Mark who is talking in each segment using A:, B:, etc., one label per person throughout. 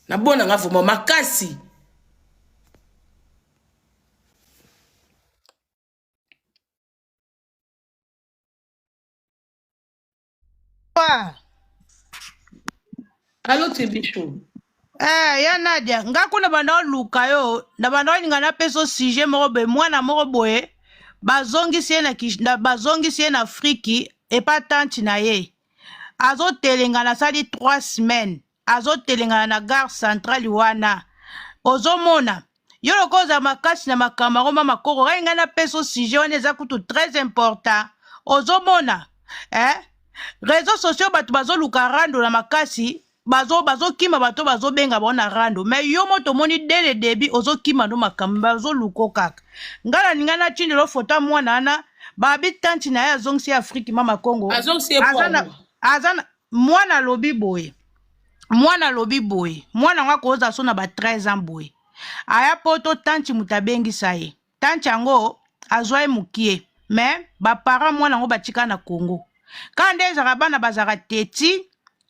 A: Na bona nga vraiment makasi. Allô Tibichou.
B: Ya Nadia, nga kuna banda luka yo, na banda ninga na peso sujet moko be mwana moko boye, bazongisi ye na Afriki epa tanti na ye. Azo telengana sali 3 semaines. Azo telengana na gare centrale wana. Ozo mona. Yo lokoza makasi na makamba ngoma makoko. Renga na peso sujet wana eza kutu très important. Ozo mona. Réseaux sociaux batu bazo luka rando na makasi. Bazo kima bato bazo benga bona rando. Mais yo moto moni dès le début ozo kima no makamba bazo luko kaka. Ngala ningana chindi lo fota mwana ana. Babi tanti na ya zongsi Afriki mama Congo. Azana mwana lobi boye. Mwana lobi boye. Mwana nga koza so na ba 13 ans boye. Aya poto tanti mutabengi saye. Tanti yango azwaye mukie. Mais ba parents mwana ngo batika na Congo. Kande ezaka bana bazaka teti.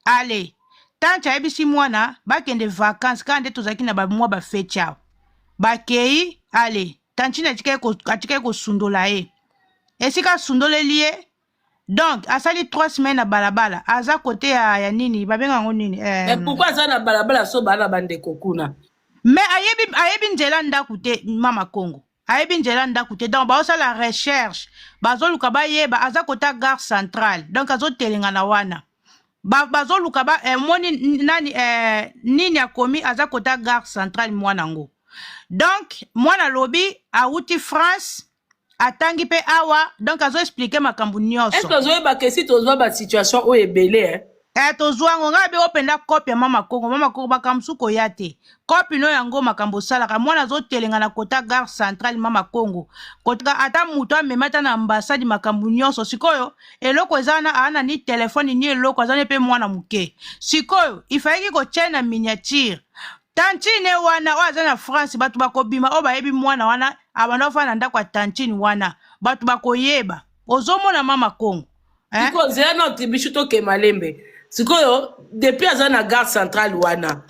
B: Ale. Tanti ayebisi mwana bakende vacances kande tozaki na ba mwa ba fete yao. Bakei ale. Tanti na atikaye ko sundola ye. Esika sundole liye. Donc, asali 3 semaines na balabala. Aza kote ya nini? Babenga ngo nini?
A: Mais pourquoi aza na balabala so bana bande kokuna?
B: Mais ayebi nzela ndakute mama Congo. Ayebi nzela ndakute. Donc, baosa la recherche. Bazoluka ba yeba aza kota gare centrale. Donc, azo telengana wana. Bazoluka ba moni nani nini akomi aza kota gare centrale mwana ngo. Donc, mwana lobi auti France. Atangi pe awa, donc azo expliquer makambu nyonso.
A: Est-ce que ozo ba kesi tozwa ba situation o ebele
B: tozwa ngo ngabe openda copie mama Congo bakamsuko yate. Copie no yango makambo salaka mwana zo telenga na kota gare centrale mama Congo. Kota ata muto amemata na ambassade makambu nyonso sikoyo eloko ezana ana ni telefone ni eloko azane pe mwana muke. Sikoyo ifaiki ko chena miniature. Tantine wana waza na France batu bakobima o bayebi mwana wana abana fana ndako ya tantine wana batu bakoyeba ozomona mama Congo
A: Siko zena Tibichou to ke malembe sikoyo depuis aza na gare centrale wana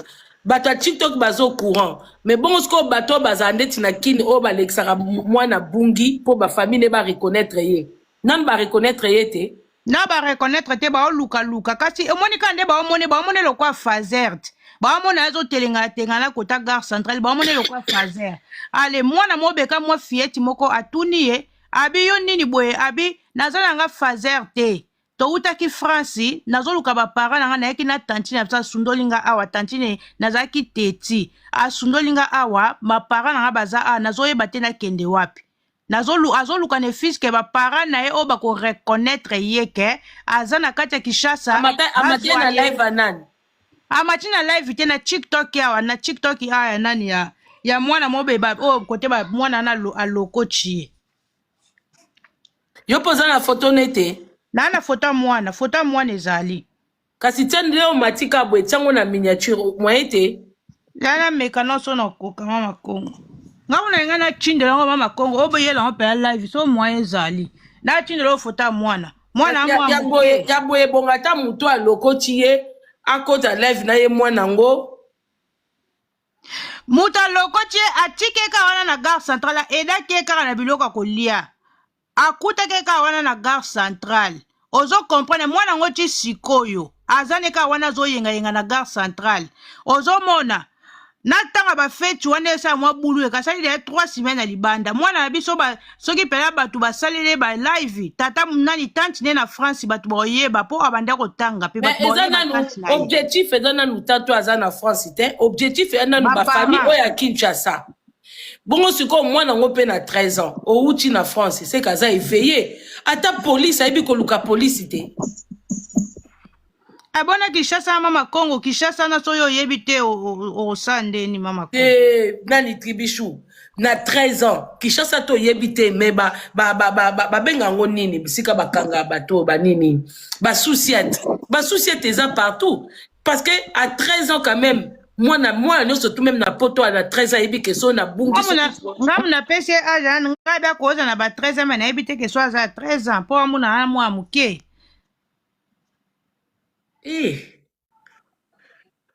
A: batu ya TikTok bazo courant mais bon siko bato bazande tina kini o balexaka mwana bungi po ba famille ba reconnaître ye nan ba reconnaître ye te
B: na ba reconnaître te ba luka kasi emoni kande ba omone lokwa fazerte. Baamona azo telengana kota gare centrale baamona lokwa fazer. Ale mwana mobeka mwa fieti moko atuni ye abi yo nini boye abi nazala nga fazer te. To utaki France nazoluka ba parents nanga na yeki na tantine na sundolinga awa tantine nazaki teti. A sundolinga awa ma parents nanga baza a nazoyeba te na kende wapi. Azoluka ne fils ke ba parents na ye o bako reconnaître ye ke azana kati ya Kinshasa.
A: Amate na live anan.
B: Amatina live te na TikTok ya na TikTok ya nani ya mwana mobeba kote ba mwana na aloko chie.
A: Yo poza na photo nete.
B: Na photo mwana ezali.
A: Kasi tene leo matika bwe tango na miniature mwaete.
B: Na meka no so na koka mama Congo. Ngabona ngana chindela ngo mama Congo oboyela ngo pe live so mwa ezali. Na chindela photo mwana. Mwana
A: ya boye bongata muto aloko chie. Akota live na ye mwana ngo
B: muta lokoche atike ka wana na gare centrale eda ke ka na biloko kolia akuta ke ka wana na gare centrale ozo comprendre mwana ngo ti sikoyo azane ka wana zo yenga na gare centrale ozo mona na tanga ba fete wana esa mwa bulu ekasali ya 3 semaines na libanda mwana na biso ba soki pela batu basalele ba live tata munani tanti ne na France batu boyeba po abanda kotanga pe batu
A: boyeba objectif ezana nu tatu azana France te objectif ezana nu ba famille oya Kinshasa bongo siko mwana ngo pe na 13 ans o uti na France c'est kaza éveillé ata police ayebi koluka police te.
B: Abona Kinshasa mama Congo Kinshasa na soyo yebite o sande ni mama Congo.
A: Nani Tibichou na 13 ans Kinshasa to yebite me ba benga ngo nini bisika bakanga bato ba nini ba souciette eza partout parce que à 13 ans quand même moi non surtout même na poto à 13 ans yebi que so na bungi
B: ngam na pese aja ngaba ko za na ba 13 ans na yebite que so za 13 ans po amuna mwa muke.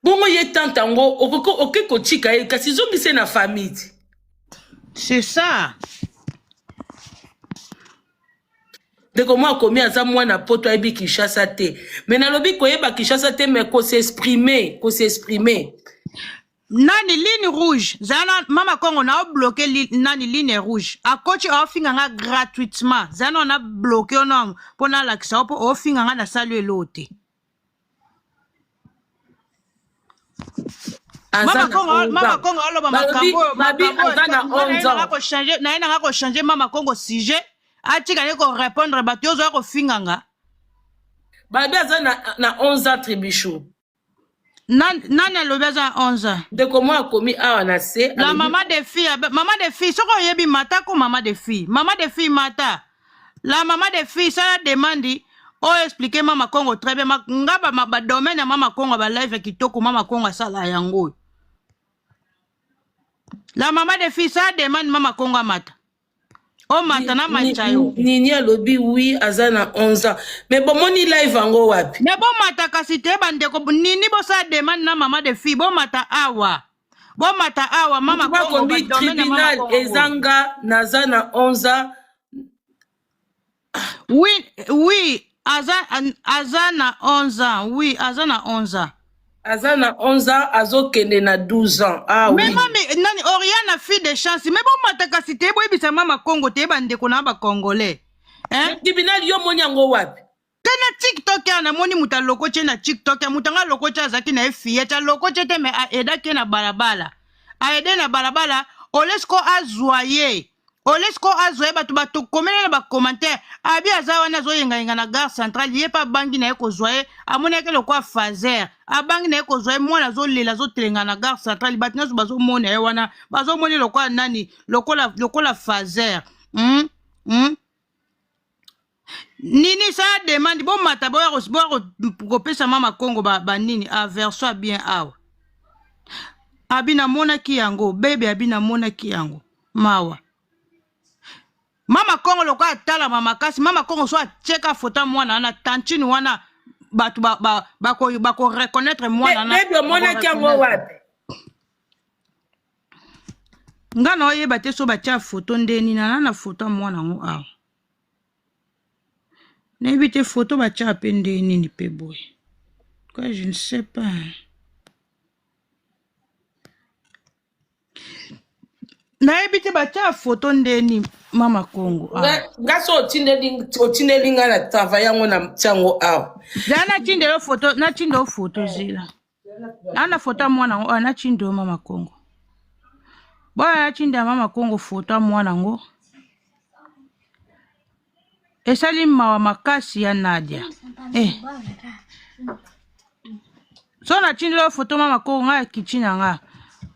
A: bongo ye tante yango oke kotika ye kasi zongise na famille.
B: C'est ça.
A: Ndeko mwa akomi aza mwana poto ayebi Kinshasa te. Mais nalobi koyeba Kinshasa te mais ko s'exprimer.
B: Nani ligne rouge. Zana mama Congo na bloqué nani ligne rouge. A coach offing nga gratuitement. Zana on a bloqué on pona la kisa opo offing nga na saluer l'autre. Mama Congo aloba makambo na ko changer mama Congo sujet. Atika ne ko répondre bato zo ko finganga.
A: Babi aza na 11 ans tribichou.
B: Nani alobeza 11 ans.
A: Ndeko mwa akomi awa na se.
B: La maman des filles, soko yebi mata ko maman des filles mata. La maman des filles ça demande o expliquer mama Congo très bien ngaba ba domaine mama Congo ba live kitoko mama Congo sala yango. La maman des filles ça demande mama Congo mata. Oh matana machayo.
A: Nini alobi oui azana 11 ans. Mais bon moni live ango wapi.
B: Mais bon mata kasite bandeko nini bo sa demande na maman des filles bon mata awa. Bon mata awa mama Congo ba
A: tribunal ezanga nazana 11 ans.
B: Oui, azana 11 ans. Oui, azana 11 ans.
A: Azana 11 ans, azokende na 12 ans. Ah oui.
B: Mais nani Oriana fille de chance. Mais bon mataka si te boy bisa mama Congo te bandeko na ba congolais. Hein?
A: Tribunal yo moni yango wapi?
B: Tena TikTok ya na moni muta lokoche na TikTok ya mutanga lokoche azaki na fille ta lokoche te me aida ke na balabala. Aide na balabala olesko azoyer. Olesko azoyer batu komela na ba commentaire. Abi azawa na zo yenga na gare centrale ye pa bangi na eko zoyer amona ke lokwa fazer. Abangi na eko zoyer mwana zo lela zo telenga na gare centrale batina zo bazo mona ye wana bazo moni lokwa nani lokola fazer. Nini ça demande bon mata bo ko pesa mama Congo ba nini averso bien awa. Abina mona ki yango bebe abina mona ki yango mawa. Mama Congo lokwa tala mama kasi mama Congo so cheka photo mwana na tantini wana batu bako reconnaître mwana na
A: bebe mona ki yango wapi.
B: Ngana oyeba te so batia photo ndeni na photo mwana ngo awa. N'évitez photo batia apende nini pe boy. Quoi je ne sais pas. N'évitez batia photo ndeni mama Congo.
A: Ngaso otindeli nga na travailler ngo na mtiango awa.
B: Dana tindelo photo na tindo photo zila. Ana photo mwana ngo na tindo mama Congo. Boya tinda mama Congo photo mwana ngo. Esali mawa makasi ya Nadia. So na tindelo photo mama Congo nga kichina nga.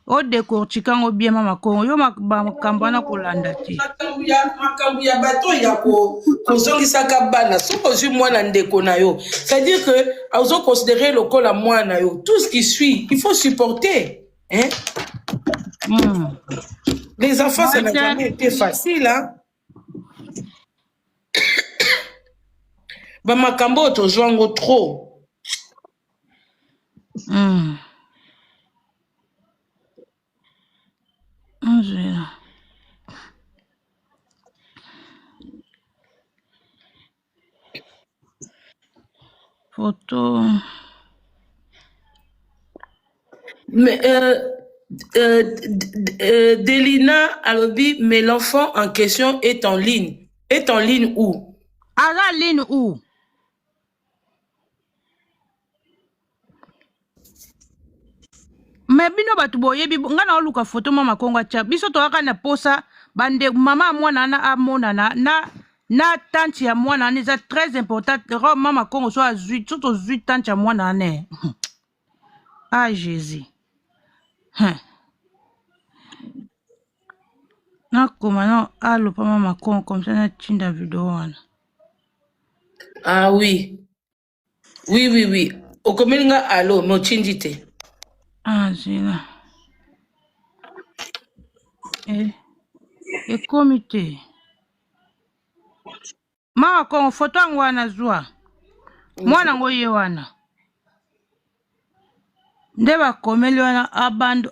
B: O décor chikango bien mama Congo yo makambo na kolanda te.
A: Makambo ya bato ya ko zongisaka bana soko zui mwana ndeko na yo. C'est-à-dire que azo considérer le kola mwana yo. Tout ce qui suit, il faut supporter, hein? Les enfants ça n'a jamais été facile, hein? Ba makambo to zwango trop.
B: Photo.
A: Mais Delina alobi, mais l'enfant en question est en ligne. Est en ligne où?
B: À la ligne où? Mais bino batu boyebi ngana oluka photo mama Congo atia biso to aka na posa bande mama mwana na amona na tante ya mwana na c'est très important ro mama Congo so azui tout zui tante ya mwana na ah Jésus na koma na alo pa mama Congo comme ça na tinda vidéo wana.
A: Ah oui okomelinga alo mo chindite.
B: Ah, zina. Comité. Mama Congo photo yangu wana zwa. Mwana ngo ye wana. Nde bakomeli wana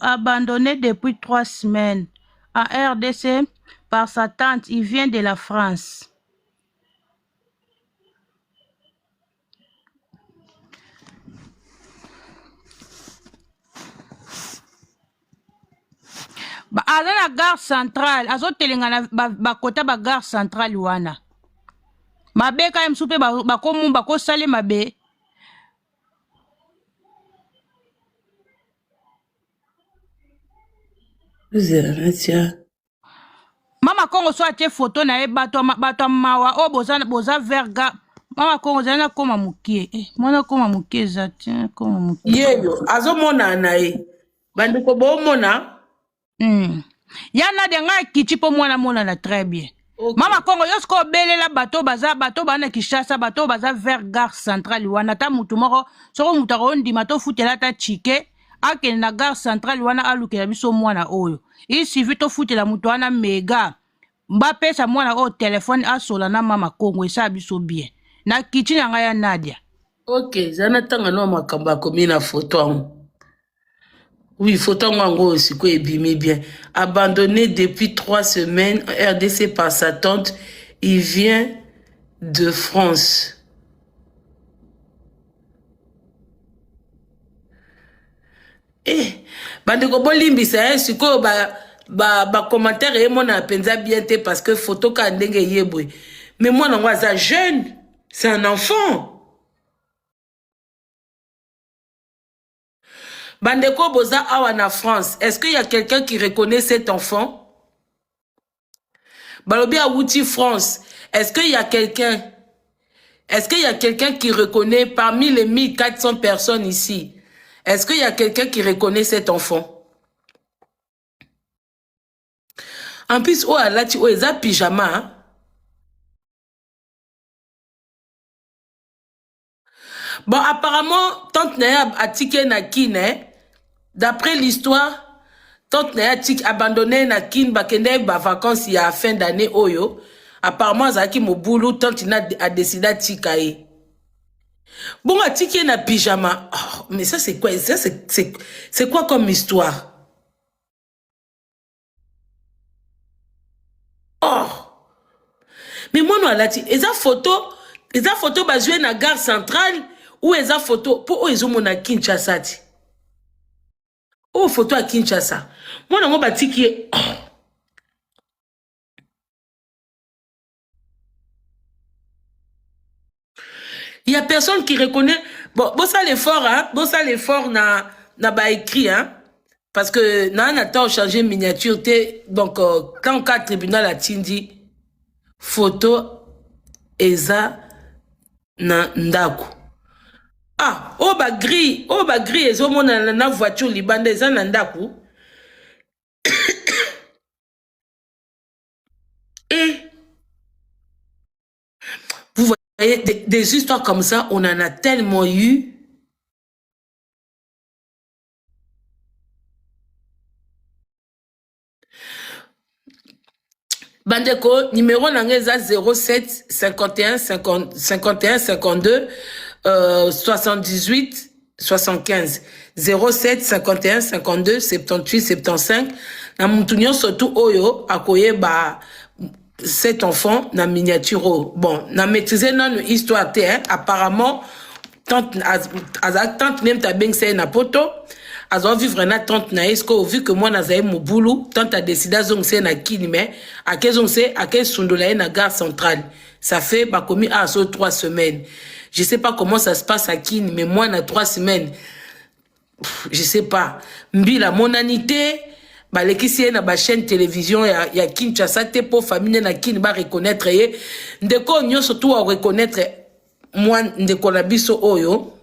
B: abandonné depuis 3 semaines en RDC par sa tante. Il vient de la France. Aza na gare centrale azotelenga na bakota ba gare centrale wana mabe ka msupe bakomu bakosale mabe. Mama Kongo so atie photo na ye bato mawa o boza verga. Mama Kongo zana koma mukie mwana koma mukie zati koma mukie
A: yeyo azomona na ye bandeko bomona
B: yana de nga kichi po mwana na très bien. Okay. Mama Kongo yosko belela bato bana Kishasa bato baza vers gare centrale wana ta mutu moko soko mutu akondima to futela ta chike akende na gare centrale wana alukela biso mwana oyo il suffit to futela mutu wana mega mbapesa mwana oyo telefone asola na Mama Kongo esa biso bien na kichi na nga ya Nadia.
A: Ok zana tanga no makambo akomi na photo ango. Oui, photo ango aussi quoi ebimi bien. Abandonné depuis 3 semaines RDC par sa tante, il vient de France. Bandeko bolimbisa siko ba commentaire et mon apenza bien te parce que photo ka ndenge yebwe. Mais moi non za jeune, c'est un enfant. Bandeko boza awa na France, est-ce qu'il y a quelqu'un qui reconnaît cet enfant? Balobi Awuti France, est-ce qu'il y a quelqu'un? Est-ce qu'il y a quelqu'un qui reconnaît parmi les 1400 personnes ici? Est-ce qu'il y a quelqu'un qui reconnaît cet enfant? En plus, oh alati oh eza pyjama. Hein? Bon, apparemment, tante Naya a tiqué na kine. D'après l'histoire, tante Naya a abandonné na kin bakende ba vacances il y a fin d'année oyo. Apparemment, Zaki Moboulou, tante Naya a décidé de tikaye. Bon, a tiqué na pyjama. Oh, mais ça c'est quoi? Ça c'est quoi comme histoire? Oh! Mais moi non alati, eza photo basée na gare centrale ou eza photo pour eux ils ont mon à Kinshasa. Oh photo à Kinshasa. Moi non bati qui est il y a personne qui reconnaît. Bon ça l'effort hein, bon ça l'effort na ba écrit hein parce que na attend changer miniature donc quand le tribunal a tindi photo eza na ndaku. Ah, oh ba gris ezo mona na voiture libanda eza na ndaku. Et vous voyez des histoires comme ça, on en a tellement eu. Bandeko, numéro nangeza 07 51 50 51 52 78 75 07 51 52 78 75 na mutunyo surtout oyo akoye ba cet enfant na miniature. Bon, na maîtriser non histoire te hein? Apparemment tante même ta beng na poto azo vivre na tante na esko vu que moi nazaye mobulu tante a décidé zongse na kini mais akezongse akesundola na gare centrale. Ça fait ba commis à 3 semaines. Je sais pas comment ça se passe à Kini mais moi na 3 semaines. Je sais pas. Mbila monanité balekisi na ba chaîne télévision ya Kinshasa te pour famille na Kini ba reconnaître ye ndeko nyo surtout à reconnaître moi ndeko na biso oyo.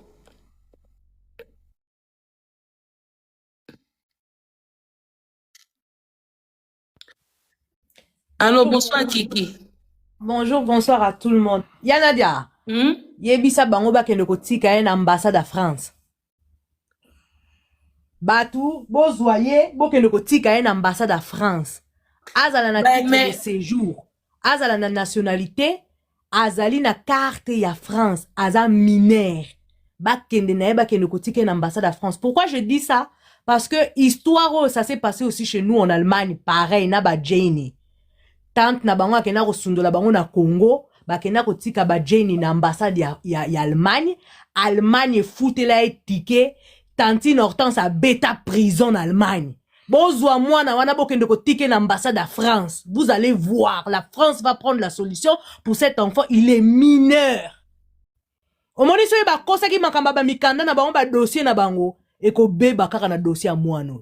A: Allô, bonsoir Kiki.
C: Bonjour, bonsoir à tout le monde. Yanadia. Yebisa bango bakende kotika en ambassade à France. Batu, bozoye, bokende kotika en ambassade à France. Azala na titre de séjour. Azala na nationalité. Azali na carte ya France. Aza mineur. bakende na ye bakende kotika na ambassade à France. Pourquoi je dis ça? Parce que histoire ça s'est passé aussi chez nous en Allemagne, pareil na ba Jane. Tante na bango akena ko sundola bango na Congo, bakena kotika ba Jane na ambassade ya Allemagne. Allemagne foutela e ticket, Tantine Hortense a bêta prison en Allemagne. Bozwa mwana wana bokende kotike na ambassade à France. Vous allez voir, la France va prendre la solution pour cet enfant, il est mineur. Au moment où ba kosa ki makamba ba mikanda na bango ba dossier na bango et ko beba kaka na dossier à mwana.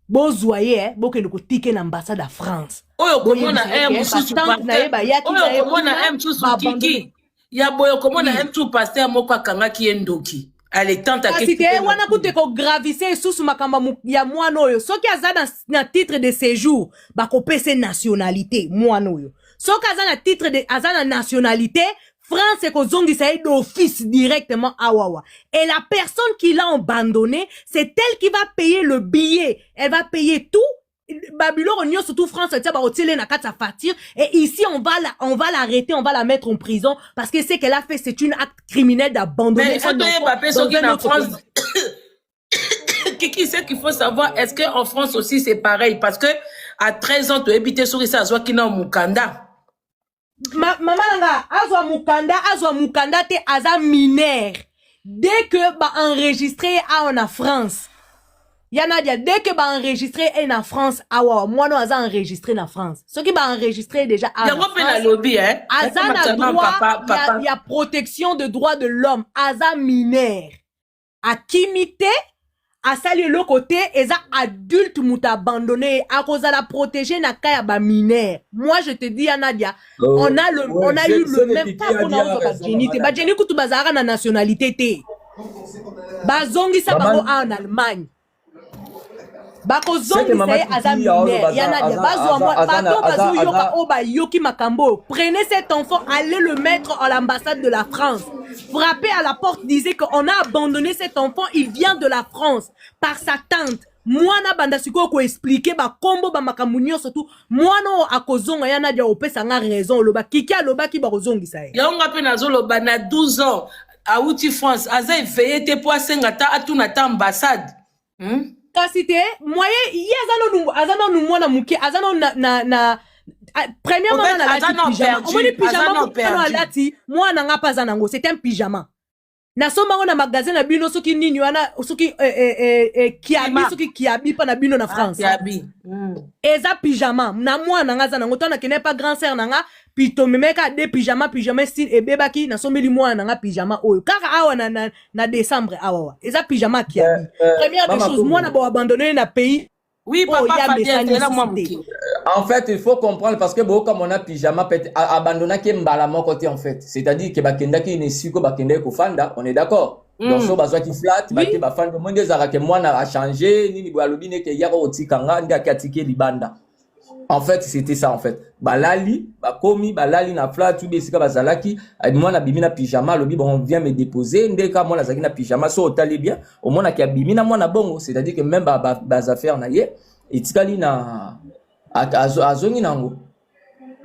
C: Bozwa ye bokende kotike na ambassade à France.
A: Oyo komona mususu pasteur. Oyo komona mususu kiki. Ya boyo komona mususu pasteur moko akangaki endoki. Ale tanta
C: ke te wana kute ko gravise susu makamba ya mwana oyo. Soki aza na titre de séjour ba ko pese nationalité mwana oyo. Soki aza na titre de aza na nationalité France et kozongisa d'office directement à Wawa. Et la personne qui l'a abandonné, c'est elle qui va payer le billet. Elle va payer tout. Babylone, surtout France, et ici, on va l'arrêter, on va la mettre en prison parce que ce qu'elle a fait, c'est une acte criminel d'abandonner.
A: Kiki, ce qu'il faut savoir, est-ce qu'en France aussi c'est pareil? Parce que à 13 ans, tu habites sur ça, soit qui n'a Mukanda.
C: Maman, azwa mukanda te aza mineur. Dès que ba enregistré en France. Yanadia, dès que ba enregistré en France, awa, moi non aza enregistré en France. Ce qui ba enregistré déjà en France. Aza na droit, il y a protection de droits de l'homme. Aza mineur. A kimité, à saluer le côté, eza adulte mouta abandonné, à cause de la protéger na kaya ba mineur. Moi, je te dis, Nadia, on a eu le même cas qu'on a eu ba Jenny. Ba Jenny kutu bazara na nationalité te. Ba zongi sa bango en Allemagne. Bako zongi sa aza mineur. Yanadia, bazo moi, pardon, bazo yoka oba yoki makambo. Prenez cet enfant, allez le mettre à l'ambassade de la France. Frappé à la porte, disait qu'on a abandonné cet enfant, il vient de la France, par sa tante. Moi, na banda siko ko expliquer ba kombo ba makamunyo surtout. Moi no akozonga yana dia opesa nga raison loba kiki aloba ki ba kozongisa ye.
A: Ya nga pe nazo loba na 12 ans à outi France, aza veillé te po asenga ta atuna ta ambassade.
C: Kasi te moye azano nu mwana muke azano na premièrement on a la pyjama. On dit pyjama alati moi na nga pas zanango, c'est un pyjama. Na soma on a magasin na bino soki nini wana soki kiabi soki kiabi pa na bino na France.
A: Kiabi.
C: Eza pyjama na moi na nga zanango to na kene pas grand sœur na nga pito memeka de pyjama style et bebaki na sombeli moi na nga pyjama oyo kaka awa na décembre awa. Eza pyjama kiabi. Première des choses moi na bo abandonner na pays.
A: Oui, papa,
D: en fait, il faut comprendre parce que bon, comme on a pyjama, abandonné qui mbala mon côté en fait. C'est-à-dire que bakenda qui ne suit que bakenda ko fanda, on est d'accord. Donc so bazwa qui flat, bakenda ba fanda monde zara que moi na a changé, ni bo alobi ne ke yako otikanga nda katike libanda. En fait, c'était ça en fait. Balali, bakomi, balali na flat tout besika bazalaki, moi na bimi na pyjama, lobi bon on vient me déposer, ndeka moi na zaki na pyjama so otali bien, au moins na ki bimi na moi na bongo, c'est-à-dire que même bas affaire na ye, etikali na azongi nango.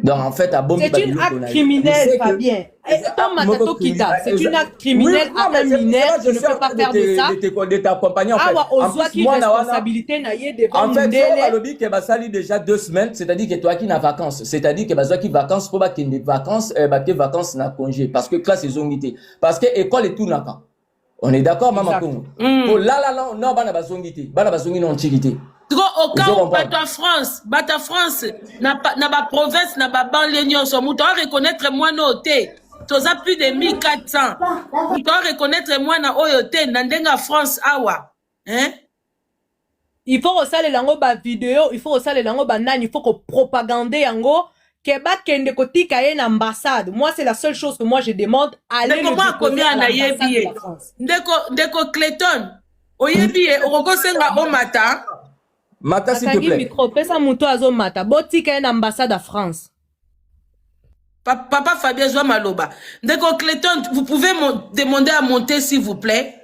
D: Donc en fait,
C: c'est une acte criminel, Fabien. C'est une acte criminel à un mineur. Je ne peux pas faire de ça.
D: De t'accompagner en fait.
C: Responsabilité devant
D: en fait, il y a déjà 2 semaines, c'est-à-dire que toi qui n'as vacances, c'est-à-dire que tu as vacances pour qu'il y ait des vacances na congé parce que classe est zongité, parce que école est tout naka. On est d'accord, maman Kongo. Pour là non bana bazongité, bana bazongi non chikité.
A: Au cas où Bata France, n'a pas province, n'a pas banlieue, on doit reconnaître moi noté. Tu as plus de 1400. Tu dois reconnaître moi na oyote, nandenga France awa. Hein?
C: Il faut aussi les langues ba vidéo, il faut aussi les langues ba nan, il faut qu'on propagande yango. Keba kende koti kaye na ambassade. Moi, c'est la seule chose que moi je demande. Allez le déposer à l'ambassade de la France.
A: Ndeko Clayton, oyebi oroko senga o mata.
D: Mata s'il te plaît.
C: Micro, pesa muto azo mata. Boti kaye na ambassade à France.
A: Papa Fabien Joa Maloba. Ndeko Clayton, vous pouvez me demander à monter s'il vous plaît.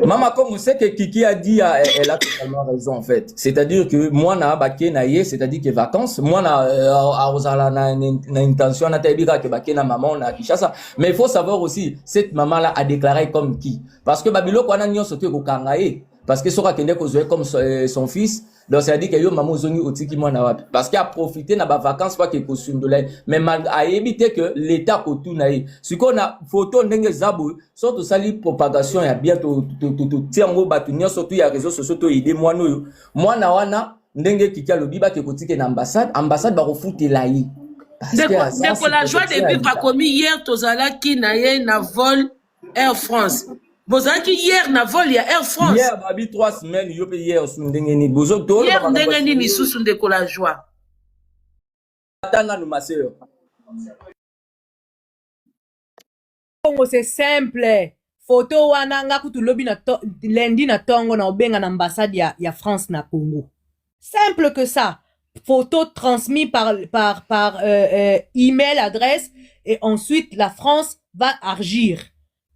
D: Maman, comme on sait que Kiki a dit, elle a totalement raison en fait. C'est-à-dire que moi, na baké na ye, c'est-à-dire que vacances, moi na intention na taibira que baké na maman na Kinshasa. Mais il faut savoir aussi, cette maman-là a déclaré comme qui. Parce que Babilo kwa na nyo sote ko kangaye. Parce que Sora Kende ko jouer comme son fils. Donc ça dit que yo maman zongi otiki moi na wapi. Parce qu'il a profité na ba vacances pas que costume de l'air. Mais mal a évité que l'état ko tout na ye. Ce qu'on a photo ndenge zabu, surtout sali propagation ya bien to tiango batunyo surtout ya réseaux sociaux to aider moi no. Moi na wana ndenge kikia lobi ba ke kotike na ambassade ba ko foutela yi.
A: Dès la joie de vivre a commis hier tozala ki na ye na vol Air France. Bozaki hier na vol ya Air France.
D: Hier babi 3 semaines yo pe hier su ndenge ni bozo to.
A: Hier ndenge ni susu ndeko la joie.
D: Atanga no maseo.
C: Congo c'est simple. Photo wana nga kutu lobi na lundi na tongo na obenga na ambassade ya France na Congo. Simple que ça. Photo transmis par email, adresse, et ensuite la France va agir.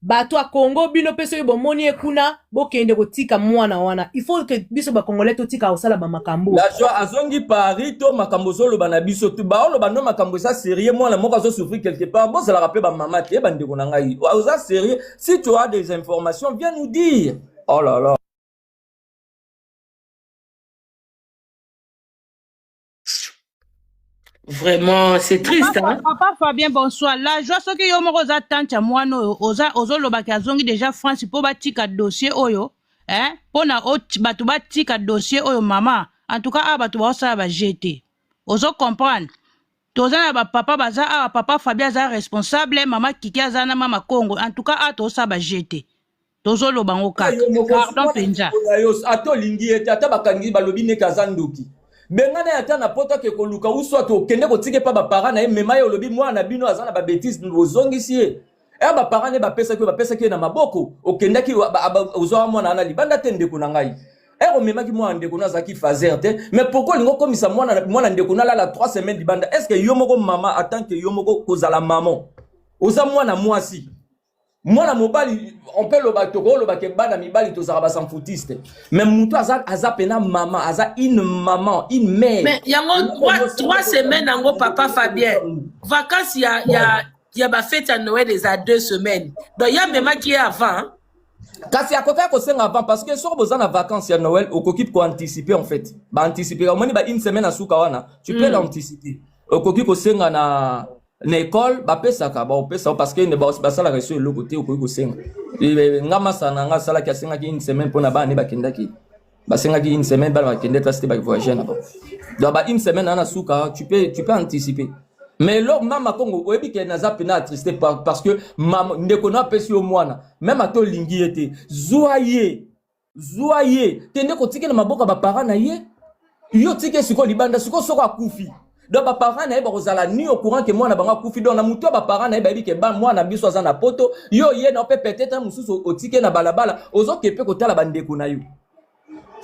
C: Bato a Congo bino peso yo bomoni ekuna bokende kotika mwana wana. Il faut que biso ba Congolais totika osala ba makambo.
D: La joie azongi Paris to makambo zolo bana biso to ba olo bano makambo ça sérieux moi la moko zo souffrir quelque part. Bon ça la rappelle ba maman te ba ndeko na ngai. Oza sérieux si tu as des informations viens nous dire. Oh là là.
A: Vraiment, c'est triste, hein?
B: Papa Fabien, bonsoir. La joie, ce que yo moko za tante ya mwana ozo lobaki azongi déjà France po batika dossier oyo, hein? Pona batu batika dossier oyo mama. En tout cas, batu ba osala ba jeter. Ozo comprendre. Tozana ba papa baza papa Fabien za responsable, mama Kiki aza na mama Congo. En tout cas, to osala ba jeter. Tozo lobango kaka. Pardon penja.
D: Ato lingi ete ata bakangi balobi ne kazandoki. Bengana yata na poto ke koluka uswa to kende kotike pa ba parents na mema yo lobi mwana bino azana ba bêtises bozongi sie. Ba parents ne ba pesa ki na maboko okenda ki uzwa mwana na libanda tende kuna ngai. Mema ki mwana ndeko na zaki fazer te mais pourquoi lingo komisa mwana ndeko na la 3 semaines libanda est-ce que yo moko mama attend que yo moko kozala maman. Oza mwana mwasi. Mwana mobali on peut le batoko le bakebana mibali to zara ba sans foutiste mais muto aza pena maman aza une maman une mère
A: mais yango 3 semaines nango papa Fabien vacances ya ba fête à Noël les à 2 semaines donc ya même qui est avant
D: kasi akoka ko senga avant parce que sur besoin na vacances ya Noël okoki ko anticiper en fait ba anticiper au moins ba une semaine asuka wana tu peux l'anticiper okoki ko senga na l'école ba pesaka ba opesa parce que ne ba sala reçu le côté okoki ko senga ngama sana nga sala ki senga ki une semaine pona ba ne ba kendaki ba senga ki une semaine ba kende traster ba voyager na ba donc ba une semaine na suka tu peux anticiper mais là mama Congo oyebi ke naza pena triste parce que mama ndeko na pesi o mwana même ato lingi ete zoyer tende ko tike na maboka ba parents na ye yo tike siko libanda siko soko akufi donc ba parents na ye ba kozala ni au courant que mwana banga akufi donc na muto ba parents na ye ba bi ke ba mwana biso aza na poto yo ye na peut-être mususu otike na balabala ozokepe kotala bandeko na yo.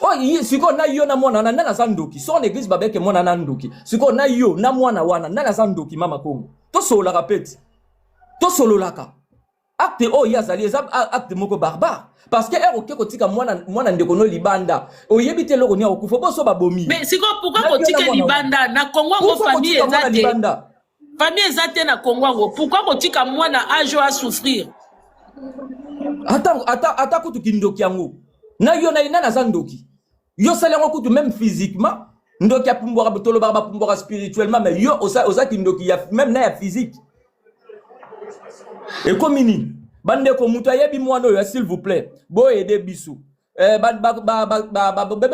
D: Oh, siko na yo na mwana na zandoki. Son église babeke mwana na ndoki. Siko na yo na mwana wana na zandoki mama Congo. To solo la rapete. To solo laka. Acte o yazali acte moko barbare. Parce que oke kotika mwana ndeko no libanda. Oyebite loko nya okufa boso babomi.
A: Mais siko pourquoi kotika libanda na Congo ngo famille ezate. Famille ezate na Congo ngo pourquoi kotika mwana ajo a souffrir.
D: Attends kutu kindoki yango. Na yo na ina na zandoki. Yo salengo kutu même physiquement. Ndoki ya pumbora botolo barba pumbora spirituellement mais yo osa kindoki ya même na ya physique. Et comme ini bande ko mutu ayebi mwana yo s'il vous plaît. Bo aider bisu. Bébé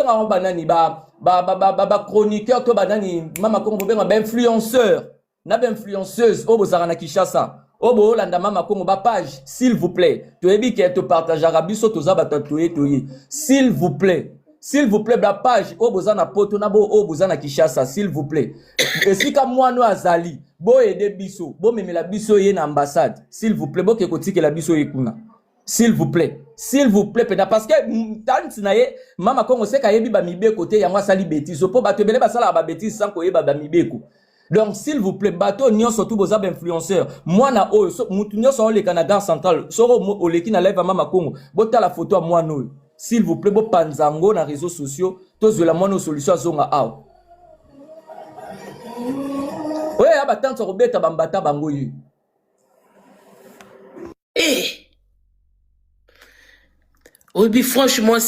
D: nga banani ba chroniqueur to banani mama Congo bébé nga influenceur. Na ba influenceuse o bozara na Kinshasa. Obo landa mama Congo ba page s'il vous plaît. Tu ebi ke te partagera biso toza ba toye. S'il vous plaît la page oboza na poto na bo oboza na Kinshasa s'il vous plaît. Et si ka mwana azali bo aider biso bo memela biso ye na ambassade s'il vous plaît bo ke kotike la biso ekuna. S'il vous plaît pena parce que tanti na ye mama Congo se ka yebi ba mibeko te yango asali bêtise po ba tebele ba sala ba bêtise sans ko yeba ba mibeko. Donc, s'il vous plaît, bateau, n'y a surtout vos influenceurs. Moi, na o, moutunyo sur le Canada central, sur o leki na live à Mama Congo. Bota la photo à moi, no. S'il vous plaît, bo panzango na réseaux sociaux, tous de la mono solution à zonga ao. Ouais, abattant sur beta bambata bangoyu.
A: Eh! Oui, franchement,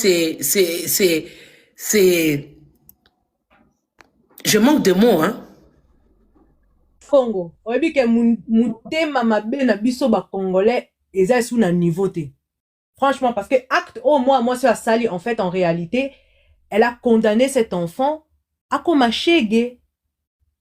A: je manque de mots, hein.
C: Congo. Oyebi ke mutema mabe na biso ba congolais eza sous na niveau te. Franchement parce que acte au moi sur la sali en fait en réalité, elle a condamné cet enfant à comme chege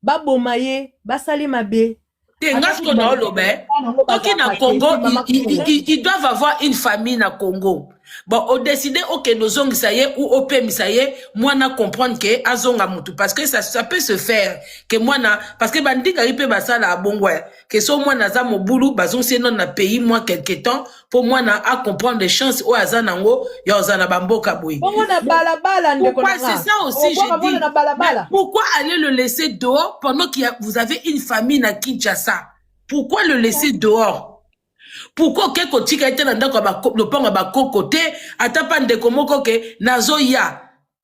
C: ba bomaye, ba sali mabe.
A: Ok, na Congo, ils doivent avoir une famille na Congo. Bon, au décider, ok, nos ongles, ça y est, ou au PM, ça y est, moi, na comprendre que azonga mutu. Parce que ça peut se faire. Que moi, na, parce que bandi karipe basala à bongwe. Que so moi, na za mobulu, bazon se non na pays, moi, quelque temps, pour moi, na, à comprendre les chances, ou azanango, ya ozana bamboka boui. Pourquoi c'est ça aussi, j'ai dit. Pourquoi aller le laisser dehors pendant qu'il y a, vous avez une famille na Kinshasa? Pourquoi le laisser dehors? Pourquoi quelque tika était dans le pont à côté, atapa ndeko moko ke nazo ya.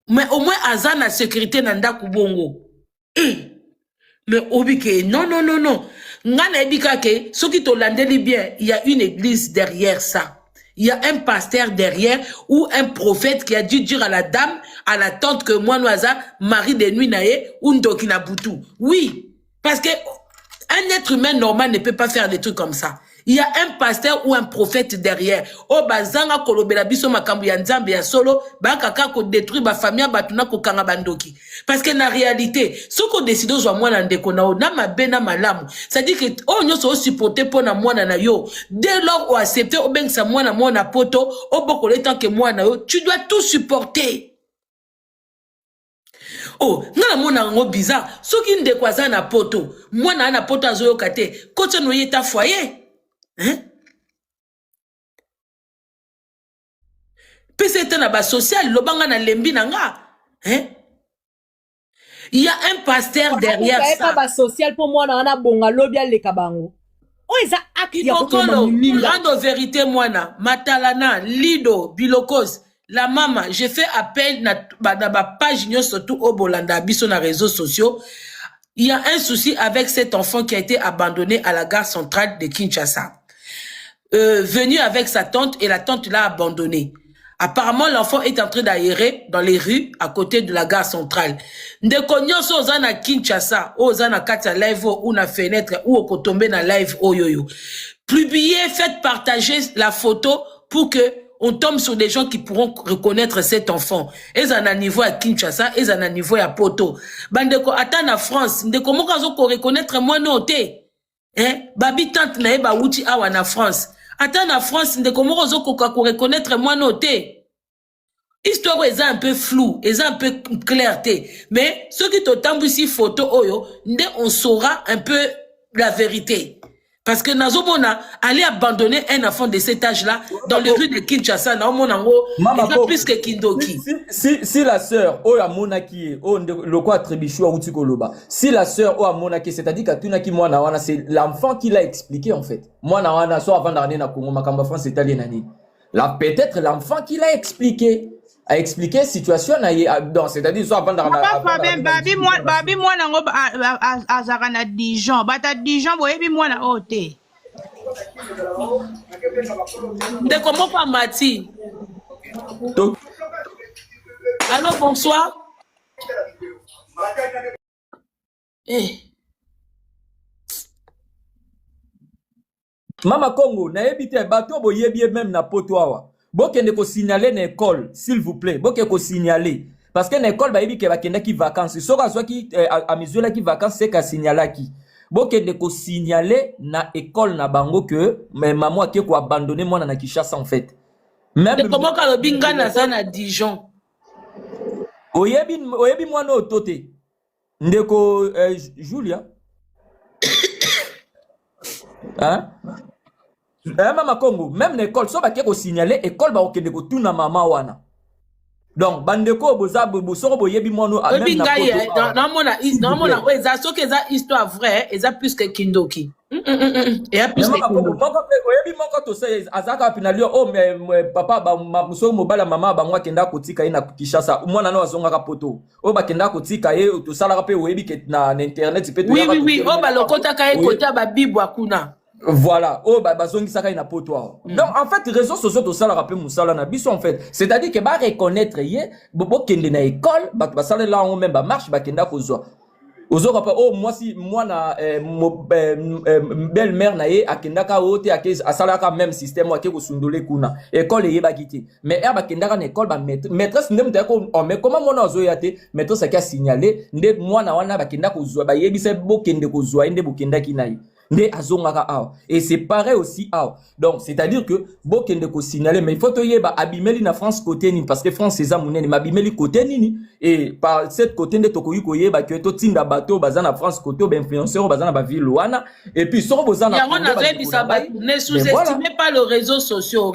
A: Mais au moins azan la sécurité nanda kubongo. Mais obike non. Ngana ebika ke ceux qui t'olandeli bien, il y a une église derrière ça. Il y a un pasteur derrière ou un prophète qui a dû dire à la dame, à la tante que moi noisa mari de nuit nae ou ndokina butu. Oui, parce que un être humain normal ne peut pas faire des trucs comme ça. Il y a un pasteur ou un prophète derrière. Oh, bazanga kolobela biso makambu ya nzambe ya solo, bakaka ko détruire ba famille batuna ko kanga bandoki. Parce que na réalité, ce qu'on décide aux mwana ndeko na na mabe na malamu. Ça dit que oh nyoso supporter pona mwana na yo. Dès lors ou accepter o bengsa mwana poto, o boko le temps que mwana yo, tu dois tout supporter. Oh, ngana mwana ngo bizarre. Soki ndeko azana poto, mwana na poto azoyo kate, kote no yeta foyer. Hein? PCT na ba social, lobanga na lembi nanga. Hein? Il y a un pasteur derrière ça.
C: Pas social pour moi na bonga lobia le kabango. Oh, isa acte ya
A: rando vérité mwana, Matalana, Lido, Bilokos, la maman, j'ai fait appel na page surtout au Bolanda, biso na réseaux sociaux. Il y a un souci avec cet enfant qui a été abandonné à la gare centrale de Kinshasa. Venu avec sa tante et la tante l'a abandonné. Apparemment, l'enfant est en train d'aérer dans les rues à côté de la gare centrale. Ndeko nyonso ozana Kinshasa, ozana kata live ou na fenêtre ou okotombe na live oyoyo. Publiez, faites partager la photo pour que on tombe sur des gens qui pourront reconnaître cet enfant. Ils en a niveau à Kinshasa, ils en a niveau à Poto. Bandeko attend en France, ndeko mokazo ko reconnaître moi noté. Hein? Babi tante na eba wuti awa na France. Attends en France, ndeko mokazo ko reconnaître moi noté. Histoire est un peu floue, est un peu clarté. Mais ceux qui t'ont ici photo oyo, on saura un peu la vérité. Parce que Nazomona allait abandonner un enfant de cet âge-là dans les rues de Kinshasa, il plus que Kindoki.
D: Si la sœur, oh la monaki, oh le quoi Trébichou ou Tikoloba, si la sœur, oh la monaki, c'est-à-dire qu'à Tunaki Moana, c'est l'enfant qui l'a expliqué en fait. Moana, soit avant d'arriver à Congo, Makamba France, c'est Alienani. Là, peut-être l'enfant qui l'a expliqué. A expliqué situation c'est-à-dire soit avant
B: babi moi nango azaka na Dijon bata Dijon boyebi moi na ote
A: de comment pas Mati. Allô, bonsoir.
D: Mama Congo na ebite bato boyebi même na poto. Bokende ko signaler na école, s'il vous plaît. Bokende ko signaler. Parce que na école, ba yebi ke bakenda ki vacances. Soka soit qui, à mesure là qui vacances, c'est qu'à signaler qui. Bokende ko signaler na école na bango que, mais maman a ko abandonné moi na Kinshasa en fait.
A: Même. Comment ka le binga na ça na Dijon?
D: Oyebi moi no toté. Ndeko, Julia. Hein? Mama Congo, même l'école, so ba ko signaler école ba okende ko tuna mama wana. Donc, bandeko, boza, bosoro, boyebi, mono,
A: Oui,
D: même na
A: bingaye,
D: poto,
A: dans mon ouais, ça, ce que ça histoire vraie, et ça plus que Kindoki. Et a plus que Kindoki.
D: oyebi moko to se azaka pinali oh mais papa ba muso mobala mama ba ngwa kenda kotika ina Kinshasa mwana no azonga ka poto o ba kenda kotika ye to sala pe oyebi ke na internet pe to
A: oui oh ba lokota ka e kota ba bibo akuna.
D: Voilà, oh bazongi saka ina poto. Donc en fait réseaux sociaux to sala pe musala na biso en fait, c'est-à-dire que ba reconnaître ye bo kende na école ba sala là on même ba marche ba kenda kozwa. Oh moi si moi na belle-mère na ye akendaka ote asalaka même système ake kosundole kuna école yeba kiti mais ba kendaka na école ba maîtresse ndem teko on mais comment mona ozoya te maîtresse aka signaler nde mwana wana ba kenda kozwa ba yebisa bokende kozwa nde bokenda kinayi nde azongaka awa et c'est pareil aussi awa donc c'est-à-dire que bokende ko signaler mais il faut to yeba abimeli na France côté nini parce que France eza munene mabimeli côté nini et par cette côté nde tokoyi ko yeba que to tinda bato bazana France côté ba influenceur bazana ba ville wana et puis soro bazana
A: yango na rebisa ba ne sous-estimez pas les réseaux sociaux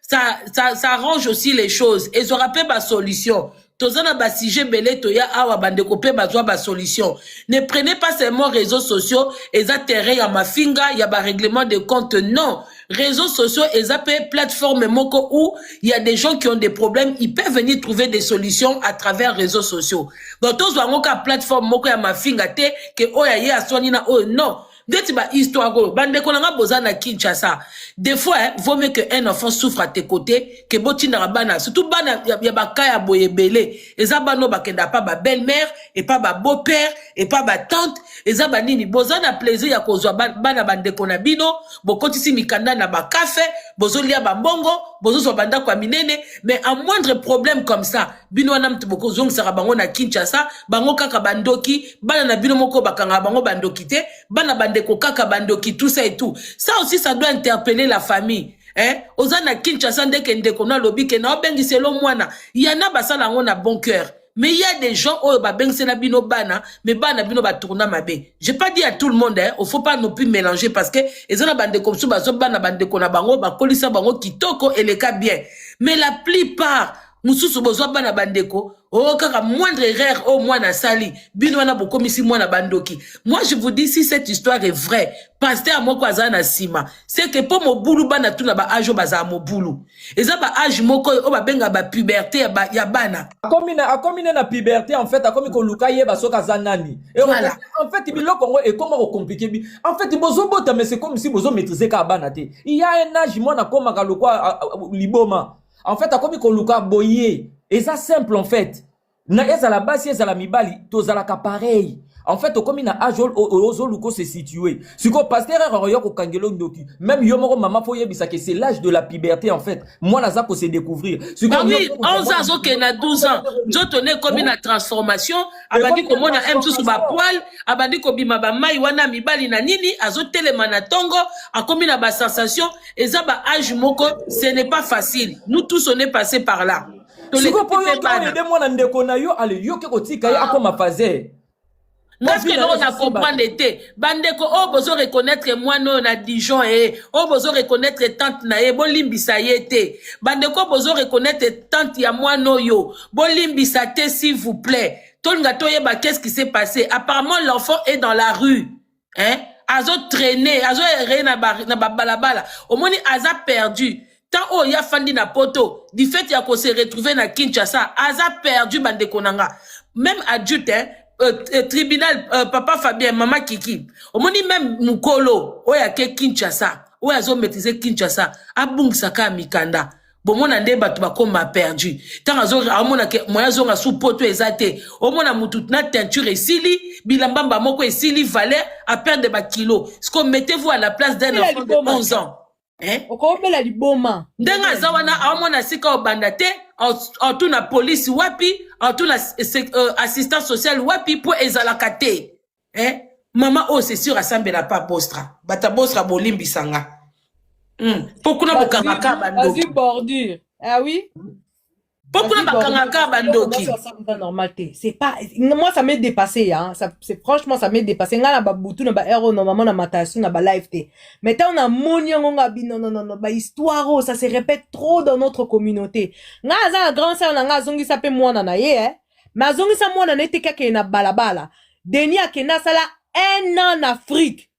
A: ça arrange aussi les choses et ça rappelle ma solution. Tozana ba sujet belé toya awa bande kopé bazwa ba solution. Ne prenez pas seulement réseaux sociaux et ça terrain ya mafinga ya ba règlement de compte non. Réseaux sociaux et ça plateforme moko où il y a des gens qui ont des problèmes, ils peuvent venir trouver des solutions à travers réseaux sociaux. Donc tous ka plateforme moko ya mafinga te que oya ye aswani na oh non. Dès ba histoire go bande konanga bozana Kinshasa. Des fois vaut mieux que un enfant souffre à tes côtés que botina bana surtout bana ya bakaya boyebele eza bano bakenda pas ba belle-mère et pas ba beau-père et pas ba tante eza banini bozana plaisir ya kozwa bana bande kona bino bokotisi mikanda na ba café bozolia ba mbongo bozozo banda kwa minene mais à moindre problème comme ça bino wana mtu bokozong saka bango na Kinshasa bango kaka bandoki bana na bino moko bakanga bango bandoki te bana bande kaka bandoki tout ça et tout ça aussi ça doit interpeller la famille hein ozana Kinshasa ndeke ndeko na lobi ke na obengi selo mwana yana basala ngo na bon cœur mais il y a des gens oh ba bengi na bino bana mais bana bino ba tourna mabe j'ai pas dit à tout le monde hein il faut pas non plus mélanger parce que ezana bande comme ça bazo bana bande kona bango ba kolisa bango kitoko et les cas bien mais la plupart mususu bozwa bana bandeko oh kaka moindre erreur oh mwana sali bino wana bokomisi mwana bandoki. Moi je vous dis si cette histoire est vraie pasteur moko azana sima c'est que pour mobulu bana tuna ba âge baza mobulu eza ba âge moko o ba benga ba puberté ya bana
D: akomi na puberté en fait akomi ko luka ye basoka zanani et voilà. En fait biloko ngo et comment compliqué bi en fait bozo bota mais c'est comme si bozo maîtriser ka bana te il y a un âge mwana koma ka lokwa liboma. En fait, comme koluka boye, et ça simple en fait. Na ezala basi ezala mibali, tozala ka pareil. En fait, comme na ajol ozoluko se situé. Siko pasteur royo ko kangelo ndoki. Même yo moko mama foye bisake c'est l'âge de la puberté en fait. Moi naza ko se découvrir.
A: Ah oui, 11 ans ok na 12 ans. Nzoto comme na transformation, abandi ko mona msusu ba poil, abandi ko bima ba mai wana mibali na nini, azo telema na tongo, akomi na ba sensation, eza ba âge moko, ce n'est pas facile. Nous tous on est passé par là.
D: Siko po yo de mona ndeko na yo ale yo ke ko tika ye akoma fazer.
A: Parce que nous on comprendre l'été. Bandeko oh bozo reconnaître moi non na Dijon oh bozo reconnaître tante na ye bolimbisa yete. Bandeko bozo reconnaître tante ya moi no yo bolimbisa te s'il vous plaît. Tonga toyeba qu'est-ce qui s'est passé? Apparemment l'enfant est dans la rue. Hein? Azo traîné, azo erré na balabala. Au moins aza perdu. Tant oh ya fandi na poto, du fait ya ko se retrouver na Kinshasa, aza perdu bandeko nanga. Même adulte hein tribunal papa Fabien maman Kiki au moins même mukolo oya ke Kinshasa oya zo maîtriser Kinshasa abungisa ka mikanda bon mona nde batu bakoma perdu tant azo amona ke moya zo nga sous poto ezate au moins na mutu na teinture esili bilambamba moko esili valeur à perdre ba kilo ce qu'on mettez-vous à la place d'un enfant de 11 ans hein
C: okobela liboma
A: ndenga zawana amona sika obandate en tout la police wapi en tout la assistance sociale wapi pour ezalakate hein maman oh c'est sûr assemble la pas bostra bata bostra bolimbi sanga pourquoi na bokanga ka bando
C: vas-y bordure ah oui
A: Pourquoi bakangaka bandoki?
C: C'est normal. C'est pas, moi, ça m'est dépassé, hein. Franchement, ça m'est dépassé. Nga na ba butu, na ba héros, normalement, na matation, na ba live, té. Mais tant on a moni, non, ba histoire, ça se répète trop dans notre communauté. Nga, za, grand sœur, nga, zongi, ça peut moi, na ye, hein. Mais zongi, ça, moi, na nete, kake, na balabala. Deni, akena, ça, là, 1 an en Afrique.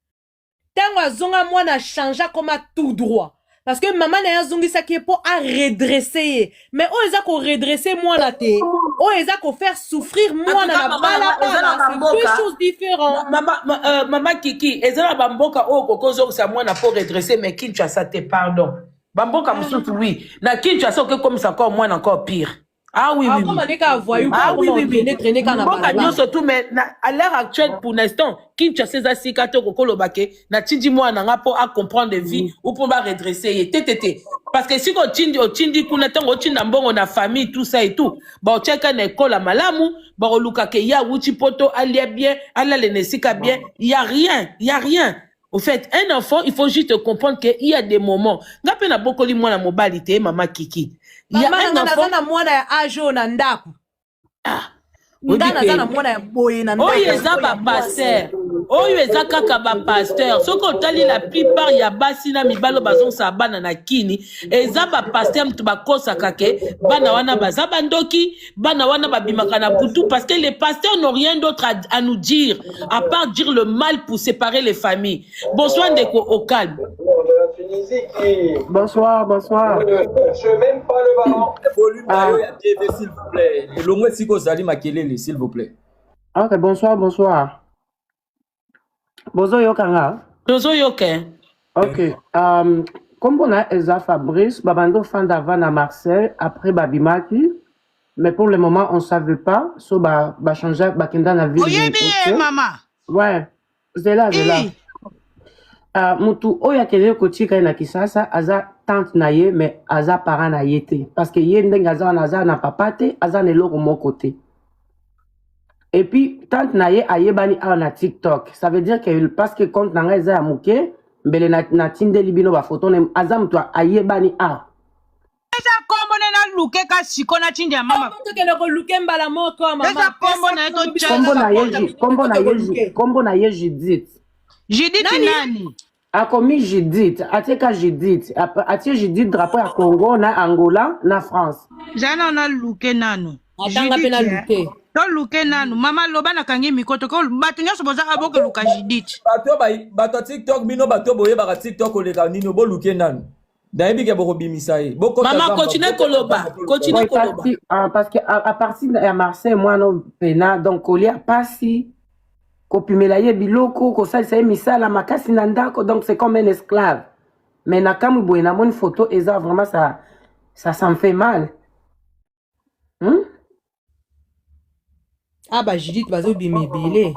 C: Tant, zonga, moi, na changé comme à tout droit. Parce que maman n'a zongi ça qui est pour à redresser. Mais on les a qu'on redresser moi la té. On les a qu'on faire souffrir moi na bala. C'est deux choses différentes.
A: Maman Kiki, ezala bamboka o kokozo ça moi na pour redresser mais Kinshasa te pardon. Bamboka musutu oui. Na Kinshasa que comme ça encore moi encore pire. Ah oui, oui. Ah oui, oui. Bon, surtout, mais à l'heure actuelle, pour l'instant, Kinshasa, c'est si kato kokolo bake, na tindi moi na pour à comprendre des vies ou pour redresser. Parce que si on tindi kunatango, on tindi mbongo na famille, tout ça et tout, bah, on tient qu'un école à malamu, bah, on luka ke ya wuchi poto, alia bien, ala le nesika bien, y a rien. Au fait, un enfant, il faut juste comprendre qu'il y a des moments. Ngape na bokoli moi na mobilité, maman Kiki.
C: Il y a un enfant na mwana ya ajo na ndaku. Ngana zana mwana ya boye na ndaku.
A: Oyo eza ba pasteur. Oyo eza kaka ba pasteur. Soko tali la plupart ya basi na mibalo bazon sa bana na kini, eza ba pasteur mtu bakosa kake, bana wana baza bandoki, bana wana babimaka na putu parce que les pasteurs n'ont rien d'autre à nous dire à part dire le mal pour séparer les familles. Bonsoir Ndeko au calme.
E: Bonsoir.
D: Je n'ai même pas le ballon. Volume s'il vous plaît. Le moins si vous allez maquiller, s'il vous plaît.
E: Ok, bonsoir. Bonsoir Yokanga.
A: Bonsoir Yoke.
E: Ok. Comme on a Eza Fabrice, Babando Fandava à Marseille, après Babimaki, mais pour le moment on ne savait pas, so ba changer Bakenda na ville.
B: Oye bien maman.
E: Ouais. C'est là. Mutu oya kele kotika na Kisasa aza tante na ye mais aza parent na ye te parce que ye ndenge aza na papa te aza ne loko mon côté. Et puis tante na ye ayebani a na TikTok, ça veut dire que parce que compte na eza ya muke mbele na tindeli bino ba photo ne aza mutu ayebani a.
B: Eza kombo na luke ka sikona tindi ya mama.
C: Kele ko luke mbala moko mama.
B: Eza kombo na to changa.
E: Kombo na ye Judith.
B: Judith nani?
E: Akomi Judith, ateka Judith, atie Judith drapeau ya Congo na Angola na France.
B: Jana na luke nanu.
C: Atanga pena luke.
B: To luke nanu. Mama loba na kangi mikoto ko batu nyoso bozaka boke luka Judith.
D: Bato TikTok bino bato boye ba TikTok oleka nino bo luke nanu. Dayebi ke boko bimisa ye.
A: Maman continue koloba.
E: Parce que à partir de Marseille moi no pena donc kolia pasi kopimela ye biloko ko salisa ye misala makasi na ndako donc c'est comme un esclave. Mais na kamu boye na mon photo eza vraiment ça me fait mal.
C: Ah bah Judith bazo bimebele.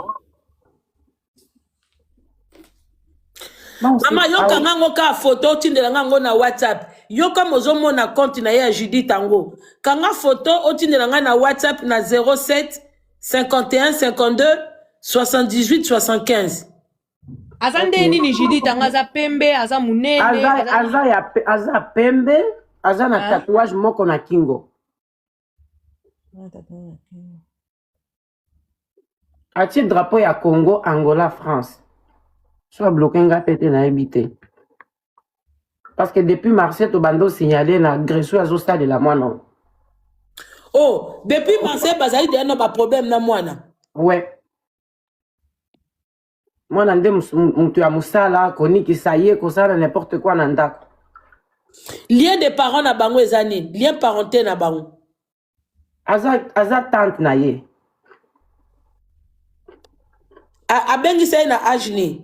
A: Maman yoka ngango ka photo tindela ngango na WhatsApp. Yoka mozomo na compte na ya Judith tango. Kanga photo otindela nga na WhatsApp na 07 51 52 78 75.
C: Azande nini Judith anga za pembe aza munene
E: aza pembe aza na tatouage moko na kingo. Atie drapeau ya Congo, Angola, France. Soit bloqué nga pété na habité. Parce que depuis Marseille to bando signalé na agression à stade de la moine.
A: Oh, depuis Marseille bazali de na ba problème na mwana.
E: Ouais. Moi nande mutu ya musala koni kisaye ko sala n'importe quoi na ndako.
A: Lien de parents na bango ezani, lien parenté na bango.
E: Aza tante na ye.
A: A bengi say na ajni.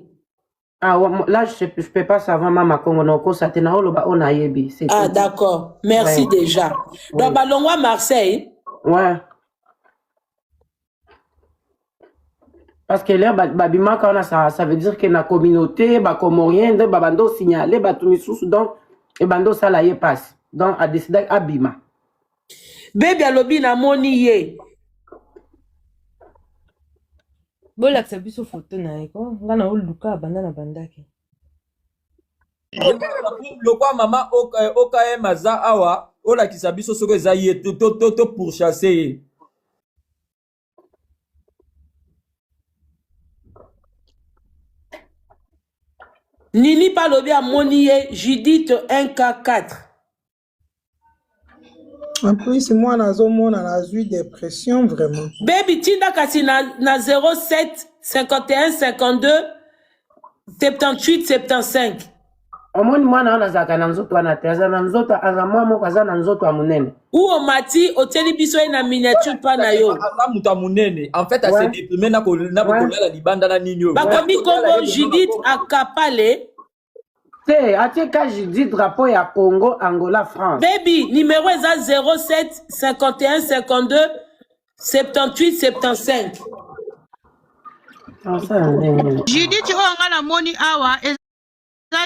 E: Ah, là, je peux pas savoir, maman, Congo, non, ça te na oloba, on a yebi.
A: Ah, d'accord. Merci ouais. Déjà. Donc, ouais. Ballon Marseille.
E: Ouais. Parce que là, babima, quand ça veut dire que la communauté, comorien, bando signalé, tout sous donc, et bando ça là y passe. Donc, a décidé abima.
A: Bébé alobi na moni ye.
C: Bola que ça puisse photo na eko ngana oluka banda na bandaki
D: le quoi maman okaye maza awa la kisabiso soko zaye to pourchasser.
A: Nini Palobi a monié Judith 1K4.
F: En plus, moi, on a eu dépression, vraiment.
A: Baby, Tinda Kasi na 07 51 52 78 75.
E: Omoni mwana wana zaka na nzoto wana te aza na nzoto aza mwa moko aza na nzoto ya munene.
A: Ou omati oteli biso na miniature pa na yo.
D: Aza muta munene. En fait, elle s'est déprimée na kolela libanda na nini.
A: Bakomi Congo Judith Akapale.
E: Te atie ka Judith drapeau ya Congo, Angola, France.
A: Baby, numéro eza 07 51 52 78 75.
B: Judith oyo nga na moni awa eza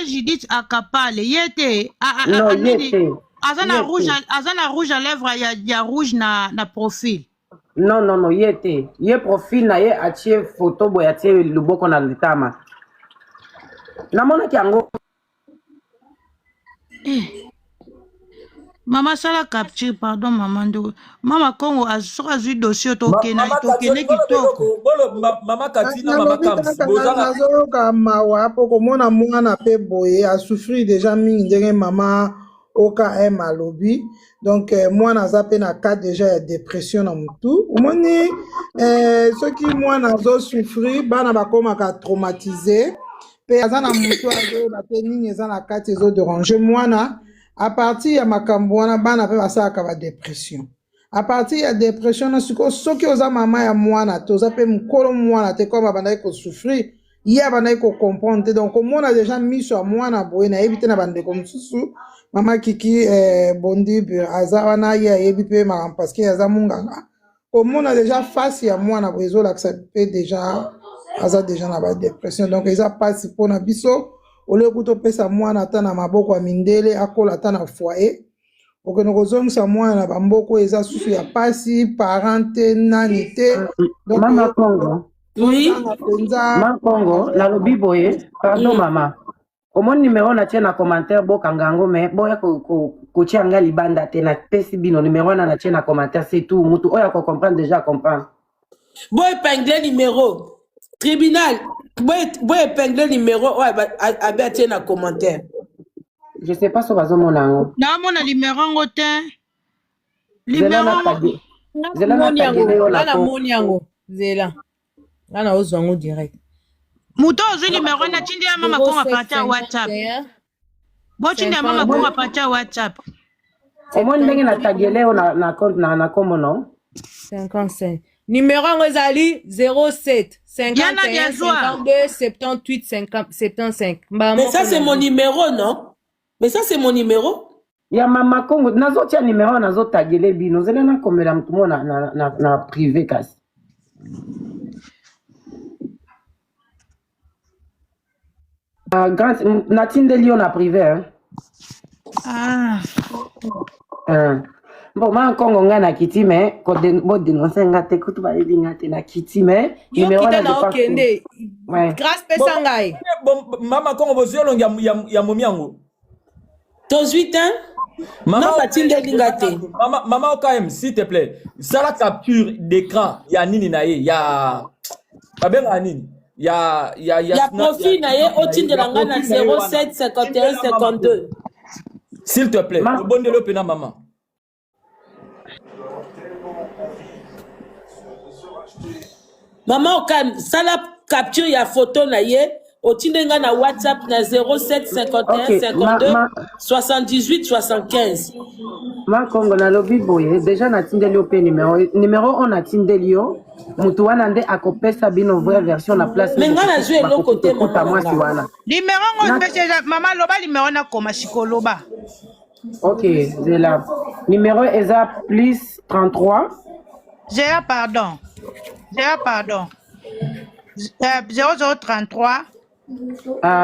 B: Judith Akapale yete
E: non yete
B: azana rouge à lèvres ya rouge na profil.
E: Non yete ye profil na ye atie photo boya atie luboko na litama namona kiango
B: Mama sala capture pardon maman ndo mama Congo asoka zui dossier tokena kitoko
D: mama Katina mama Kams
F: nazoyoka mawa po komona mwana pe boye a souffrir déjà mingi ndenge mama OKM alobi donc mwana aza pe na cas déjà ya dépression na mutu omoni soki mwana azo souffrir bana bakomaka traumatisé pe aza na mutu azoyeba pe nini eza na kati ezo déranger mwana. À partir ya makambo wana bana pe basalaka ba dépression. À partir ya dépression na siko soki oza mama ya mwana te oza pe mukolo mwana te koma bandaki ko souffrir ya bandaki ko comprendre te donc omona déjà miso ya mwana boye na yebi te na bandeko mosusu mama Kiki Bondi aza wana ye yebi pe makambo parce que aza munganga omona déjà face ya mwana boye ezolakisa pe déjà aza déjà na ba dépression donc eza pasi mpona biso ole kuto pesa mwana ata na maboko ya mindele akola ata na foyer okene kozongisa mwana na bamboko eza susu ya pasi parente nani te donc
E: mama Congo
A: oui
E: mama Congo la lobi boye pardon mama omoni numéro na tie na commentaire bokanga yango mais boya kotia nga libanda te na pesi bino numéro na tie na commentaire c'est tout mutu oya ko comprendre déjà comprendre
A: boy épingler numéro tribunal boy épingler numéro abe tie na commentaire.
E: Je sais pas si bazo monango
B: na mona numéro ngo te
E: zela
C: na moni yango zela ngana ozwango direct
B: muto ozwi numéro na tindi ya mama Congo partir WhatsApp bo tindi ya mama Congo partir WhatsApp
E: omoni ndenge na tageleo na compte na komo no
C: 55 numéro yango ezali 07 51 52 78 75
A: mais ça c'est mon numéro non? Mais ça c'est mon numéro.
E: Ya mama Congo nazotia numéro nazotagele bino zela na komela mtu mo na privé kasi grand natindeli yo na privé bon ma Congo nga na kiti mais ko bo dénoncer nga te kutu ba yinga te na kiti mais numéro na
C: okende grâce pesa ngai
D: mama Congo bozio longi ya momiango
A: 18 ans. Maman,
D: maman OKM, s'il te plaît, ça la capture d'écran, il y a Nini Naye, il y a Nini, il y a
A: profil Naye, au titre de l'angana 07 51 52.
D: S'il te plaît, le bon de l'opéna maman.
A: Maman OKM, ça la capture, il y a photo Naye. Au Tindenga na WhatsApp na 07 51 52 78 75.
E: Ma Congo na lobi boye déjà na tindeli op numéro on a tindeli yo mutu wana nde akopesa bino vraie version na place
A: mais ngana jouer l'autre côté
E: moi si wana
B: numéro ngo déjà maman loba numéro na koma sikoloba.
E: OK c'est là numéro eza plus 33
B: pardon 0033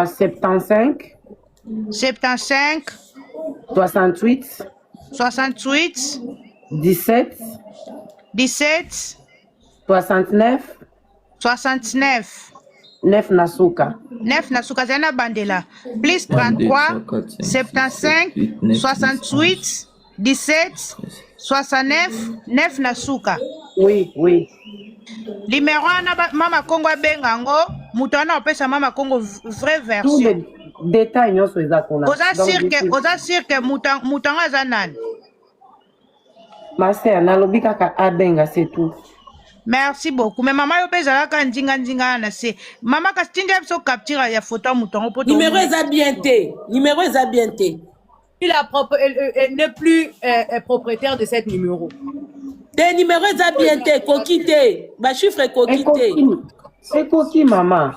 E: 75 68 17 69 9 nasuka
B: zana bandela plus 33 75 68 17 69 9 na suka.
E: Oui, oui.
B: Numéro wana mama Congo abengango mutu wana opesa mama Congo vraie
E: Tous
B: version.
E: les détails nyonso eza kuna.
B: Oza sûr que mutu anga aza nani?
E: Master nalobi kaka abenga c'est tout.
B: Merci beaucoup. Mais maman yo pe ezalaka ndinga na se. Mama kasi tindia biso capture ya photo ya mutu yango po
A: Numéro eza bien te. Numéro eza bien te.
C: Elle n'est plus propriétaire de cet numéro.
A: Tes numéros eza bien te. Koki te. Ba chiffre koki te.
E: C'est coquille, maman.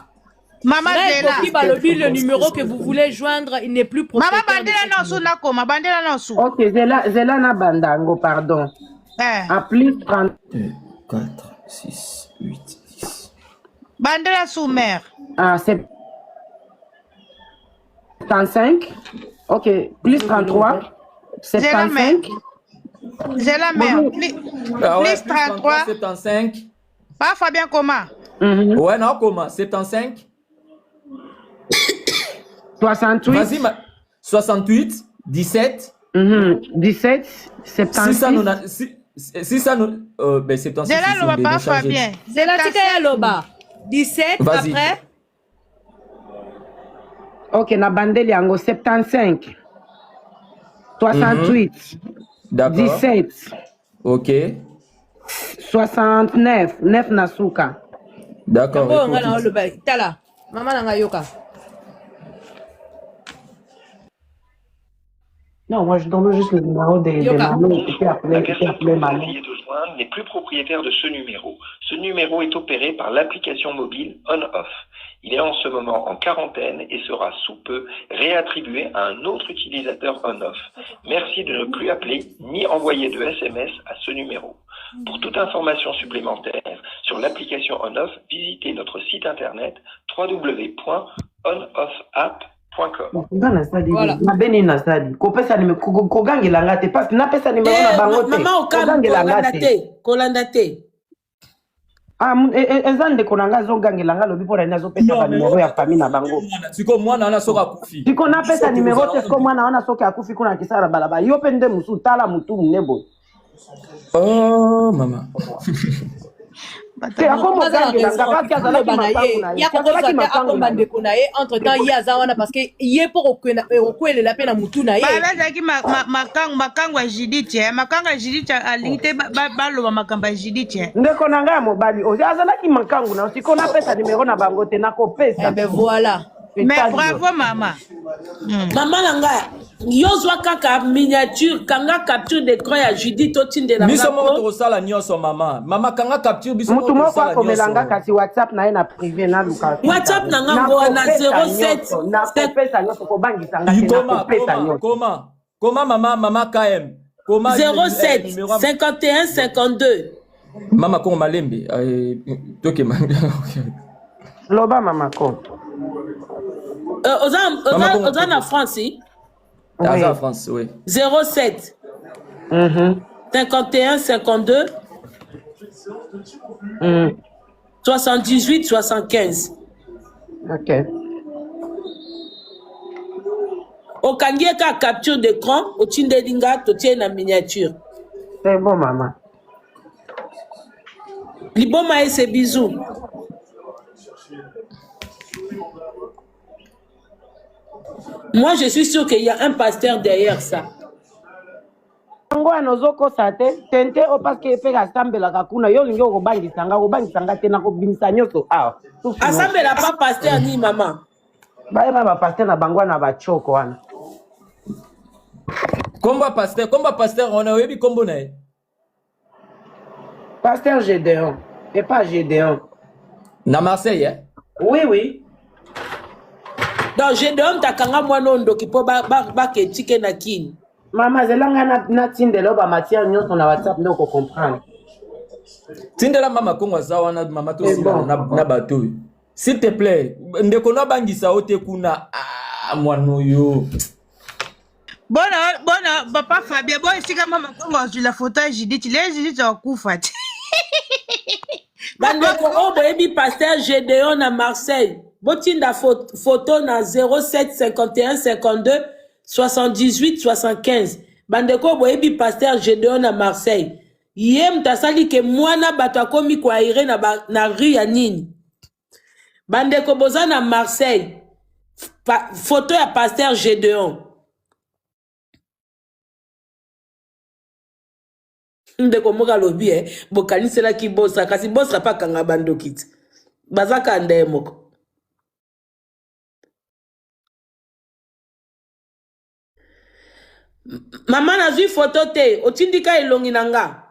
B: Maman Zela.
C: Le numéro que vous voulez joindre, il n'est plus propriétaire.
B: Maman bandela non sou nakoma, bandela non sou.
E: Ok, Zela na bandango, pardon. À plus 30.
D: 2, 4, 6, 8, 10.
B: Bandela sou mère.
E: Ah, c'est 75. Ok, plus 33. 75.
B: Zela mère.
D: Ah ouais,
B: Plus 33.
D: 75.
B: Pas Fabien Coma.
D: Ouais, non, comment? 75.
E: 68.
D: Vas-y, 68, 17.
E: 17, 76.
D: 600, ben 76.
B: Zela loba pas Fabien.
C: Zela tika ya loba. 17 après.
E: Ok, na bandeli yango 75. 68.
D: D'accord.
E: 17.
D: Ok.
E: 69. 9 na suka.
D: D'accord.
C: Yango nga na loba. Tala. Mama nanga yoka.
E: Non, moi je donne juste le numéro des mamans et puis
G: La personne
E: appeler
G: que vous
E: maman.
G: essayez de joindre n'est plus propriétaire de ce numéro. Ce numéro est opéré par l'application mobile On-Off. Il est en ce moment en quarantaine et sera sous peu réattribué à un autre utilisateur On-Off. Merci de ne plus appeler ni envoyer de SMS à ce numéro. Pour toute information supplémentaire sur l'application On-Off, visitez notre site internet www.onoff.app.com.
C: Voilà.
E: Nabeni na sadi. Kopesa ni kogangela ngate parce que napesa numéro na bango te.
A: Maman okangela ngate. Kolanda te.
E: Ah, ezande konanga zongangela nga lobi pona nazo pesa ba numéro ya famille na bango.
D: Siko mwana wana soka kufi.
E: Siko na pesa numéro te ko mwana wana soka akufi kuna kisara balaba. Yo pende musu tala mutu nebo.
D: Oh, maman.
E: Te akomo zangela ngakati azala
C: entre temps il y a zawana parce que yé pour okwele la peine mutu na ye.
B: Bala zaki makango ya Judith. Makango ya Judith alingite baloba makambo ya Judith.
E: ndeko na nga mobali ozi azalaki makangu na siko na pesa numéro na bango te nakopesa.
C: Ben voilà.
B: Mais bravo maman.
A: Maman nanga yozwa kaka miniature kanga capture d'écran ya Judith otinde la
D: Biso mo to sala nyonso maman. Mama kanga capture biso
E: mutu moko akomelanga kasi WhatsApp na ye na privé na luka.
A: WhatsApp nanga ngo na 07
E: nakopesa nyonso kobangisa nga te nakopesa nyonso.
D: Comment maman KM? Comment
A: 07 51 52.
D: Mama ko malembe. Toke
E: Loba mama ko.
A: Oza na France,
E: oui.
D: En France, oui.
A: 07 51 52 78 75.
E: Ok.
A: Okangi ka capture d'écran, otinde linga totie na miniature.
E: C'est bon maman.
A: Liboma et ses bisous. Moi, je suis sûr qu'il y a un pasteur derrière ça.
E: Ngwa nozoko sate tente o parce que pe asambela kakuna yo lingo kobangisa te na kobimisa nyoso ah.
A: Asambela pas pasteur ni maman.
E: Ba ba pasteur na bangwa na ba choko wana.
D: Komba pasteur on a yebi kombo na.
E: Pasteur Gédéon et pas Gédéon.
D: Na Marseille hein?
E: Oui.
A: Donc Gédéon takanga mwana ndoki po ba ketike na kini.
E: Mama zelanga na tindelo ba matière nyonso na WhatsApp ndoko comprendre.
D: Tindela mama kongo zawa na mama to sila na bato. S'il te plaît, ndeko na bangisa ote kuna mwana yo.
B: Bona papa Fabien bon sika mama kongo sur la photo Judith les Judith akufa.
A: Bandeko oboyebi pasteur Gédéon à Marseille. Botinda photo na 07 51 52 78 75. bandeko boyebi pasteur Gédéon à Marseille yem tasali ke mwana bato akomi kwa ire na rue ya nini bandeko boza na Marseille photo ya pasteur Gédéon ndeko moka lobi bokanisela ki bosa kasi bosa pa kanga bandokiti bazaka nde moko Maman nazwi photo te otindika elongi nanga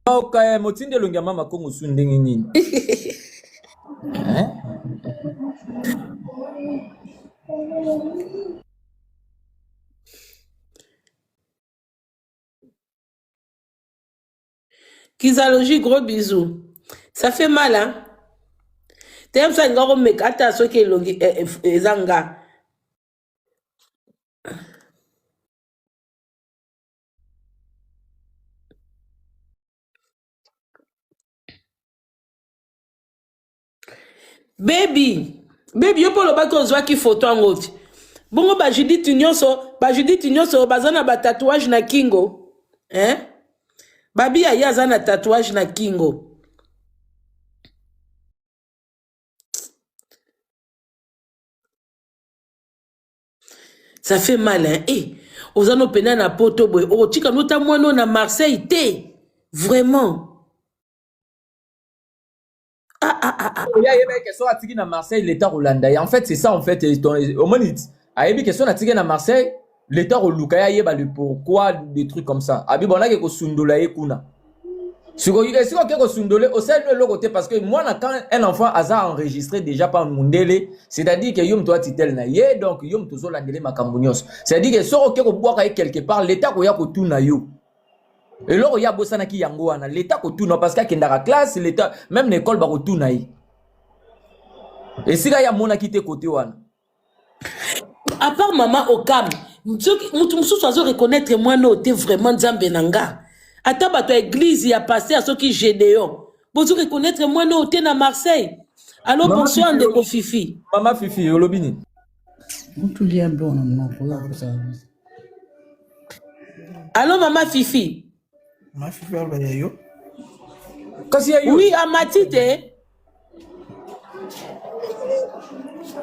D: Okay, motinde elongi ya mama Kongo su ndenge nini
A: Kizalogie, gros bisous. Ça fait mal, hein? T'aimes ça, ngaro mek, ata so ke longi, zanga. Baby, yo polo bako ozwa ki photo angoti. Bongo ba Judith nyonso, bazana ba tatouage na kingo. Hein? Babi ya yazana tatouage na kingo. Ça fait mal, hein? Eh, ozano pena na poto boy. Oh, tika nota mwano na Marseille, te. Vraiment.
D: Il y a une question à Tigui à Marseille, l'État hollandais. En fait, c'est ça, en fait. Au moins, il y a une question à Tigui à Marseille, l'État hollandais, il y a le pourquoi des trucs comme ça. Abi bon là, il y a Sundola et Kuna. Si vous avez Sundola, au sein de l'autre côté, parce que moi, quand un enfant a enregistré déjà par Mundele, c'est-à-dire que yom toi titel na ye, donc yom tozo landele makambunios. C'est-à-dire que si vous boire quelque part, l'État ko ya ko tuna yo. Et là, il y a Bossana qui yangoana. L'État ko tuna parce qu'il y a une classe, l'État, même l'école ba ko tuna yi. Et si là, il y a mon qui te côté wana.
A: À part maman Okam, mutu sozo reconnaître moi no te vraiment Nzambenanga. Ata bato église ya passé à ceux qui Gédéon. Vous reconnaître moi no te na Marseille. Allô bonsoir ndeko Fifi.
D: Maman Fifi olobini.
A: Allô maman Fifi.
H: Maman Fifi albayo.
D: Kasi ya yo.
A: Oui, à Matite.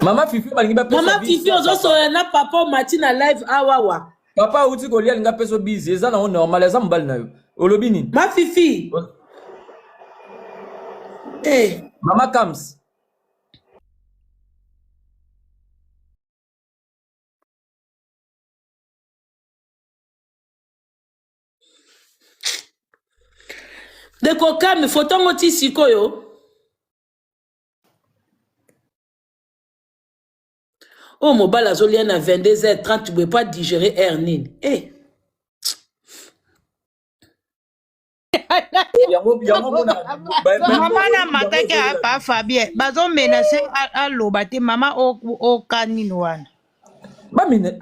D: Maman Fifi balingi ba pesa.
A: Maman Fifi ozo na papa Mati na live awawa.
D: Papa uti ko lia linga peso busy eza na normal eza mbali na yo. Olobini.
A: Ma Fifi. Eh,
D: Mama Kams.
A: de Kokam photo ngoti sikoyo. Oh, mon bal azolien à 22h30, tu ne peux pas digérer Ernin. Eh.
B: Maman na matake apa Fabien. Bazo menacé à l'obate maman au canino wana.
D: Ba mine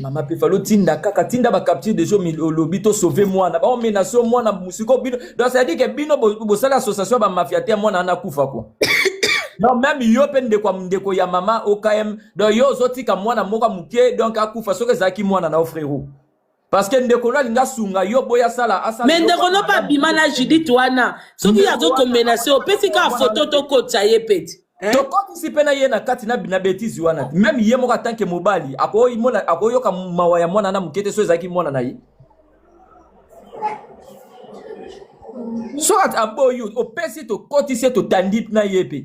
D: mama pe falo tinda kaka tinda ba capture des jours lobi to sauver moi na ba menace moi na musiko bino donc ça dit que bino bo sala association ba mafia te moi na kufa quoi. Non, même yo pende kwa mndeko ya mama OKM donc yo zotika mwana moka muke donc akufa soke zaki mwana na frérot parce que ndeko na linga sunga yo boya sala asala
A: mais ndeko no pa bimana Judith wana soki yazo ko menacer o pesi ka photo to ko tsaye peti
D: to ko si pena ye na kati na bina betizi wana même ye moka tanke mobali akoyi mona akoyo ka mawa ya mwana na mukete so zaki mwana na yi so at aboyu o pesi to kotise to tandit na yepe.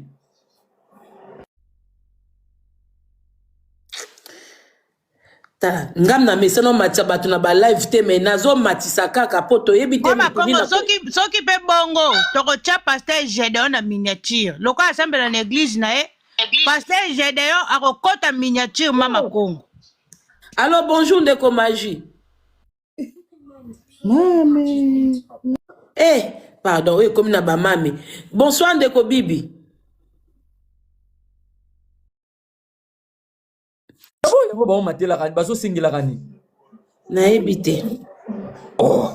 A: Ngam na meseno matia batu na ba live te mais nazo matisa kaka poto yebi te
B: Makongo soki pe bongo toko tia pasteur Gédéon na miniature loko assemble na église na e pasteur Gédéon akokota miniature mama Kongo.
A: Alors bonjour ndeko Magie.
H: Mami.
A: Eh pardon oui comme na ba mami. Bonsoir ndeko Bibi.
D: Bon matela kan bazo singila kani
A: Na ebité.
D: Oh.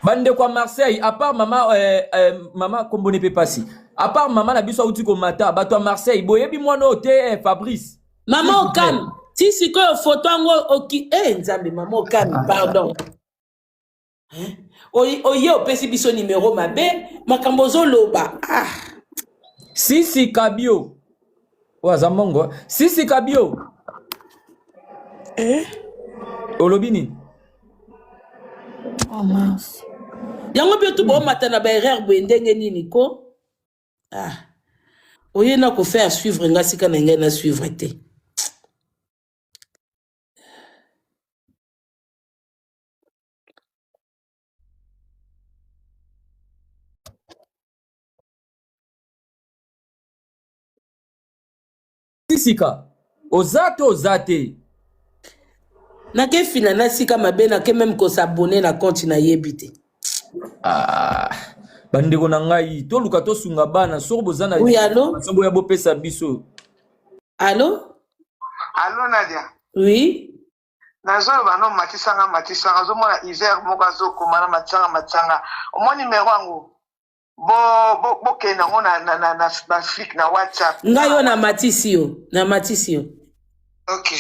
D: Bande kwa Marseille à part maman maman Kombone pe passi À part maman na biso uti ko mata, bato à Marseille, boyebi mwana ote Fabrice.
A: Maman Okam, si si ko photo ngo oki nzambe maman Okam, pardon. Oye opesi biso numéro mabe, makambo zoloba. Ah.
D: Sisi Kabio. Waza mongo. Sisi Kabio. Olobini.
A: Oh mince. Yango biotu bo matana ba erreur bo ndenge nini ko? Ah. Oye na ko faire suivre nga sika na nga na suivre te.
D: Sisika. Ozate.
A: Na ke fina na sika mabe na ke même ko s'abonner na compte na yebite.
D: Ah. Bandeko na ngai to luka to sunga bana soko bozana.
A: Oui, allô?
D: Sambo ya bopesa biso.
A: Allô?
I: Allô Nadia.
A: Oui.
I: Nazo bano matisanga zo mona Isère moko zo komana matanga. Omo numéro wangu. Bo kena ngona na flic na WhatsApp.
A: Ngayo na matisio.
I: OK.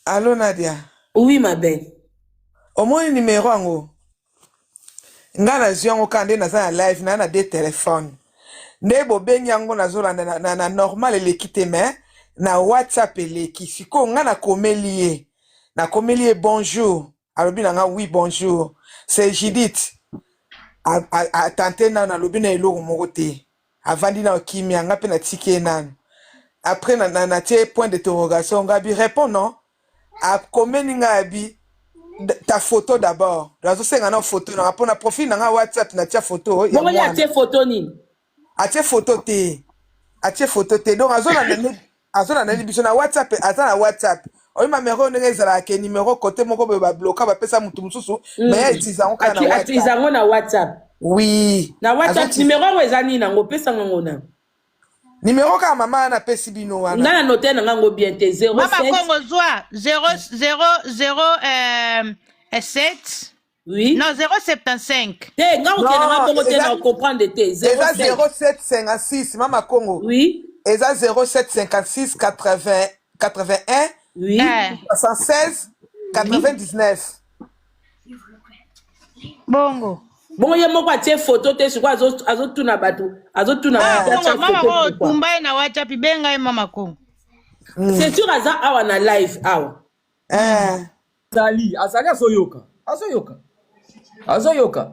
I: Allô Nadia.
A: Oui ma belle.
I: Omo numéro wangu. Ngana ziongo kande na za live na de téléphone. Nebo benyango na zola na normal elekite me na WhatsApp eleki siko ngana komelie na komelie bonjour alobi na nga oui bonjour c'est Judith a tenté na lobi na eloko moko te avandi na kimia nga pe na tike nanu après na tie point d'interrogation nga bi répond non a komeni nga bi ta photo d'abord la zo senga na photo na pour na profil na nga WhatsApp na tia photo
A: ya mwana ya tie photo nini
I: atie photo te donc azona nani biso na WhatsApp ata na WhatsApp oyi mamero ndenge ezala ke numéro côté moko be ba bloquer ba pesa mutu mususu mais ya utiliser ngo kana na WhatsApp
A: utiliser ngo na WhatsApp
I: oui
A: na WhatsApp numéro ngo ezani na ngo pesa ngo na
I: numéro ka mama na pesi bino wana
A: ngana noter na ngo bien te 07
B: Mama Congo zwa 007
A: oui
B: non 075
A: te nga okena bongo te na comprendre te
I: 0756 Mama Congo
A: oui
I: eza 0756 81
A: oui
I: 76 99
B: bongo
A: ye moko atie photo te siko azotuna bato azotuna
B: mama ko tumba na WhatsApp benga ye Mama Congo
A: c'est sûr aza awa na live awa
D: Azali azoyoka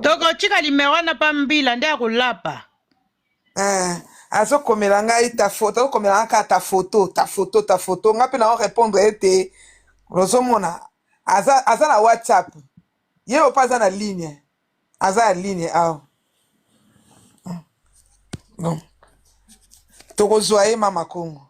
B: toko chika limero na pambila nde akulapa
I: azokomela ngai ta photo azokomela ngai ta photo nga pe na répondre ete ozomona aza na WhatsApp ye opa aza na ligne awa bon tokozwa ye Mama Congo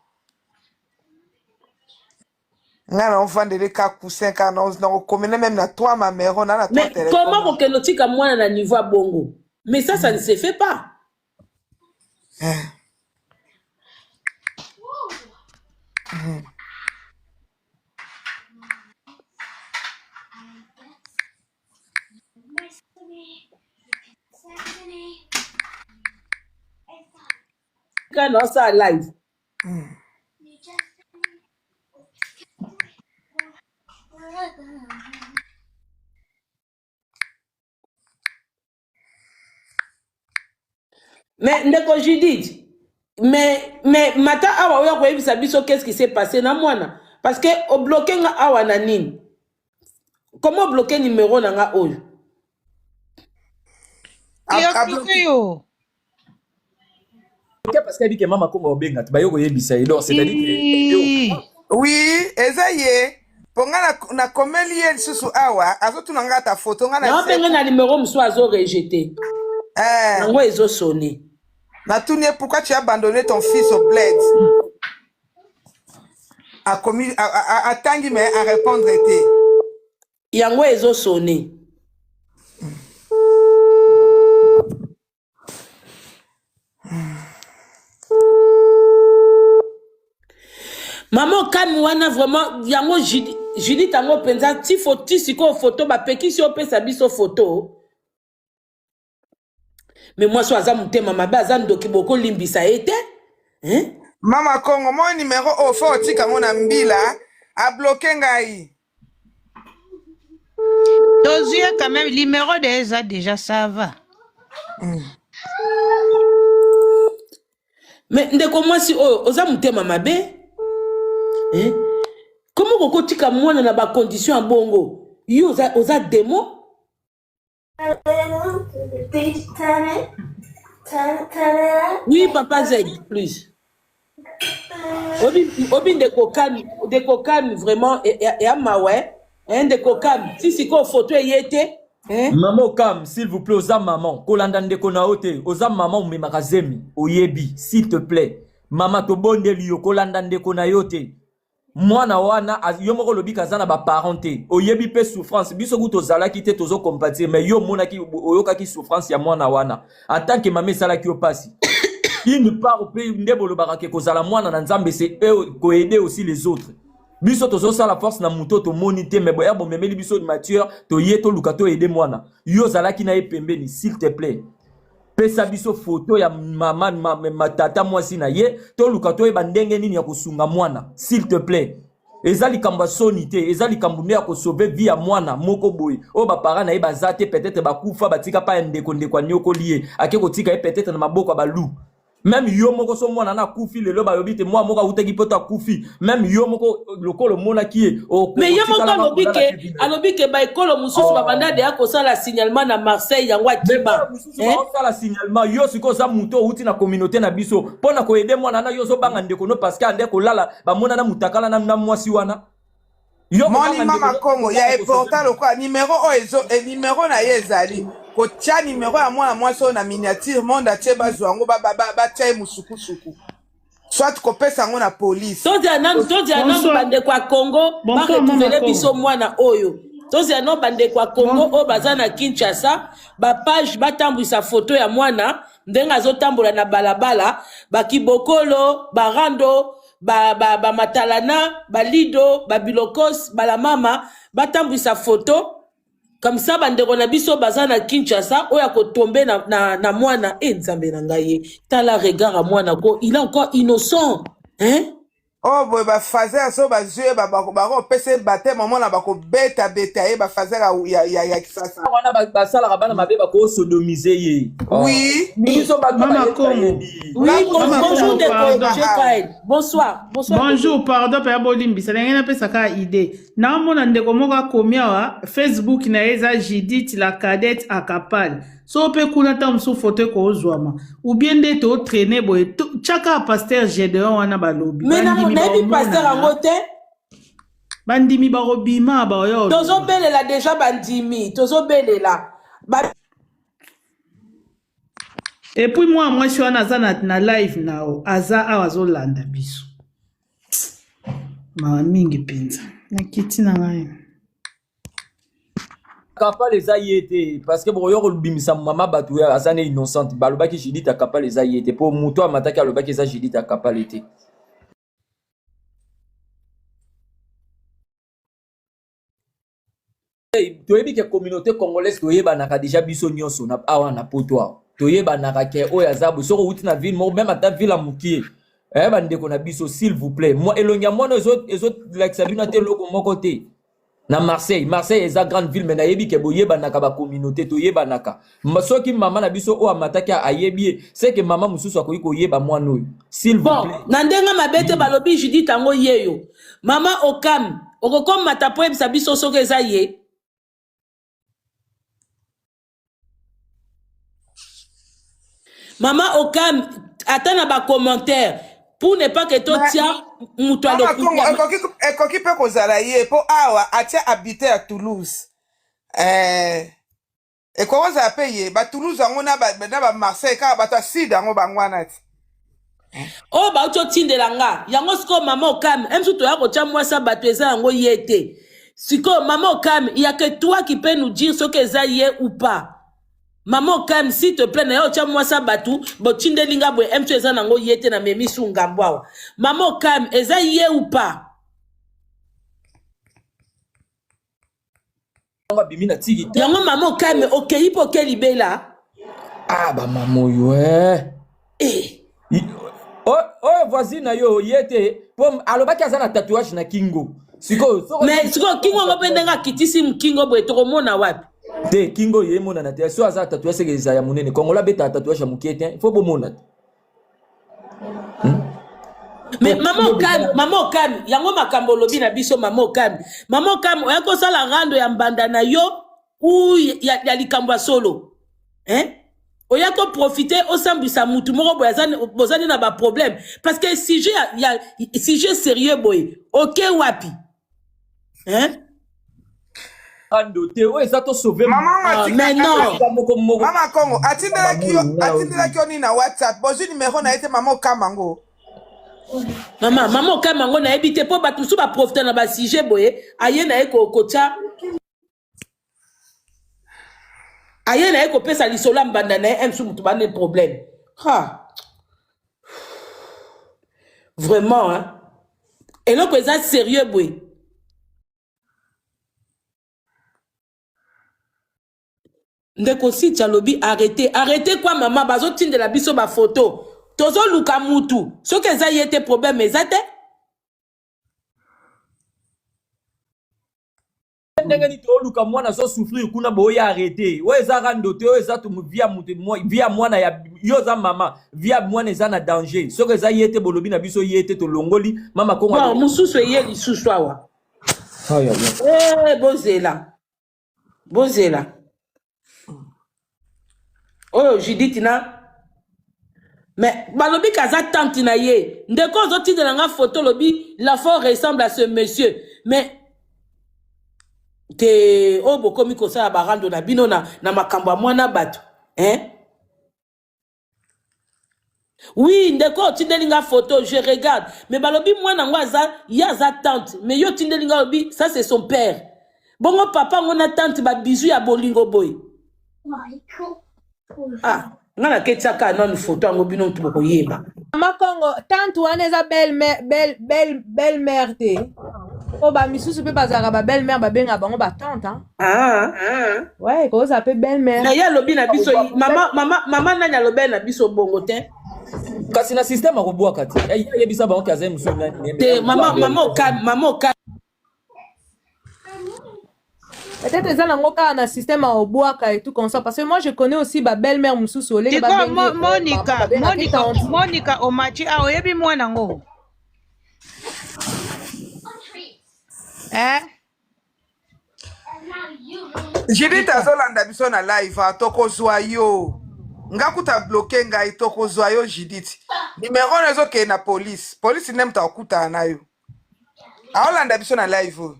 I: nga na ovandele ka coussin ka na okomela même na 3 mamero na 3 téléphone
A: mais comment kokeno tika mwana na niveau bongo mais ça ne se fait pas quand on ça live mais ndeko Judith mais mata awa oya koyebisa biso qu'est-ce qui s'est passé na mwana parce que o bloqué nga awa na nini comment bloquer numéro na nga oyo
B: yo
D: parce qu'elle dit que Mama Congo obenga bayoko yebisa donc c'est-à-dire que
I: oui eza ye ponga na komeli ye susu awa azotuna nga ta photo nga
A: na benga na numéro muso azo rejeter nango ezo sonner
I: na tunie pourquoi tu as abandonné ton fils au bled a commis a tangi mais à répondre était
A: yango ezo sonner maman Kami wana vraiment yango Judith tango penza ti siko photo ba peki si opesa biso photo. Mais moi so aza mutema mabe aza ndoki boko limbisa ete. Hein?
I: Mama Congo, mon numéro au fort tika ngona mbila a bloqué ngai.
B: Tozuya quand même, numéro de Eza déjà, ça va.
A: Mais ndeko moi si oza mutema mabe. Hein? Comment koko tika mwana na ba condition bongo? Yo oza démon? Oui, papa Zeg, plus. Obi ndeko calme vraiment et amawe. Hein, ndeko calme. Si ko photo yete. Hein?
D: Maman Okam, s'il vous plaît, oza maman. Kolanda ndeko na ote. Oza maman umemakazemi. Oyebi, s'il te plaît. Maman to bonde liyo kolanda ndeko na yote. Mwana wana yomoko lobi kazana ba parenté. Oyebi pe souffrance. Biso guto zala ki te tozo compatir. Mais yo mona ki oyoka ki souffrance ya mwana wana. En tant que mamé sala ki opasi. Il ne part pe ndebo lo barake kozala mwana na nzambe c'est ko aider aussi les autres. Biso tozo sala force na muto to monité mais boya bo memeli biso de mature to yeto lukato aider mwana. Yo zala ki na ye pembeni s'il te plaît. Pesa biso photo ya mama matata mwasi na ye to lukato e bandenge nini ya kusunga mwana s'il te plaît. Ezali kamba sonité, ezali kambu ya ko sauver vie ya mwana moko boy. O ba parents na ye bazate peut-être ba kufa batika pa ndeko ndeko nyoko lié. Ake ko tika e peut-être na maboko ba loup. Même yo moko so mwana na kufi lelo ba yobite moi moko uteki pota kufi. Même yo moko lokolo mona ki
A: mais yo moko alobike ba ekolo mususu ba banda de akosala signalement na Marseille yango akiba.
D: Sala signalement yo siko za muto uti na communauté na biso pona ko aider mwana na yo zo banga ndeko no parce que ande ko lala ba mona na mutakala na mwasi wana.
I: Yo mama Congo ya important lokwa numéro numéro na yezali. Kotia numéro ya mwana mwasi na miniature monde atie bazwango ba tia musukusuku. Soit kopesa ngo na police.
A: Todia nan bande kwa Congo ba retrouver biso mwana oyo. Todia nan bande kwa Congo o bazana Kinshasa ba page batambwisa photo ya mwana ndenga zotambola na balabala ba kibokolo ba rando ba matalana ba lido ba bilokos ba la mama batambwisa photo. Comme ça, bandeko na biso bazana Kinshasa, oya ko tomber na mwana nzambe na ngai. Tala regard à mwana ko, il est encore innocent, hein?
I: Oh boy ba fazer so ba jeu ba pese bate maman na ba ko beta ye ba fazer ya kisasa.
D: Wana ba sala rabana mabe ba ko sodomiser ye.
I: Oui.
H: Maman Congo.
A: Oui, bonjour bonsoir.
H: Bonjour, pardon Père Bolimbi, ça n'a pas sa idée. Na mona ndeko moka komia wa Facebook na eza Judith la cadette à Kapal. So pe kuna ta msu photo ko ozwama. Ou bien de to traîner boy. Chaka pasteur Gédéon wana balobi.
A: Mais na pasteur angote.
H: Bandimi ba robima ba yo.
A: Tozo bele la déjà bandimi, tozo bele la.
H: Et puis moi je suis na live nao aza awazolanda biso. Ma mingi penza. Na kiti na ngai.
D: Kapa les ayete parce que boyo ko bimisa mama batu ya azane innocente baloba ki Judith akapa les ayete pour muto amataki aloba ki za Judith akapa l'été. Toyebi ke communauté congolaise toyeba naka déjà biso nyonso na awa na poto. Toyeba naka ke oya zabu soko uti na ville mo même ata ville amukie. Bandeko na biso s'il vous plaît. Moi elonya mono ezot l'exabina te loko moko te. Na Marseille est une grande ville mais na yebi ke boyeba naka ba communauté toyeba naka. Soki mama na biso o amataki ayebi c'est que mama mususu akoyi ko yeba mwana oyo. S'il vous plaît.
A: Na ndenga mabete balobi Judith tango yeyo. Mama Okam, okoko matapo ebisa biso soko eza ye. Mama Okam, attends ba commentaire pour ne pas que toi tiens muto
I: le coup. Ekoki pe kozala ye po awa atia habiter à Toulouse. Eko za payer ba Toulouse ngo na ba Marseille ka ba ta sud ngo bangwana ti.
A: Oh ba uto tindela nga. Yango siko mama Okam, emsu to ya ko tia mwasa bato eza ngo yete. Siko mama Okam, il y a que toi qui peut nous dire ce que eza ye ou pas. Maman Okam, s'il te plaît, na yo tia mwasa batu, bo tindelinga bwe emsu eza nango yete na memisu ngambwa. Maman Okam, eza ye ou pas?
D: bimina tiki.
A: Yango maman calme, ok, ipo quel libela.
D: Ah bah maman yo
A: Eh.
D: Oh voisine yo yete pom aloba kaza na tatouage na Kingo.
A: Mais siko Kingo ngopendenga kitisi Kingo boy to mona wapi?
D: Te Kingo ye mona na te so aza tatouage seke ya munene Kongola beta tatouage ya mukete faut bo mona.
A: Mais maman calme, yango makambo lobi na biso maman calme, oyako sala rando ya mbanda na yo ou ya likambo solo. Hein? Oyako profiter au sambisa mutu moko bozani na ba problème parce que sujet sérieux boy. OK wapi? Hein?
D: Ando te o ezato sauver
I: Maman
A: mais non.
I: Maman Congo, atindela kyo ni na WhatsApp. Bozu numéro na ete maman Kamango.
A: Maman Kamango na ebité po batu su ba profiter na ba sujet boy. Aye na eko kocha. Aye na eko pesa lisola mbanda na em su mutu ba ne problème. Ha. Vraiment hein. Et donc ça sérieux boy. Ndeko si tchalobi arrêtez quoi maman bazo tinde la biso ba photo tozo luka mutu so que ça y était problème ezate
D: ndenge ni to luka mwana so souffrir kuna boya arrêter o ezaka ndote o ezatu via mutu via mwana ya yoza mama via mwana eza na danger so que ça y était bolobi na biso y était to longoli mama kongo
A: bon mususu ye lisusu awa bozela oh Judith na mais balobi kaza tante na ye ndeko zoti de nga photo lobi la fort ressemble à ce monsieur mais te o bokomi ko sa barando na bino na makambo mwana bato hein oui ndeko tindeli nga photo je regarde mais balobi mwana ngo aza yaza tante mais yo tindeli nga lobi ça c'est son père bongo papa ngona tante ba bizu ya bolingo boy ah ngana ketaka non photo ngo bino tuboko yeba
C: Mama Congo tante wana eza belle-mère te o ba misusu pe bazaka ba belle-mère ba benga bango ba tante hein ouais ko ça peut belle-mère
A: na ya lobi na biso mama nanya lobi na biso bongo te
D: kasi na système akobwa kati yebisa bango kaza musu nani
A: te maman
C: peut-être ça nango ka na système à obwaka et tout comme ça parce que moi je connais aussi ba belle-mère mususu ole
B: ba Monica omachi a oyebi mwana ngo
I: Judith azolanda biso na live tokozwa yo ngakuta bloqué ngai tokozwa yo Judith numéro nezo ke na police nem ta okuta na yo aolanda biso na live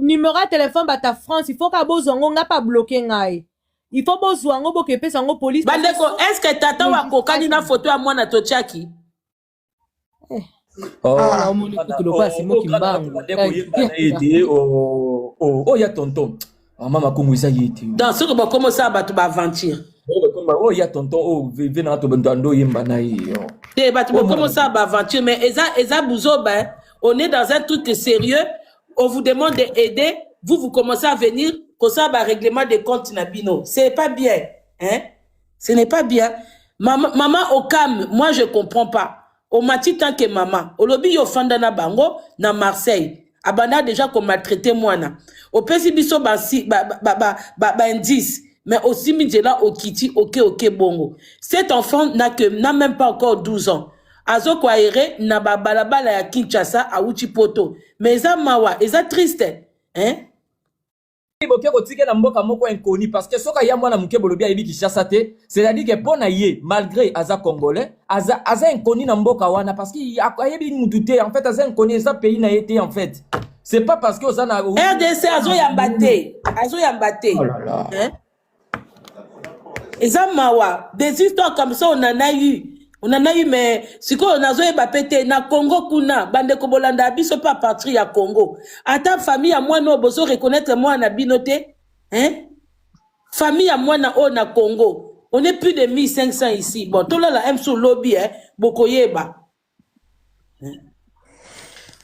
C: numéro à téléphone bata France il faut ka bozongo nga pas bloquer ngai il faut bozwango boke pesa ngo police
A: bandeko est-ce que tata wa kokani na photo ya mwana tochaki
D: oh ya tonton mama kongo isa yiti
A: dans ce que comment ça batu ba aventure
D: oh ya tonton oh vena to bando yemba na yo
A: te batu comment ça ba aventure mais eza buzoba on est dans un truc sérieux on vous demande d'aider vous commencez à venir comme ça ba règlement des comptes na bino c'est pas bien hein ce n'est pas bien maman au calme moi je comprends pas au mati tant que maman au lobby yo fanda na bango na Marseille abanda déjà qu'on maltraité moana au pesi biso ba indice mais aussi midjela au kiti ok bongo cet enfant n'a même pas encore 12 ans azo ko aéré na ba balabala ya Kinshasa a uchi poto mais eza mawa eza triste hein
D: boke kotike na mboka moko inconnu parce que soka ya mwana muke bolobi ayebi Kinshasa te c'est-à-dire que pona ye malgré aza congolais aza inconnu na mboka wana parce que ayebi mutu te en fait aza inconnu eza pays na yete en fait c'est pas parce que oza na
A: RDC azo yambate oh là là hein eza mawa des histoires comme ça on en a eu mais siko nazo yeba pete na Congo kuna bande ko bolanda biso pa patrie ya Congo ata famille ya mwana bozo reconnaître mwana binote hein famille ya mwana o na Congo on est plus de 1500 ici bon to la M sur lobby hein bokoyeba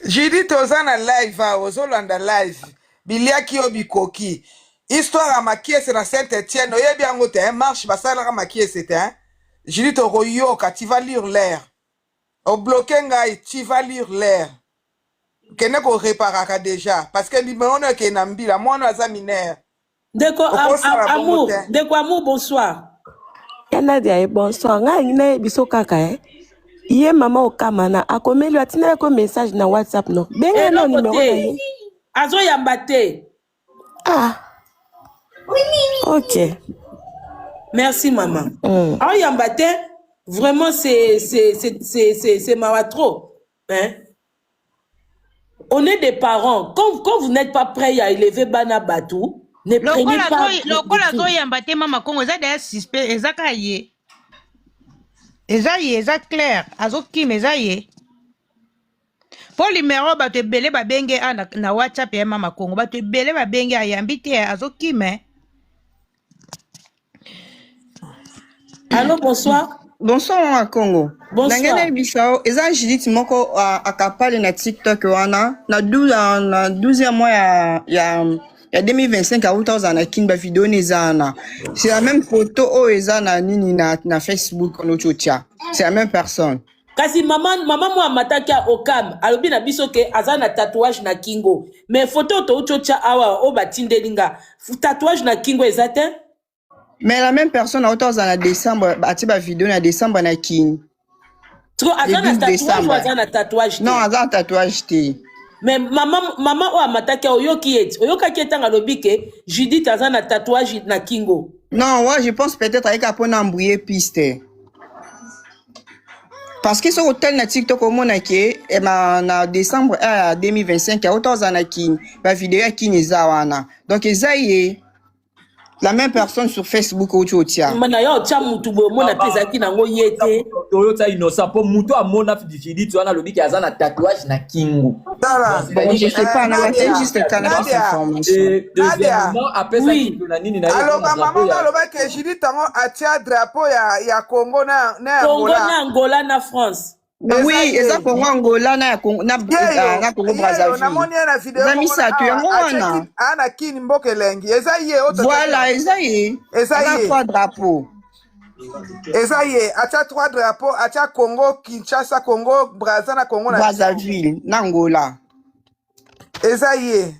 I: Judith oza na live ozolanda live biliaki yo bikoki histoire ya makiese na Saint-Étienne oyebi yango te marche basalaka makiese te Judith okoyoka tu vas lire l'air obloqué ngai tu vas lire l'air kende ko réparaka déjà parce que limeone ke na mbila mwana aza mineur
A: Ndeko amour bonsoir.
J: Nadia bonsoir nga ngine biso kaka Iye mama okamana akomeli atina ko message na WhatsApp no. Benga no numéro na ye.
A: Azo yambate.
J: Ah. OK.
A: Merci maman. Ah yambate vraiment c'est trop. Hein? On est des parents. Quand vous n'êtes pas prêts à élever Bana Batou, ne prenez pas.
B: Lokola zo yambate mama Congo za des suspect ezaka ye. Ezaye, eza clair. Azoki mezaye. Pour numéro ba te belé ba benge na WhatsApp ya mama Congo. Ba te belé ba benge ayambite azoki me.
A: Allô, bonsoir.
K: Bonsoir mama Congo.
A: Bonsoir.
K: Nangene bisao eza Judith moko akapale na TikTok wana na 12e mois ya 2025 à 2000 na kin ba vidéo nezana. C'est la même photo o ezana nini na Facebook on ochocha. C'est la même personne.
A: Kasi maman mo amataki okam alobi na biso ke azana tatouage na kingo. Mais photo to ochocha awa o batindelinga. Tatouage na kingo ezate?
K: Mais la même personne à 2000 na décembre ati ba vidéo na décembre na kin.
A: Tro azana tatouage ou azana tatouage?
K: Non, azana tatouage te.
A: Mais maman o amataki oyoki et oyoka ketanga lobike Judith azana tatouage na kingo.
K: Non, ouais, je pense peut-être avec apona embrouiller piste. Parce que ce hôtel na TikTok au monake et na décembre 2025 à autant na kin ba vidéo ya kin ezawana. Donc ezaye la même personne sur Facebook ou chotia.
A: Mana yo tia mutu bo mona pesa ki nango yete.
D: Oyo ta innocent po mutu amona Judith wana lobi ki azana tatouage na kingo.
I: Dara.
K: Bon, je sais pas, on a juste le canal d'information.
D: Deuxièmement, après ça, na nini na
I: alors maman aloba ke Judith tango atia drapeau ya Congo na
A: Congo na Angola na France.
K: Oui, eza Congo Angola na Congo Brazzaville.
I: Na moni na vidéo.
K: Na misatu yango wana.
I: Ana kini mbokelengi. Eza ye auto.
K: Voilà, eza ye.
I: Eza ye.
K: 3 drapeaux.
I: Eza ye, atia 3 drapeaux, atia Congo Kinshasa, Congo Brazza na Congo na
K: Brazzaville, na Angola.
I: Eza ye.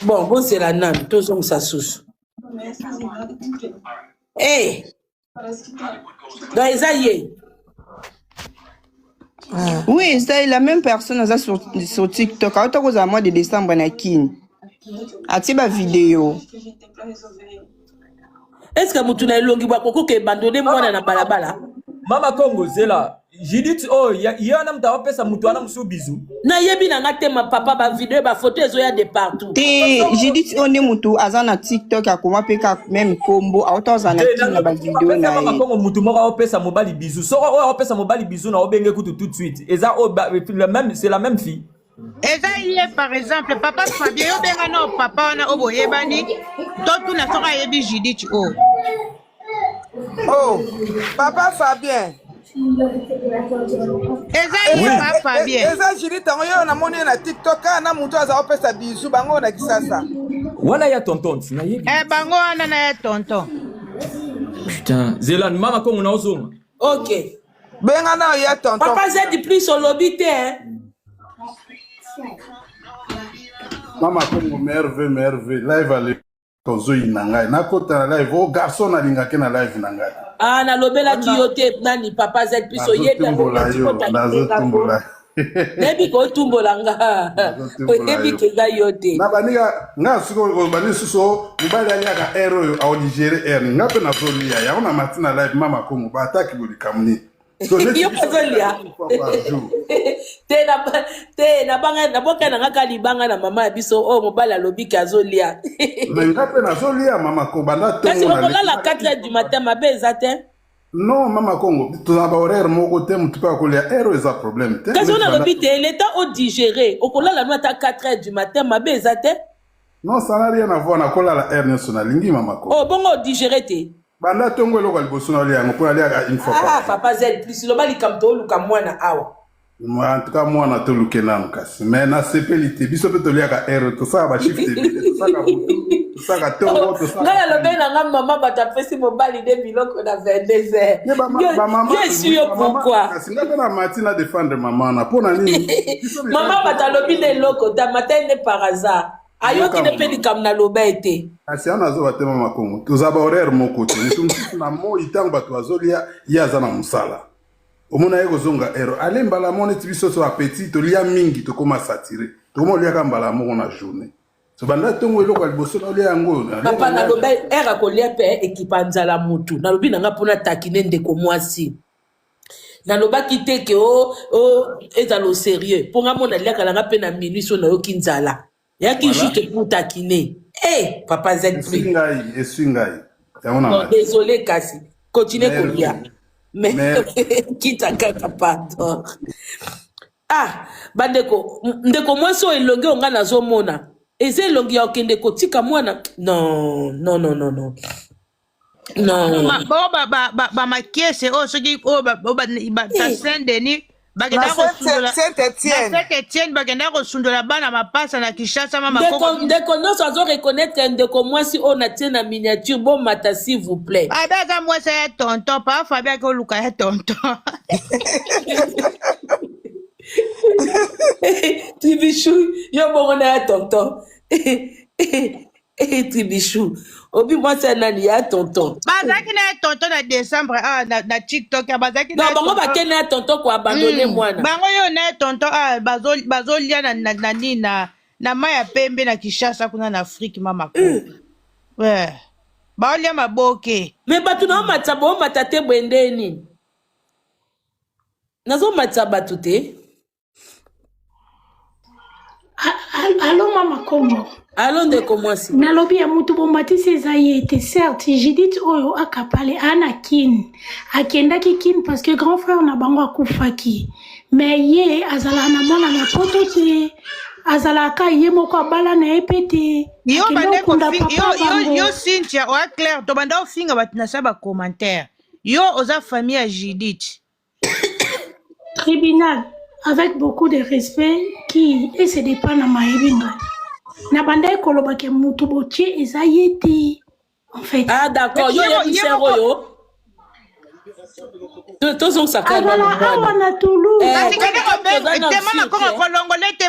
A: Bon c'est la nan, tous on s'assouche. Donc Esaïe.
K: Oui, c'est la même personne sur TikTok. À au mois de décembre na kin. Atiba vidéo.
A: Est-ce que mutu na elongi bwa koko ke bandone mwana na balabala?
D: Mama Congo zela. Judith yana mta opesa mutu wana musu bizu.
A: Na yebi na ngate ma papa ba vidéo ba photo ezoya de partout.
K: Judith one mutu azana TikTok akoma peka même combo autozana na ba vidéo na.
D: Mama Congo mutu moko opesa mobali bizu. So opesa mobali bizu na obenge kutu tout de suite. Eza c'est la même fille.
B: Ezaye par exemple papa Fabien obenga no papa na oboyebani to na soka yebi Judith o.
I: Oh, papa Fabien.
B: Eza Fabien.
I: Eza Judith tango yo na moni na TikTok na mutu aza opesa bizu bango na kisasa.
D: Wana ya tonton na yebi.
B: Bango wana na ya tonton.
D: Putain, Zélan Mama Congo na ozonga.
A: OK.
I: Benga na ya tonton.
A: Papa Z plus au lobby hein.
L: Mama Congo merveille live ale tozo inangai nakota na live o garçon na linga ke na live nangai
A: na lobela ki yote nani papa Z plus o yeta
L: nazo tumbola
A: nebi ko tumbola nga o nebi ke ga yote
L: na baninga nga suko ko bani suso mubali aliaka ero yo au digere er ngape na zolia ya ona matina live Mama Congo ba attaque boli kamni
A: yo kazolia te na banga na boka na ngaka libanga na mama ya biso o mobala lobi kazolia
L: ngape na zolia Mama Congo banda to
A: kasi on la 4h du matin mabe ezate
L: non Mama Congo tu na ba horaire moko te mutu pa kolia ero eza problème te
A: kasi on a lobi te l'état au digérer okola la nuit à 4h du matin mabe ezate
L: non ça n'a rien à voir na kola la air nationale lingi Mama Congo
A: oh bongo digérer te
L: banda tongo eloko liboso na liango po aliaka une fois
A: papa Z plus lo bali kamto luka mwana awa
L: En tout cas, moi, on a tout le Kenan kasi. Mais na sepelité, biso pe to liaka R, tout ça va shift, tout ça ka butu, tout ça ka tongo, tout ça.
A: Ngala lobe na nga maman batapesi mobali de biloko na 22 heures. Je suis pourquoi.
L: Kasi nga na matina défendre maman na pona nini.
A: Maman batalobi de loko ta matin ne par hasard. Ayo ki ne pedi kam na loba ete.
L: Asi ana zo batema makongo. Tozaba horaire moko te. Nitumsi na mo itango batu azolia yaza na musala. Omona yeko zonga ero ale mbala mone tibiso so appétit to lia mingi to koma satire to mo lia ka mbala moko na journée so banda tongo eloko liboso na lia yango
A: papa na loba era ko lia pe ekipanzala mutu na lobi nanga pona takine ndeko mwasi na loba kiteke o ezalo sérieux ponga mona lia kala pe na minuit so na yo kinzala ya ki juste pour takine papa Zedri
L: eswingai
A: désolé kasi continue ko lia mais quitte à kaka pardon bandeko ndeko mwasi oyo elongi oyo nga nazomona eza elongi ya okende kotika mwana non
B: bamakiese oyo soki oyo Saint-Denis bakenda kosundola Saint-Étienne bakenda kosundola bana mapasa na Kinshasa
A: ndeko nyonso azoreconnaître ndeko mwasi oyo natie na miniature bomata s'il vous plaît
B: aza mwasi ya tonton pa Fabien akoluka ya tonton
A: Tribichou yo bongo na ya tonton Tribichou obi mwasi ya nani ya tonton
B: bazaki na ya tonton na décembre na TikTok bazaki
A: na bango bakene ya tonton ko abandonner mwana
B: bango yo na ya tonton bazolia na nini na mai ya pembe na Kinshasa kuna na Afrique mama baolia maboke
A: me bato na omata bomata te bwendeni nazomata bato te
M: Allô mama Kongo.
A: Allô ndeko mwasi.
M: Nalobi ya mutu bomatisi eza ye te certes Judith oyo akapale ana kin. Akendaki kin parce que grand frère na bango akufaki. Mais ye azala na mwana na poto te. Azala ka ye moko abala na epete.
B: Yo Cynthia o Claire to banda ofinga batina saba commentaire. Yo oza famille ya Judith.
M: Tribunal avec beaucoup de respect qui et se dépend na maibinga. Na banda ekoloba ke mutu botie eza yete. En fait.
A: D'accord, yo yo. Tozong sakana
M: na Toulouse.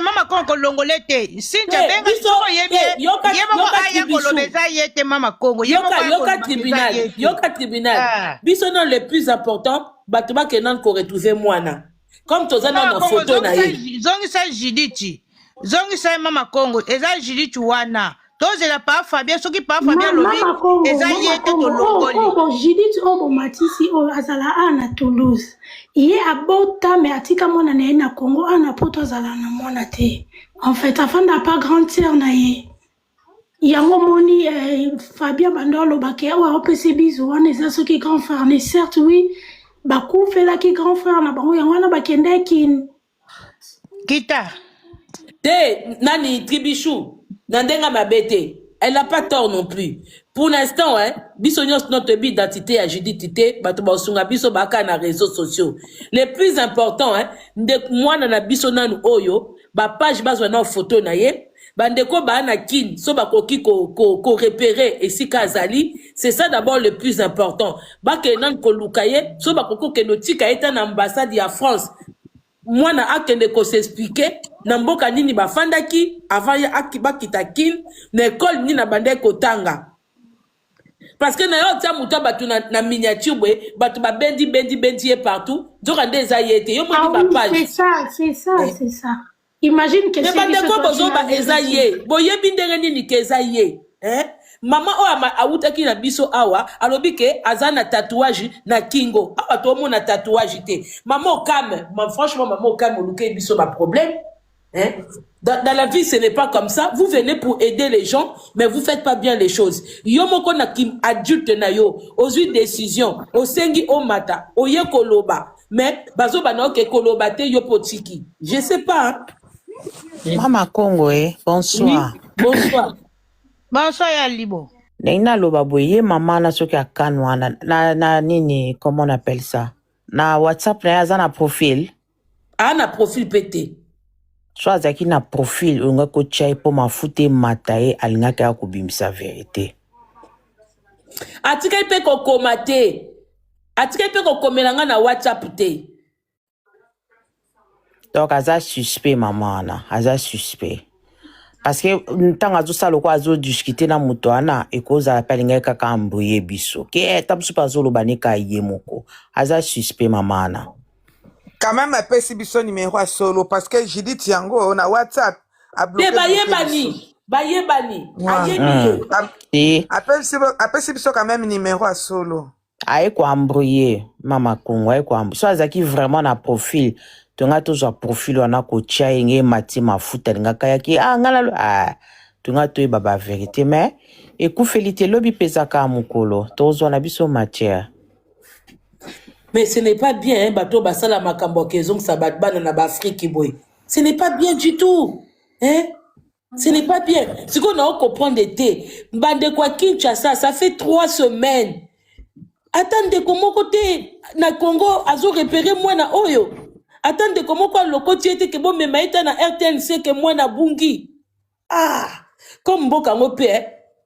B: Mama Kongo longolete. Cynthia benga soko yebe. Yeba aya kolobeza yete mama Kongo.
A: Yoka tribunal. Biso non le plus important, batuba kenan ko retrouver mwana. Comme tozana na photo na ye.
B: Zongisa Judith. Zongisa mama Kongo eza Judith wana. Tozela pa Fabien soki pa Fabien lobi eza yete to longoli.
M: Judith obo matisi o azala ana Toulouse. Iye abota me atika mona na na Congo ana poto azala na mona te. En fait afanda pas grande sœur na ye. Yango moni Fabien bandolo bake wa opesi bizu wana eza soki grand frère ne certes oui baku fela ki grand frère na bango yango na bakende kin.
B: Kita.
A: Te nani Tribichou. Nandenga mabete, elle n'a pas tort non plus. Pour l'instant, bisognos notre identité à Judith, batuba osunga biso baka na réseaux sociaux. Le plus important, moi na bisonan oyo, ba page bazwa na photo na ye, bandeko ba na kin, so ba koki ko repérer et si kazali, c'est ça d'abord le plus important. Ba ke nan ko lukaye, so ba koko ke notika eta na ambassade ya France. Moi na akende ko s'expliquer na mboka nini bafandaki avant ya akiba kitakin na école ni na bande kotanga parce que na yo tia muta batu na miniature bwe batu ba bendi partout zoka ndeza yete yo moni ba page
M: c'est ça imagine que
A: c'est bande ko bozo ba ezaye boyebi ndenge nini ke ezaye Maman autaki na biso awa alobi ke azana tatouage na kingo awa to mo na tatouage te maman calme franchement maman calme oluke biso ma problème dans la vie ce n'est pas comme ça vous venez pour aider les gens mais vous faites pas bien les choses yo moko na kim adulte na yo ozui décision osengi o mata oye koloba mais bazo bana ke koloba te yo potiki je sais pas
B: Mama Kongo bonsoir.
A: Oui, bonsoir.
B: Bonsoir ya libo.
N: Nina loba boye mama na soki akanwa na nini comment on appelle ça? Na WhatsApp na yaza na profil.
A: ana profil pété.
N: So azaki na profil onga ko chai po mafuta mataye alingaka ya kobimisa vérité.
A: Atika ipe kokoma te. Atika ipe kokomelanga na WhatsApp te.
N: Donc aza suspect maman ana, aza suspect. Parce que tant azo sala ko azo discuter na muto ana e koza apelinga kaka ambrouiller biso. Ke tabsu pa zo lobani ka yemoko. Aza suspect maman ana.
I: Quand même apesi biso numéro à solo parce que Judith yango na WhatsApp a bloqué.
A: Bayebani.
I: Apesi biso quand même numéro à solo.
N: Aye ko embrouiller mama Congo aye ko embrouiller. So azaki vraiment na profil. Tunga tozwa profil wana ko tia yenge mati mafuta linga kayaki ngala tunga to baba vérité mais ekufeli lobi pesaka mukolo tozwa na biso matière.
A: Mais ce n'est pas bien, hein, bateau basala makambo kezong sabat bana na Afrique boy. Ce n'est pas bien du tout. Hein? Ce n'est pas bien. Ce qu'on a comprendre été, bande kwa Kinshasa, ça fait 3 semaines. Attendez comment côté na Congo azo repérer moi na oyo. Attendez comment quoi le côté était que bon me maïta na RTNC que moi na bungi. Comme boka ngope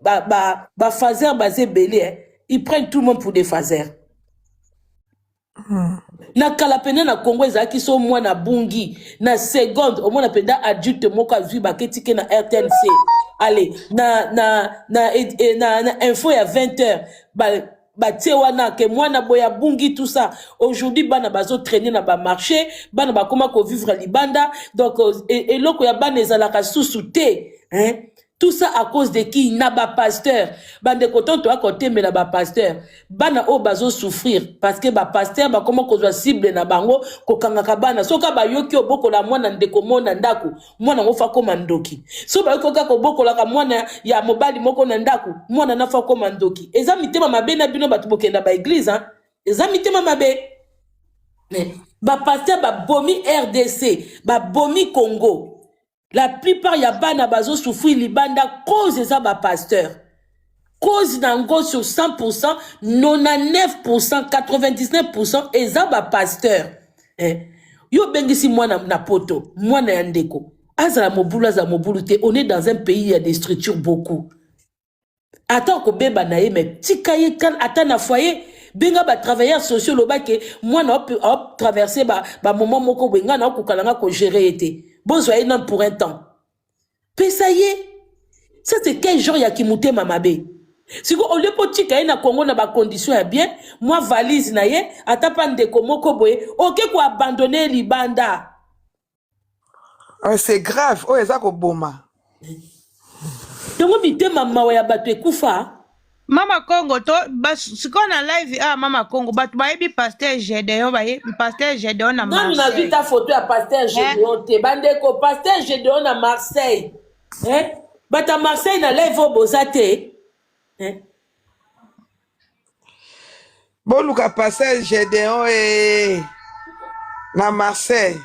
A: ba fazer basé belé, ils prennent tout le monde pour des fazers. Na kalapena na Congo ezaki so mwana bungi na seconde au mwana penda adulte moko azwi baketike na RTNC. Allez na info ya 20h ba wana ke mwana boya bungi tout ça. Aujourd'hui bana bazo traîner na ba marché, bana ba koma ko vivre libanda donc et loko ya bana ezalaka sous te, hein. Tout ça à cause de qui n'a pas pasteur. Bande content toi côté mais na ba pasteur. Bana o bazo souffrir parce que ba pasteur ba comment ko cible na bango ko kangaka bana. Soka ba yoki oboko la mwana ndeko mona ndaku. Mwana ngofa ko mandoki. So ba yoki ko boko la ka mwana ya mobali moko na ndaku. Mwana nafa ko mandoki. Eza mitema mabe na bino batu bokenda ba église hein. Eza mitema mabe. Ba pasteur ba bomi RDC, ba bomi Congo. La plupart ya bana bazo souffrir libanda cause eza ba pasteur. Cause nango sur 100%, 99%, 99% eza ba pasteur. Yo bengisi mwana na poto, mwana ya ndeko. Azala mobulu te, on est dans un pays il y a des structures beaucoup. Attends ko beba na ye mais tikaye kan ata na foyer benga ba travailleurs sociaux loba ke mwana hop traverser ba moment moko benga na ko kalanga ko gérer été. Bonsoir non pour un temps. Puis ça y est. Ça c'est quel genre ya kimute mamabe. Si on le petit ka na Congo na ba condition ya bien, moi valise na ye atapa ndeko moko boye, OK ko abandonner libanda.
I: C'est grave. Oh ezako boma.
A: Donc mite mama ya bato ekufa.
B: Mama Congo to siko na live Mama Congo batu bayebi pasteur Gédéon pasteur Gédéon na Marseille.
A: Non, on a vu ta photo à pasteur Gédéon te bandeko pasteur Gédéon na Marseille. Hein? Bata Marseille na live au bozate. Hein?
I: Boluka pasteur Gédéon na Marseille.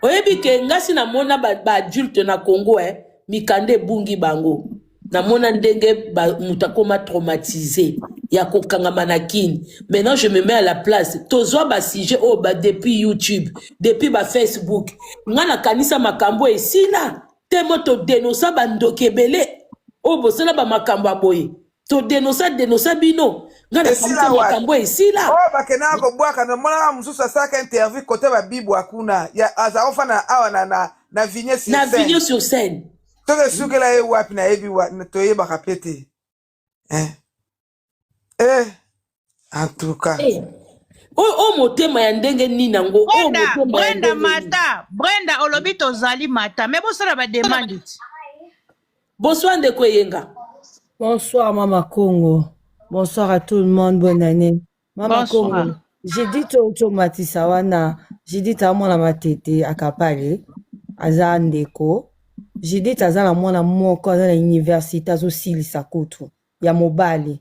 A: Oyebi ke ngasi na mona ba adulte na Congo mikande bungi bango. Na mona ndenge mutakoma traumatisé ya kokanga manakini. Maintenant je me mets à la place. Tozwa ba sujet depuis YouTube, depuis ba Facebook. Ngana kanisa makambo esila. Temo to denosa ba ndokebele. Bosela ba makambo aboye. To denosa bino. Ngana kanisa makambo esila.
I: Bakena ko bwaka na mona mususu asaka interview côté ba bibu akuna. Ya azaofa na awa na Vignes sur scène.
A: Na Vignes sur scène.
I: Toke suke la wapi na ebi wa toye bakapete. En tout cas.
A: Motema ya ndenge nini nango.
B: Brenda olobito zali mata. Mais bonsoir ba demande.
A: Bonsoir ndeko yenga.
C: Bonsoir Mama Congo. Bonsoir à tout le monde, bonne année. Mama Congo. J'ai dit automatisa wana. J'ai dit ta mwana matete akapale. Aza ndeko. J'ai dit aza la mwana moko aza na université azo silisa kutu ya mobali.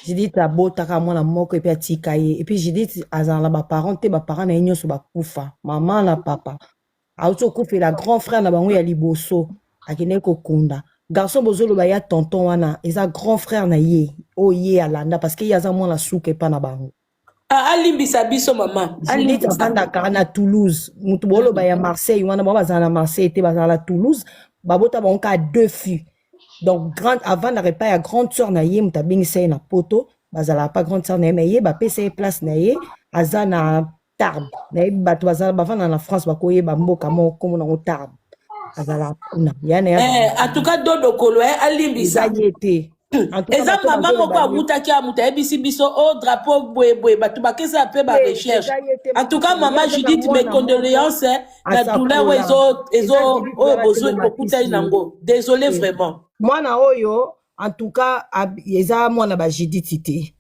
C: J'ai dit abotaka mwana moko et puis atika ye. Et puis j'ai dit aza la ba parents te ba parents na nyonso ba kufa. Maman na papa. Auto kufa la grand frère na bango ya liboso akine ko kunda. Garçon bozolo ba ya tonton wana eza grand frère na ye. O ye alanda parce que yaza mwana souke pa na bango.
A: Ah, alimbisa biso mama.
O: Judith avandaka na Toulouse. Mutu bolo ba ya Marseille, wana ba bazala na Marseille te bazala na Toulouse. Babota banka a 2 filles. Donc grande avant n'arrêt pas ya grande sœur na ye muta bingisa na poto, bazala pas grande sœur na ye mais ye ba pesa place na ye azana Tarbes. Na ye bato bazala bavanda na France bakoye ba mboka mo komo na Tarbes. Azala na yana ya.
A: En tout cas dodo kolo alimbisa.
O: Zayete.
A: Eza mama moko amutaki amuta ebisi biso au drapeau boye bato bakesa pe ba recherche. En tout cas maman Judith mes condoléances na douleur ezo besoin okuta inango. Désolé vraiment.
O: Mwana oyo en tout cas eza mwana ba Judith te.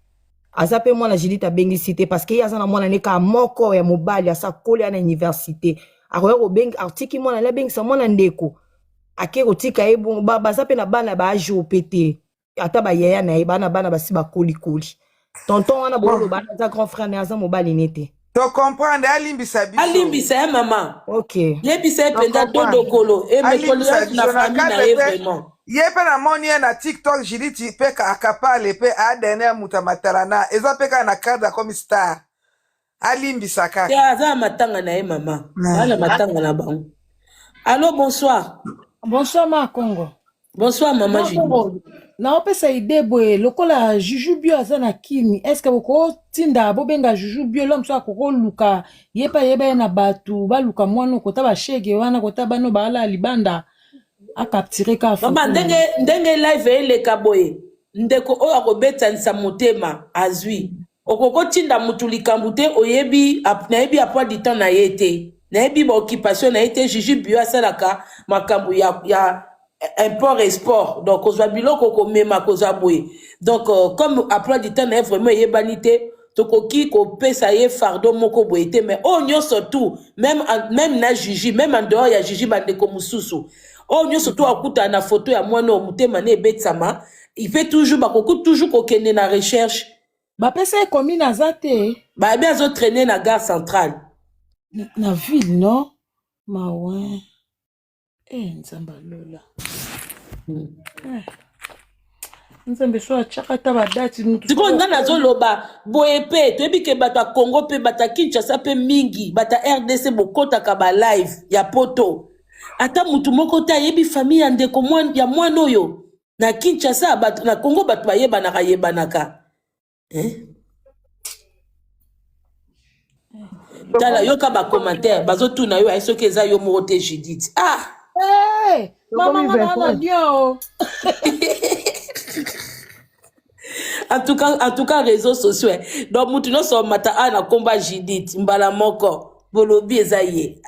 O: Aza pe mwana Judith abengisi te parce que yaza na mwana neka moko ya mobali asa kole na université. Akoya ko beng artiki mwana la bengisa mwana ndeko. Akero tika ebo baza pe na bana ba AJOPT. Ata ba yaya na bana basi ba koli. Tonton wana bolo bana za grand frère na aza mobali nete.
I: To comprendre alimbisa biso.
A: Alimbisa maman.
O: OK.
A: Yebisa penda dodo kolo et mes condoléances na famille na vraiment.
I: Yepe na moni na TikTok Judith peka akapale pe adene mutamatarana eza peka na kada comme star. Alimbisa kaka.
A: Ya aza matanga na maman. Ala matanga na bango. Allô bonsoir.
C: Bonsoir ma Congo.
A: Bonsoir maman Judith.
C: Na opesa ide boye lokola Juju Bio aza na kini est-ce que boko tinda bobenga Juju Bio l'homme soit koko luka yepa yeba na batu ba luka mwana kota ba shege wana kota bano bala libanda a capturer ka fa
A: maman ndenge live ele kaboye ndeko oyo akobeta nsa motema azwi okoko tinda mutu likambu te oyebi nayebi apwa du temps na yete nayebi ba occupation na yete Juju Bio asalaka makambu ya import export donc kozwa biloko ko mema kozwa boye donc comme après du temps na vraiment yebanité tokoki ko pesa ye fardeau moko boye te mais oh nyonso tout même na Jiji même en dehors ya Jiji bandeko mususu oh nyonso tout akuta na photo ya mwana o mutema na ebetsama il fait toujours bakoku toujours kokende na recherche
C: ba pesa commune azate
A: ba bien zo traîner na gare centrale
C: na ville non mawe nzamba lola nzambe so achakata badati mutu
A: tiko ngana zoloba boye pe toyebi ke bato ya Congo pe bata Kinshasa pe mingi bata RDC bokotaka ba live ya poto ata mutu moko te ayebi famille ya ndeko ya mwana oyo na Kinshasa bato na Congo bato bayebanaka tala yoka ba commentaire bazotuna yo aisoki eza yo moko te Judith
C: hey mama ngana dio
A: en tout cas réseaux sociaux donc mutu no so mata na komba Judith mbala moko bolobi eza ye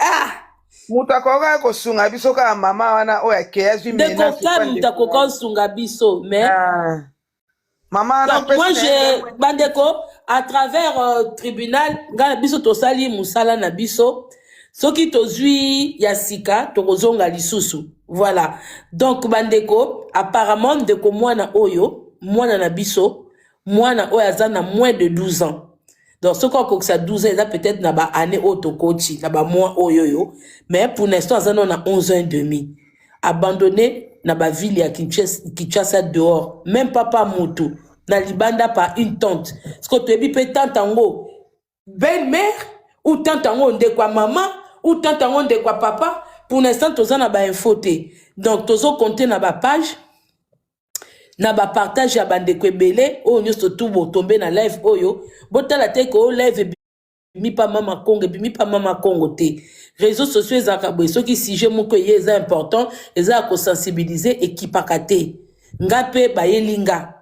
I: mutu akoka kosunga biso ka mama wana oya keazwi
A: mena mutu akoka sunga biso mais
I: maman
A: donc moi j'ai bandeko à travers tribunal ngana biso tosali musala na biso soki tozwi ya sika tokozonga lisusu voilà donc bandeko apparemment ndeko mwana oyo mwana na biso mwana oyo aza na moins de 12 ans donc soki akokisa 12 ans eza peut-être na ba année oyo tokoti na ba mois oyo mais pour l'instant aza na 11 ans et demi abandonné na ba ville ya Kinshasa dehors même papa mutu na libanda par une tante parce que toyebi pe tante ango belle-mère ou tante ango ndekwa maman ou tante ango ndekwa papa pour l'instant toza na ba info te donc tozo compter na ba page na ba partage ya bandeko ebele oyo nyonso tu botombe na live oyo botala te ko live mi pa mama Congo te réseaux sociaux ezaka boye soki sujet moko ye eza important eza ko sensibiliser ekipaka te ngape bayelinga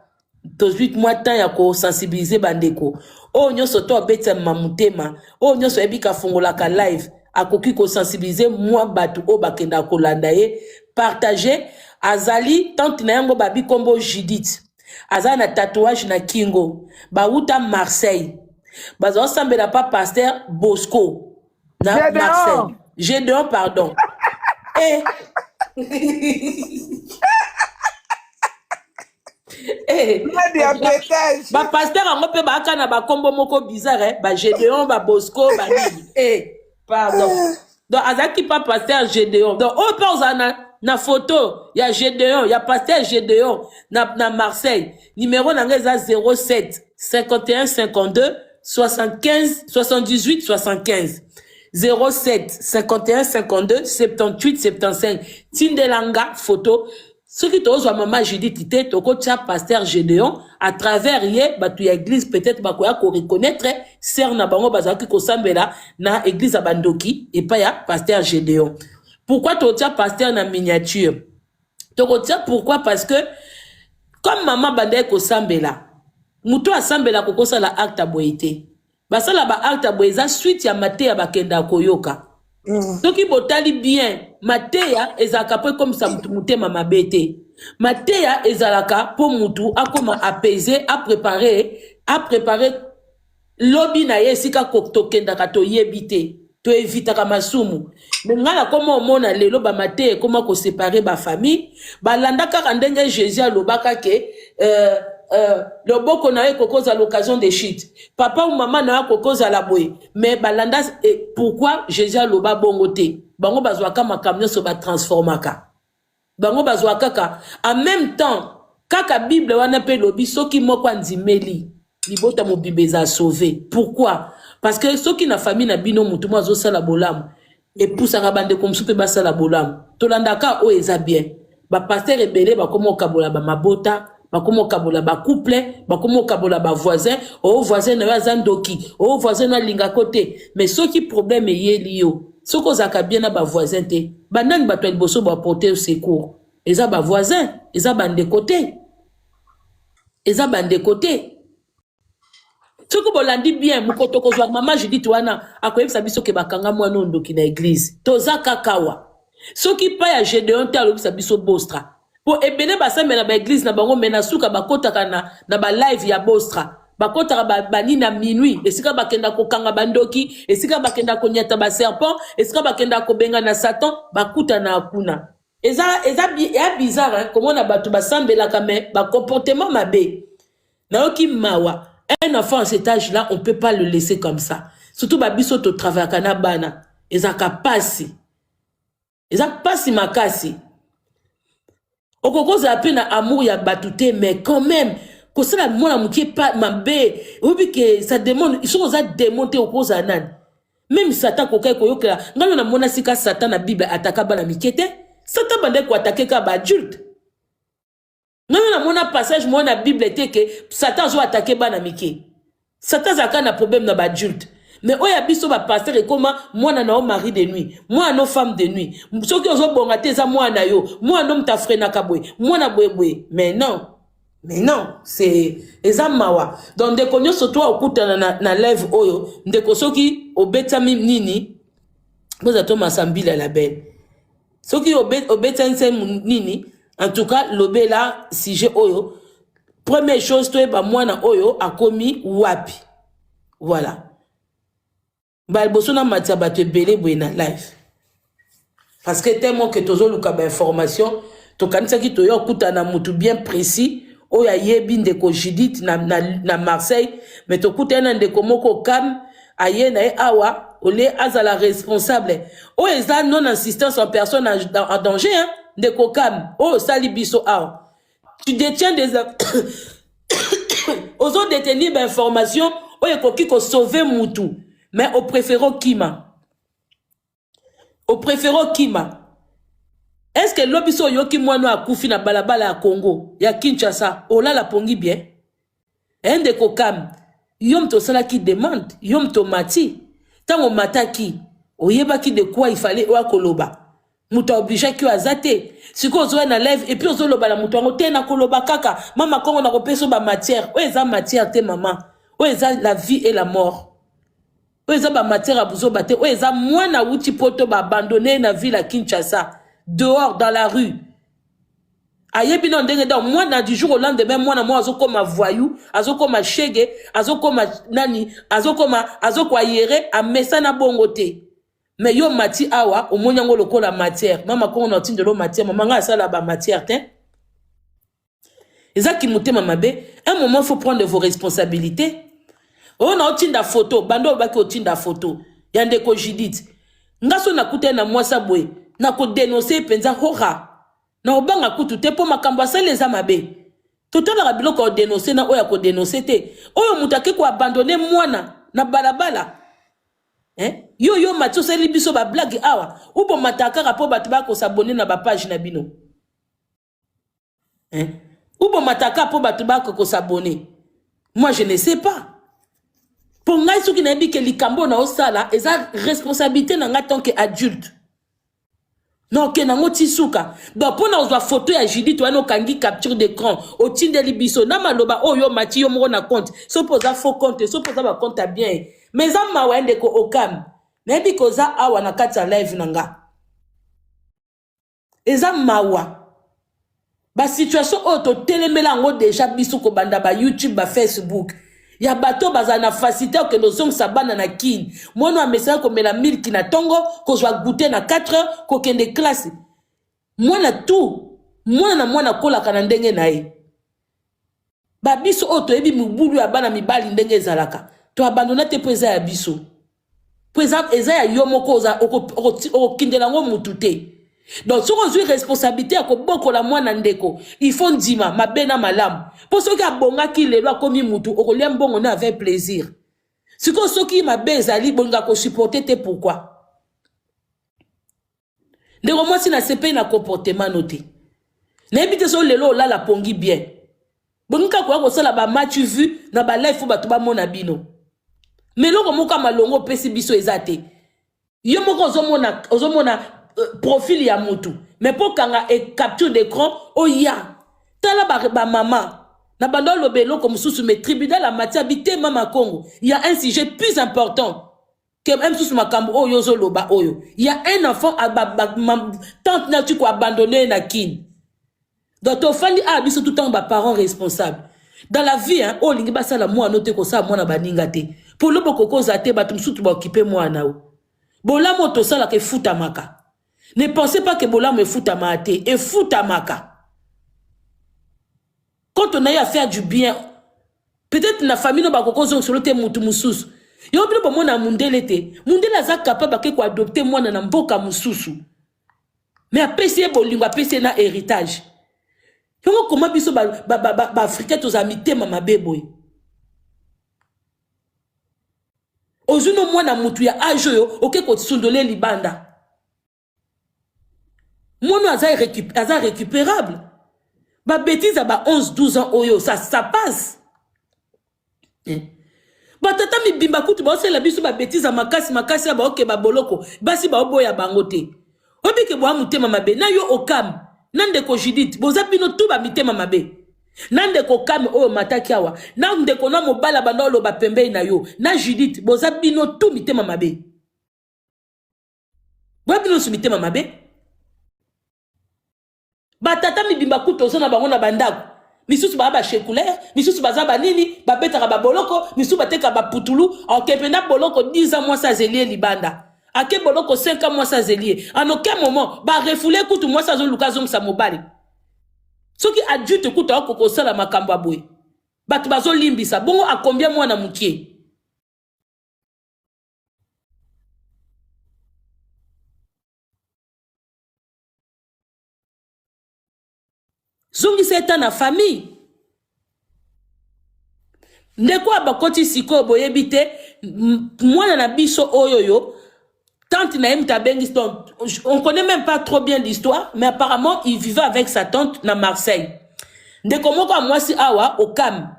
A: tozwit mwa temps ya ko sensibiliser bandeko oyo nyonso to abeta mamutema oyo nyonso ebika fungolaka live akoki ko sensibiliser mwa batu o bakenda kolanda ye partager azali tante na yango babi kombo Judith azali na tatouage na kingo bauta Marseille bazo sambela pa pasteur Bosco na Marseille Gédéon pardon ba pasteur ango pe ba kana ba kombo moko bizarre ba Gédéon ba Bosco ba nini pardon donc azaki pa pasteur Gédéon donc on pense na photo ya Gédéon ya pasteur Gédéon na Marseille numéro nanga eza 07 51 52 75 78 75 07 51 52 78 75 Tindelanga photo. Ce qui te ose maman Judith Tite, toko tia pasteur Gédéon à travers hier batu ya église peut-être bakoya ko reconnaître ser na bango bazaki ko sambela na église abandoki et pas ya pasteur Gédéon. Pourquoi to tia pasteur na miniature? Toko tia pourquoi? Parce que comme maman bande ko sambela muto asambela ko kosala acte boité. Basala ba acte boeza suite ya Matéya bakenda koyoka. Soki botali bien, Matéya ezalaka pe comme ça mutema mabete. Matéya ezalaka po mutu akoma apaiser, a préparer lobby na yesika kokenda kato yebite. To évitaka masumu. Ngala comment mona lelo ba Matéya comment ko séparer ba famille, ba landa ka ndenge Jésus alobaka ke le boko na kokoza l'occasion de shit. Papa ou maman na kokoza la boy. Mais balanda pourquoi Jésus loba bongote. Bango bazwaka makamyo so ba transformaka. Bango bazwaka ka en même temps kaka Bible wana pe lobi soki moko ndimeli. Libota mo bibeza sauver. Pourquoi? Parce que soki na famille na bino mutu mo zo sala bolamu. Et poussaka bande comme soupe ba sala bolamu. Tolandaka o eza bien. Ba pasteur ebele ba komo kabola ba mabota. Bakomo kabola ba couple, bakomo kabola ba voisin, o voisin na yazandoki, o voisin na linga côté. Mais ce qui problème est lié, ce qu'on a bien na ba voisin te, banan ba toel boso ba porter au secours. Eza ba voisin, eza bande côté. Eza bande côté. Ce que bolandi bien, mukoto ko zwa maman Judith wana, akoyebisa biso ke bakanga mwana ndoki na église. Toza kakawa. Ce qui pa ya Gédéon te alobisa biso bostra. Pour ebele basamela ba église na bango mena suka bakotaka na ba live ya bostra bakotaka bani na minuit esika bakenda kokanga bandoki esika bakenda konyata ba serpent esika bakenda kobenga na Satan bakuta na akuna eza bizarre hein? Comment on a batu basambela kame ba comportement mabe na oki mawa un enfant à cet âge là on peut pas le laisser comme ça surtout ba biso to travailler kana bana eza kapasi makasi. Okokoza apena amour ya batute mais quand même que ça mona mukie pas mambe obi que ça demande ils sont aux démonter okoza nan même Satan kokai koyoka ngalo na mona sika Satan na Bible ataka bana mikete Satan bande ko attaquer ka ba adulte ngalo na mona passage mona Bible était que Satan zo attaquer bana mike Satan zaka na problème na ba adulte. Mais oya biso ba pasteur et comment moi na o mari de nuit, moi no femme de nuit. Ceux qui ont bongate za moi na yo, moi no mta frère na kabwe, moi na bwebwe. Mais non, c'est ezamawa. Donc de konyo soto okuta na lève oyo, ndeko soki obeta nini, boza to masambila la belle. Soki obeta nini, en tout cas lobela sujet oyo, première chose to ba mwana oyo akomi wapi. Voilà. Balbosona matia bato ebele bwena live. Parce que tellement que tozo luka ba information, to kanisa ki to yo kuta na mutu bien précis, oya yebi ndeko Judith na Marseille, mais to kuta na ndeko moko kam aye na awa ole azala responsable. O eza non assistance en personne en danger hein, ndeko kam. Oh sali biso awa. Tu détiens des aux autres détenir ba information, oye koki ko sauver mutu. Mais au préférant Kima. Est-ce que l'obiso yoki mwano akufi na balabala ya Congo, ya Kinshasa, ola la pongi bien? Ende kokam, yom to sala qui demande, yom to mati. Tango mataki, oyeba ki de quoi il fallait oa koloba. Muta obligé ki azate. Siko ozoe na lève, et puis ozo loba la muta ngote na koloba kaka. Mama kongo na kopeso ba matière. Oeza matière te maman. Oeza la vie et la mort. Oeza ba matière abuzo bate. Oeza mwana wuti poto ba abandonné na ville à Kinshasa. Dehors, dans la rue. Ayebi non ndenge da mwana du jour au lendemain mwana mo azokoma voyou, azokoma shege, azokoma nani, azokwa yere amesa na bongote. Mais yo mati awa omonyango lokola matière. Mama ko on otinde lo matière, mama nga sala ba matière te. Ezaki mutema mabe, un moment faut prendre vos responsabilités. On a otinda photo, bando baki otinda photo. Yande ko Judith. Ngaso na kute na mwasa boy, na ko dénoncer penza hora. Na obanga kutu te po makambo asale eza mabe. Totala biloko ko dénoncer na oya ko dénoncer te. Oyo mutake ko abandonner mwana. na balabala. Yo Mathieu sali biso ba blague awa. Ou bon matakaka po batu ba ko s'abonner na ba page na bino. Ou bon mataka po batu ba ko s'abonner. Moi je ne sais pas. Pour ngai soki na bi ke likambo na osala, eza responsabilité na nga tant que adulte. Non, que nango tisuka. Donc, pour nous avoir photo ya Judith, on a kangi capture d'écran. Au tinde libiso, na maloba, oh yo mati yo moro na compte. So posa faux compte, so posa ba compte bien. Mais ça ma wende ko okam. Nebi koza awa na kati live nanga. Eza mawa. Ba situation auto telemela ngo déjà biso ko banda ba YouTube, ba Facebook. Ya bato bazana facilité que nos hommes sabana na kin. Mono a message ko mela 1000 kina tongo ko jwa goûter na 4 heures ko kende classe. Mwana tout. Mwana kola kana ndenge na ye. Ba biso oto ebi mubulu ya bana mibali ndenge zalaka. To abandona te peza ya biso. Peza eza ya yomoko oza okindela ngo mutute. Donc, si on a une responsabilité, il faut ndima, ma bena malam. Pour ceux qui ont bonga qui les lois comme mutu, on l'aime bon, on a avec plaisir. Si ceux qui m'a bezali, bonga ko supporter, te pourquoi? De moi, si na CP na comportement noté. N'habite sur les lots là la pongi bien. Bonga quoi ko sala ba match vu, na ba life ba to ba mona bino. Mais lo ko ka malongo pesi biso ezate. Yo moko ozomona profil ya mutu. Mais pour kanga et capture d'écran, oh ya. Tala ba maman. Na bandol lo belo comme sous mes tribunal la matière habité mama Congo. Il y a un sujet plus important que même sous ma cambo oh yozo loba oyo. Il y a un enfant à tante na tu ko abandonné na kin. Donc to fandi a biso tout temps ba parents responsables. Dans la vie hein, oh lingi ba sala moi noté ko sa moi na baninga te. Pour le boko ko zate ba tum sutu ba occuper moi na o. Bola moto sala ke futa maka. Ne pensez pas que Bola me fout à ma tête et fout à ma cas. Quand on a eu à faire du bien, peut-être la famille n'a pas encore sur le thème Moutoumoussous. Il y a un peu de monde à Mundele. Mundele a capable de adopter moi dans un boka Moussous. Mais à PC, Bolingo, à PC, na héritage. Il y a comment biso Africain aux amis, ma bébé. Ozuno moi na mutu ya ajoyo, ok, ko tsundole libanda. Mono aza récupérable. Ba bêtise à 11-12 ans oyo, ça passe. Ba tata mi bimba kutu ba ose la biso ba bêtise à makasi ba ok ba boloko. Basi ba oboya bangote. Obi ke bo amutema mabe na yo okam. Nande ko Judith, boza bino tout ba mitema mabe. Nande ko kam oyo mataki awa. Nande ko na mobala bandolo ba pembe na yo. Na Judith, boza bino tout mitema mabe. Bo bino su mitema mabe. Batata mi bimba kuto zona bango na bandako. Misusu ba shekule, misusu baza ba nini, ba betaka ba boloko, misusu bateka ba putulu, en kependa boloko 10 ans moi ça zelie libanda. Ake boloko 5 ans moi ça zelie. En aucun moment ba refoulé kutu moi ça zo lukazo sa mobali. Soki adulte kuto akoko sala makambo aboy. Batu bazo limbisa, bongo a combien moi na mukie? Zongi c'est na famille. Ndeko abakoti siko boyebite mwana na biso oyoyo tante na emta bengiston. On connaît même pas trop bien l'histoire, mais apparemment il vivait avec sa tante na Marseille. Ndeko moko moi si awa okam.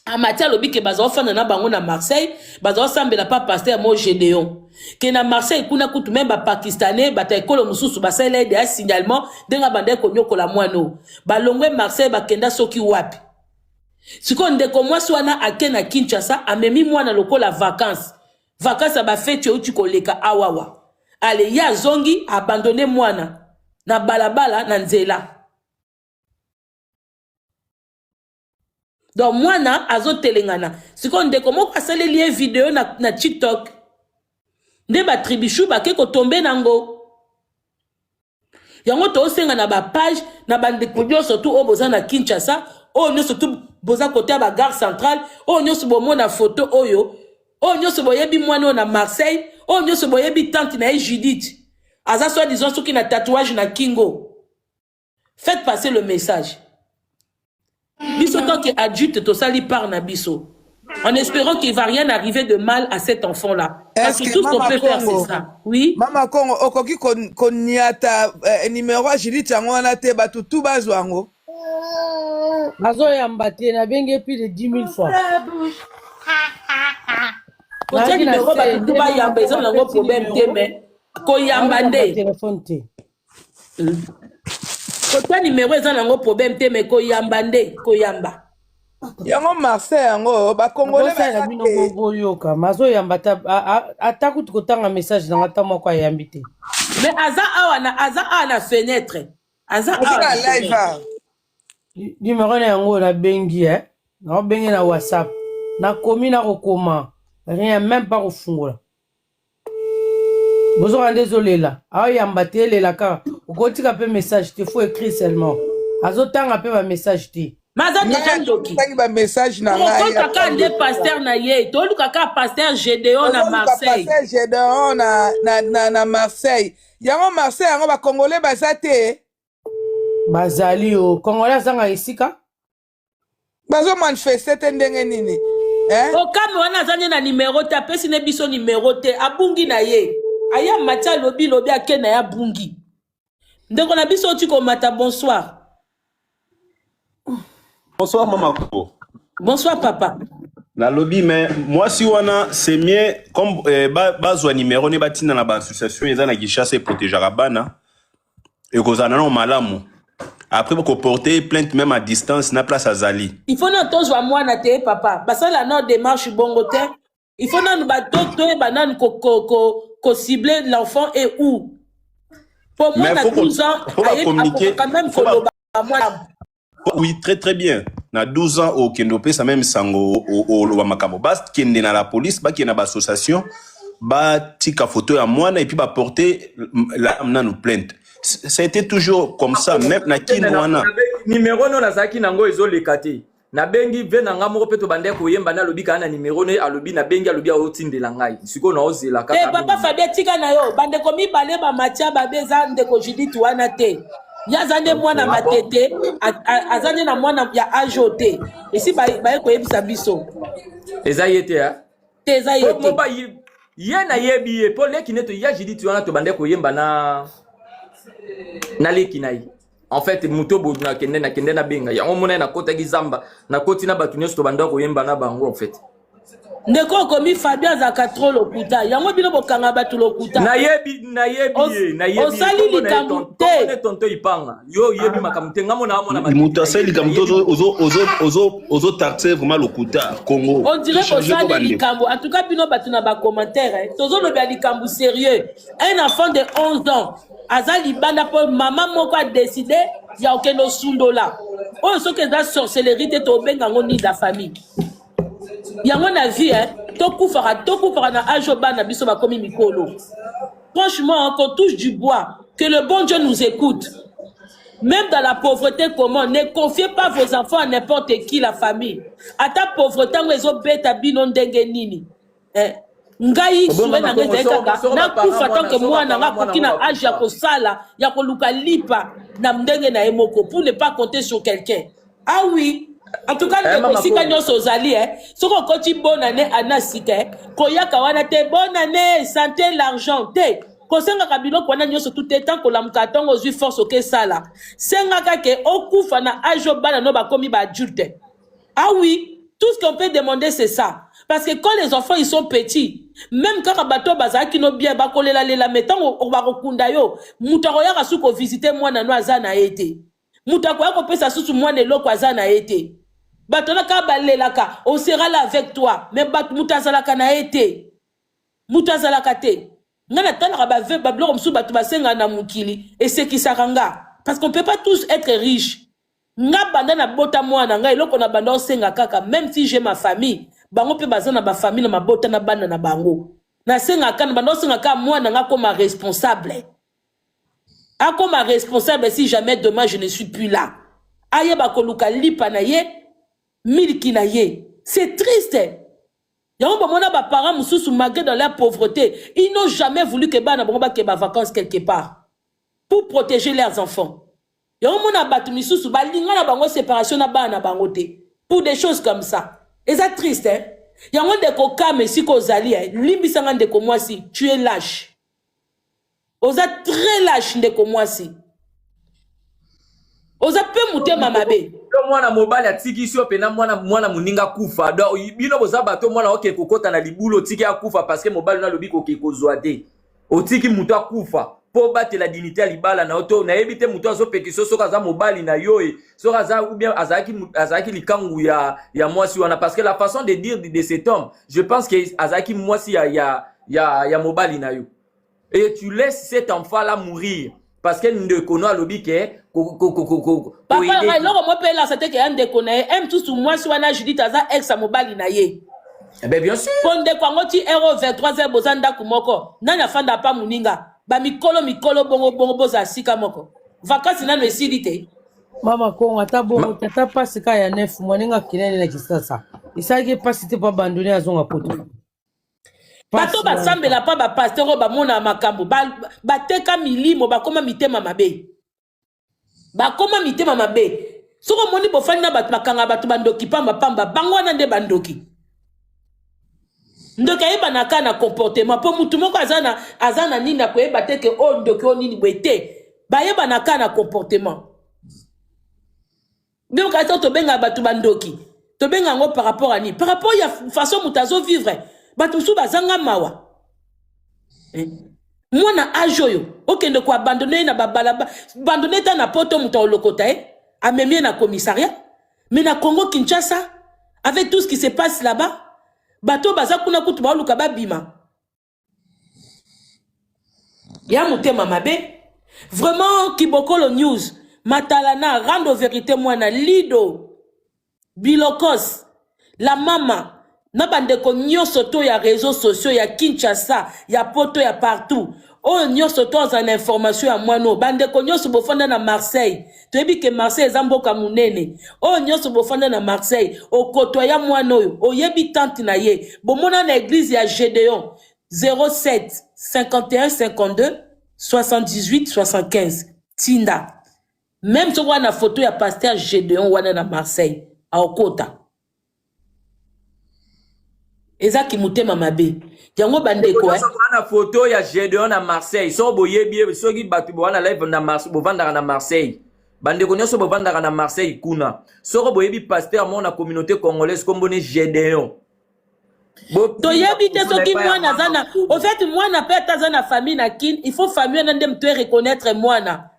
A: Amatia lobi ke bazo fana na bango na Marseille, bazo sambela pa pasteur mo Gédéon. Que na Marseille kuna kutu même ba pakistanais bata ekolo mususu basala aide ya signalement denga bande ko nyokola mwano. Balongwe Marseille bakenda soki wapi. Siko ndeko mwasi wana akena Kinshasa amemi mwana lokola vacances. Vacances ba fete uti koleka awawa. Ale ya zongi abandonné mwana na balabala na nzela. Donc mwana azo telengana. Siko ndeko moko asale lié vidéo na TikTok. Nde ba tribichou ba ke ko tomber nango. Yango to senga na ba page na bande kodyo surtout o boza na Kinshasa, o nyo surtout boza côté ba gare centrale, o nyo so bomo na photo oyo, o nyo so boyebi mwana na Marseille, o nyo so boyebi tante na Judith. Aza soit disons ceux qui na tatouage na Kingo. Faites passer le message. Biso tant que adulte to sali par na biso. En espérant qu'il ne va rien arriver de mal à cet enfant-là. Parce que tout ce qu'on peut faire, c'est ça. Oui.
I: Mama Congo, okoki koniata numéro à Judith Yangoana te batu tout bazwango.
O: Bazo yambate na benge plus de 10 000 fois.
A: Kotia numéro batu ba yamba ils ont un problème te mais ko yamba nde.
O: Téléphone te.
A: Kotia numéro ils ont un problème te mais ko yamba nde ko yamba.
I: Yango Marseille yango ba Congolais
O: ba bino boyoka mazo yambata ataku tukotanga message na ngata moko ayambite.
A: Mais aza ana fenêtre. Aza
I: ana live.
O: Numéro na yango na bengi na bengi na WhatsApp na komi na kokoma rien même pas kofungola. Bozo désolé là. Yambate lela ka okotika pe message te faut écrire seulement. Azotanga pe ba message te.
A: Maza déjà ndoki.
I: Ba message na
A: ngai. Ko kaka nde pasteur na ye. Tolu kaka pasteur Gédéon na Marseille.
I: Pasteur Gédéon na Marseille. Yango Marseille yango ba Congolais bazate.
O: Bazali o Congolais zanga isika.
I: Bazo manifester ndenge nini?
A: Okame wana zanye na numéro te apesi ne biso numéro te abungi na ye. Aya matia lobi akena ya bungi. Ndeko na biso tu komata bonsoir.
P: Bonsoir maman.
A: Bonsoir papa.
P: La lobby mais moi si wana c'est mieux comme bazwa numéro ne batina na ba association ezana Kinshasa protéger bana et kozana no malamu. Après pour porter plainte même à distance na place à Zali.
A: Il faut na tozwa mwana te papa. Basa la no démarche bongo te. Il faut na ba docteur banane ko cibler l'enfant et où. Pour moi na 12 ans,
P: faut communiquer
A: quand même faut
P: oui, très très bien. Na 12 ans au Kendope, ça même sango au Wamakamo. Bas kende na la police, ba kende na association, ba tika photo ya mwana et puis ba porter la amna nous plainte. Ça a été toujours comme ça, même na kinwana.
D: Numéro no na zaki nango ezo lekate. Na bengi ve na ngamo peto bande ko yemba na lobi kana numéro ne alobi na bengi alobi a otindela ngai. Siko na ozela kaka.
A: Papa Fabien tika na yo, bande komi bale ba matia ba beza ndeko Judith wana te. Yazande mwana matete azande na mwana ya ajote esi ba ko yebisa biso
D: eza yete ya
A: te eza yete
D: mo ba ye na yebi po leki neto ya Judith wana to bande ko yemba na leki nai en fait muto bo na kende na benga ya omona na kota gizamba na koti na batu nyoso to bande ko yemba na bango en fait
A: ndeko komi Fabien zaka trop lokuta yango bino bokanga batu lokuta
D: na yebi
A: osali likambo te
D: tonto ipanga yo yebi makamute ngamo na amona
P: muto asali likambo ozo taxer vraiment lokuta Congo
A: on dirait osali likambo en tout cas bino batu na ba commentaire tozo lobya likambo sérieux un enfant de 11 ans azali banda po maman moko a décidé ya okeno sundola oyo soki eza sorcellerie te tobenga ngo ni la famille. Yango na vie tokufara na ajo bana biso bakomi mikolo. Franchement, qu'on touche du bois, que le bon Dieu nous écoute. Même dans la pauvreté commune, ne confiez pas vos enfants à n'importe qui, la famille. À ta pauvreté, on beta bino ndenge nini. Ngai suwe na ngeze kaka na kufa tanke mwana nga kokina age ya kosala ya koluka lipa na ndenge na emoko pour ne pas compter sur quelqu'un. Ah oui. En tout cas, si nous sommes soko koti bonne année anasika koyaka wana te bonne année santé l'argent te kosenga kabilo kwana nyoso tout temps ko lamka tongo zui force ke sala senga ka ke okufa na ajo bana no ba komi ba adulte. Ah oui, tout ce qu'on peut demander c'est ça parce que quand les enfants ils sont petits même quand bato bazaki no bien ba kolela lela metango o ba kokunda yo mutako ya kasuko visiter mwana no azana ete mutako ya ko pesa susu mwana eloko azana ete. Batonaka balelaka, on sera là avec toi. Mais mutazalaka na ete. Mutazalaka te. Ngana tala ba ve bablo comme sou batu basenga na mukili et c'est qui saranga parce qu'on peut pas tous être riches. Nga banda na bota mwana nga eloko na banda osenga kaka même si j'ai ma famille, bango pe bazana ba famille na mabota na banda na bango. Na senga kana banda osenga ka mwana nga comme responsable. A comme responsable si jamais demain je ne suis plus là. Aye ba koluka lipa na ye. C'est triste. Ba parents mususu malgré dans leur pauvreté, ils n'ont jamais voulu que bana bongo ba ke ba vacances quelque part pour protéger leurs enfants. Yomona batu mususu ba linga na bango séparation na bana bango te pour des choses comme ça. Et c'est triste hein. Yango ndeko kame siko ozali limbisanga ndeko mwasi, tu es lâche. Oza très lâche ndeko mwasi. Oza pe mutema mabe.
D: Mwana mobali atiki sio pena mwana muninga kufa. Do bino boza bato mwana oke kokota na libulo tiki akufa parce que mobali na lobi ko kozwa te. Otiki muto akufa. Po battre la dignité à libala na auto na ebite muto azo pekiso soka za mobali na yoe soka za ou bien azaki likangu ya mwasi wana parce que la façon de dire de cet homme je pense que azaki mwasi ya mobali na yo et tu laisses cet enfant là mourir parce que ne connaît lobi ke
A: papa loko mo pe la c'était que un de connaît aime tout sous mwasi wana Judith aza ex a mobali na ye.
D: Eh ben bien sûr
A: ponde kwango ti euro 23 bozanda kumoko nanya fanda pa muninga ba mikolo bongo boza sika moko vacances nano esilite
Q: mama kongo ata bongo tata pasika ya 9 moninga kinene na kisasa isaki pasite pa bandone azonga poto
A: bato basambela pa ba pasteur ba mona makambo bateka milimo bakoma mitema mabe soko moni bofani na bato makanga bato bandoki pamba bango wana nde bandoki ndoka yeba na kana comportement po mutu moko azana nini na koyeba te ke o ndoki o nini bwete ba yeba na kana comportement bien ka to benga batu bandoki to benga ngo par rapport à ni par rapport ya façon mutazo vivre batu su bazanga mawa mwana ajoyo okende ko abandonner na babalaba abandonner ta na poto muta olokota amemie na commissariat mais na Congo Kinshasa avec tout ce qui se passe là-bas bato baza kuna kutu baluka babima ya mutema mabe vraiment Kibokolo News matalana rando vérité mwana lido bilokos la mama na bandeko nyoso to ya réseaux sociaux ya Kinshasa ya poto ya partout o nyoso to za information ya mwano bandeko nyoso bofanda na Marseille toyebi ke Marseille ezamboka munene o nyoso bofanda na Marseille o koto ya mwano yo o yebi tante na ye bomona na église ya Gédéon 07 51 52 78 75 tinda même so wana photo ya pasteur Gédéon wana na Marseille a okota ezaki mutema mabe yango bandeko
D: na photo ya Gédéon na Marseille so boyebi soki batu bo wana live na Marseille bovandaka na Marseille bandeko nyoso bovandaka na Marseille kuna soko boyebi pasteur mona communauté congolaise kombone Gédéon
A: toyebi te soki mwana zana au fait mwana pe tazana famille na kin il faut famille na ndem to reconnaître mwana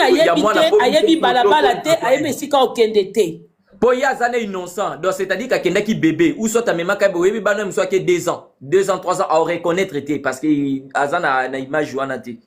A: yebi te ayebi balabala te ayebi sika okende te
D: po ya zane innocent donc c'est-à-dire qu'akenda ki bébé ou soit amema ka boyebi bana mso ke 2 ans 3 ans à reconnaître te parce que azana na image wana te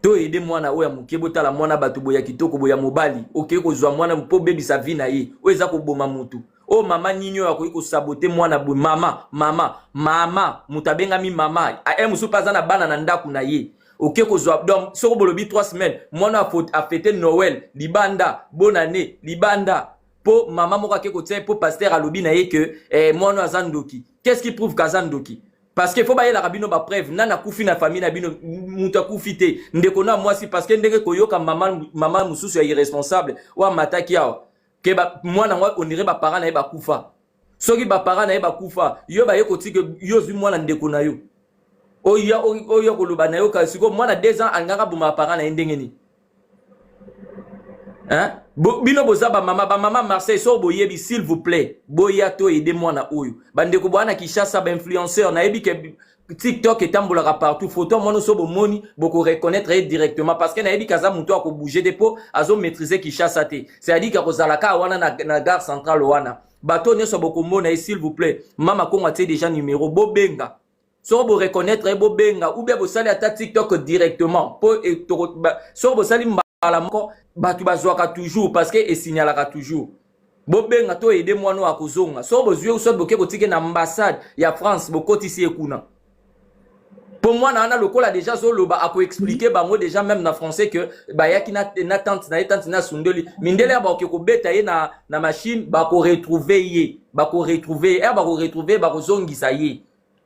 D: to aider mwana oya mukebo tala mwana batu boya kitoko boya mobali okay kozwa mwana mpo baby sa vie na ye o eza ko boma mutu o mama ninyo yako iko saboter mwana bo mama mutabenga mi mama a musu pazana bana na ndaku na ye okay kozwa donc soko bolobi 3 semaines mwana a fêter Noël libanda bonne année libanda po maman moko ke kotia po pasteur alobi na ye que mwana azandoki qu'est-ce qui prouve kazandoki parce que faut bailler la rabino ba preuve nana kufi na famille na bino muta kufite ndeko na mwasi parce que ndenge koyoka maman mususu ya irresponsable wa mataki yao ke ba mwana ngwa onire ba parents na ye ba kufa soki ba parents na ye ba kufa yo ba ye kotike yo zwi mwana ndeko na yo oyo koloba na yo kasiko mwana 2 ans angaka buma parents na ye ndenge ni hein bino bozaba mama Marseille so boyebi s'il vous plaît boya to aider mwana oyo bandeko bwana Kinshasa ba influenceur na yebi ke TikTok etambolaka partout photo mwana so bomoni boko reconnaître directement parce que na yebi kaza muto ako bouger depo azo maîtriser Kinshasa te c'est-à-dire ka kozalaka wana na gare centrale wana bato nyoso boko mona s'il vous plaît mama kongo atie déjà numéro bobenga so bo reconnaître bobenga ou bien bo sali ata TikTok directement po so bo sali la moko batu bazwaka toujours parce que et signalaka toujours bobenga to aider mwana wa kozonga so bozwe ou so boke kotike na ambassade ya France bokotisi ekuna pour moi na lokola déjà so loba ako expliquer bango déjà même na français que ba yaki na tante na sundeli mindele ba ko beta ye na machine ba ko retrouver ba ko retrouver ba ko zongisa ye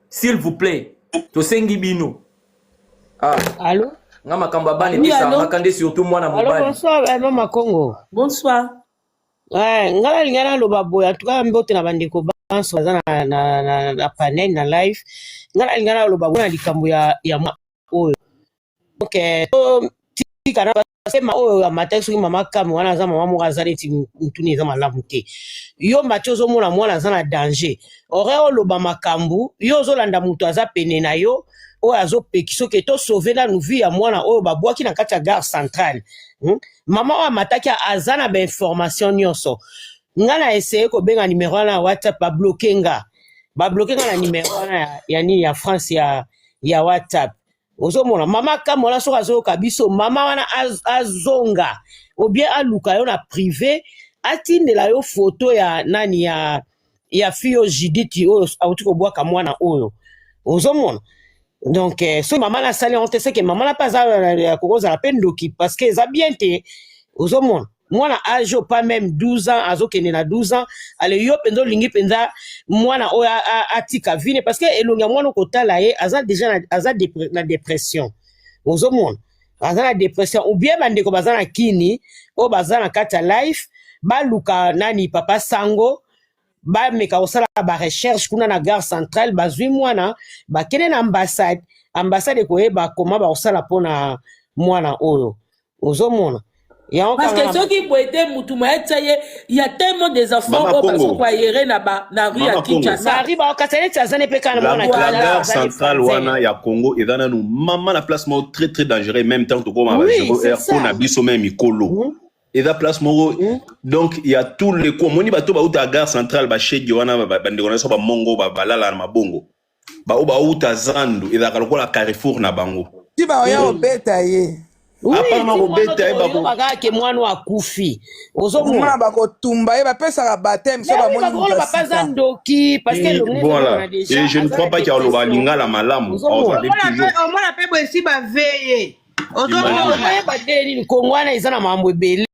D: s'il vous plaît to sengi bino
Q: allô
D: ngama kamba bani bisa makande surtout mwana mobali.
Q: Alors bonsoir maman Congo.
A: Bonsoir.
Q: Ngala lingana loba boya tuka mbote na bandeko pense na panel na live ngana loba bona likambo ya oyo donc tikana parce ma oyo ya matexo mama kam wana za mama mo azali ti mutuni za malamu te yo machozo mona mwana za na danger ore loba makambu yo zolanda mutu aza pene na yo oyo azopekisa ke to sauver la vie ya mwana oyo babwaki na kati ya gare centrale mama oyo amataki aza na bainformation nyonso nga na essaye kobenga numéro wana ya WhatsApp babloke nga na numéro wana ya nini ya France ya WhatsApp ozomona mama kamola soka azoyoka biso mama wana azonga ou bien aluka yo na privé atindela yo photo ya nani ya fille Judith oyo auti kobwaka mwana oyo ozomona donc so mama na sali honte c'est que mama na pas ya kokoza la peine doki parce que ça bien te ozomona mwana ajo pas même 12 ans azokende na 12 ans ale yo pendo lingi penza mwana oyo atika vine parce que elonga mwana kotala ye aza déjà na dépression ozomona aza na dépression ou bien bandeko baza na kini o baza na kata life baluka nani papa sango ba meka osala ba recherche kuna na gare centrale bazwi mwana bakene na ambassade koyeba koma ba osala pona mwana oyo ozomona
A: parce que ceux qui boitaient Moutouma, il y a tellement des enfants qui sont aérés na rue à Kinshasa.
P: La gare centrale wana ya Congo et dans nous maman la place mo très très dangereux même temps que comme pour na biso même ikolo. Et la place mo donc il y a tous les coups moni bato ba uta gare centrale ba shege wana bande kona so ba mongo ba balala na mabongo. Ba uta zandu et la kalokola Carrefour na bango.
I: Ti ba oya obeta ye.
B: Oui, ke mwana akufi
I: ozomona bakotumba ye bapesaka bateme so bamoni
B: bapaza ndoki parce que
P: voilà et je ne crois pas qu'il y a le lingala malamu
B: omona pe bwesi baveye ozomona badeli kongo wana eza na mambo ebele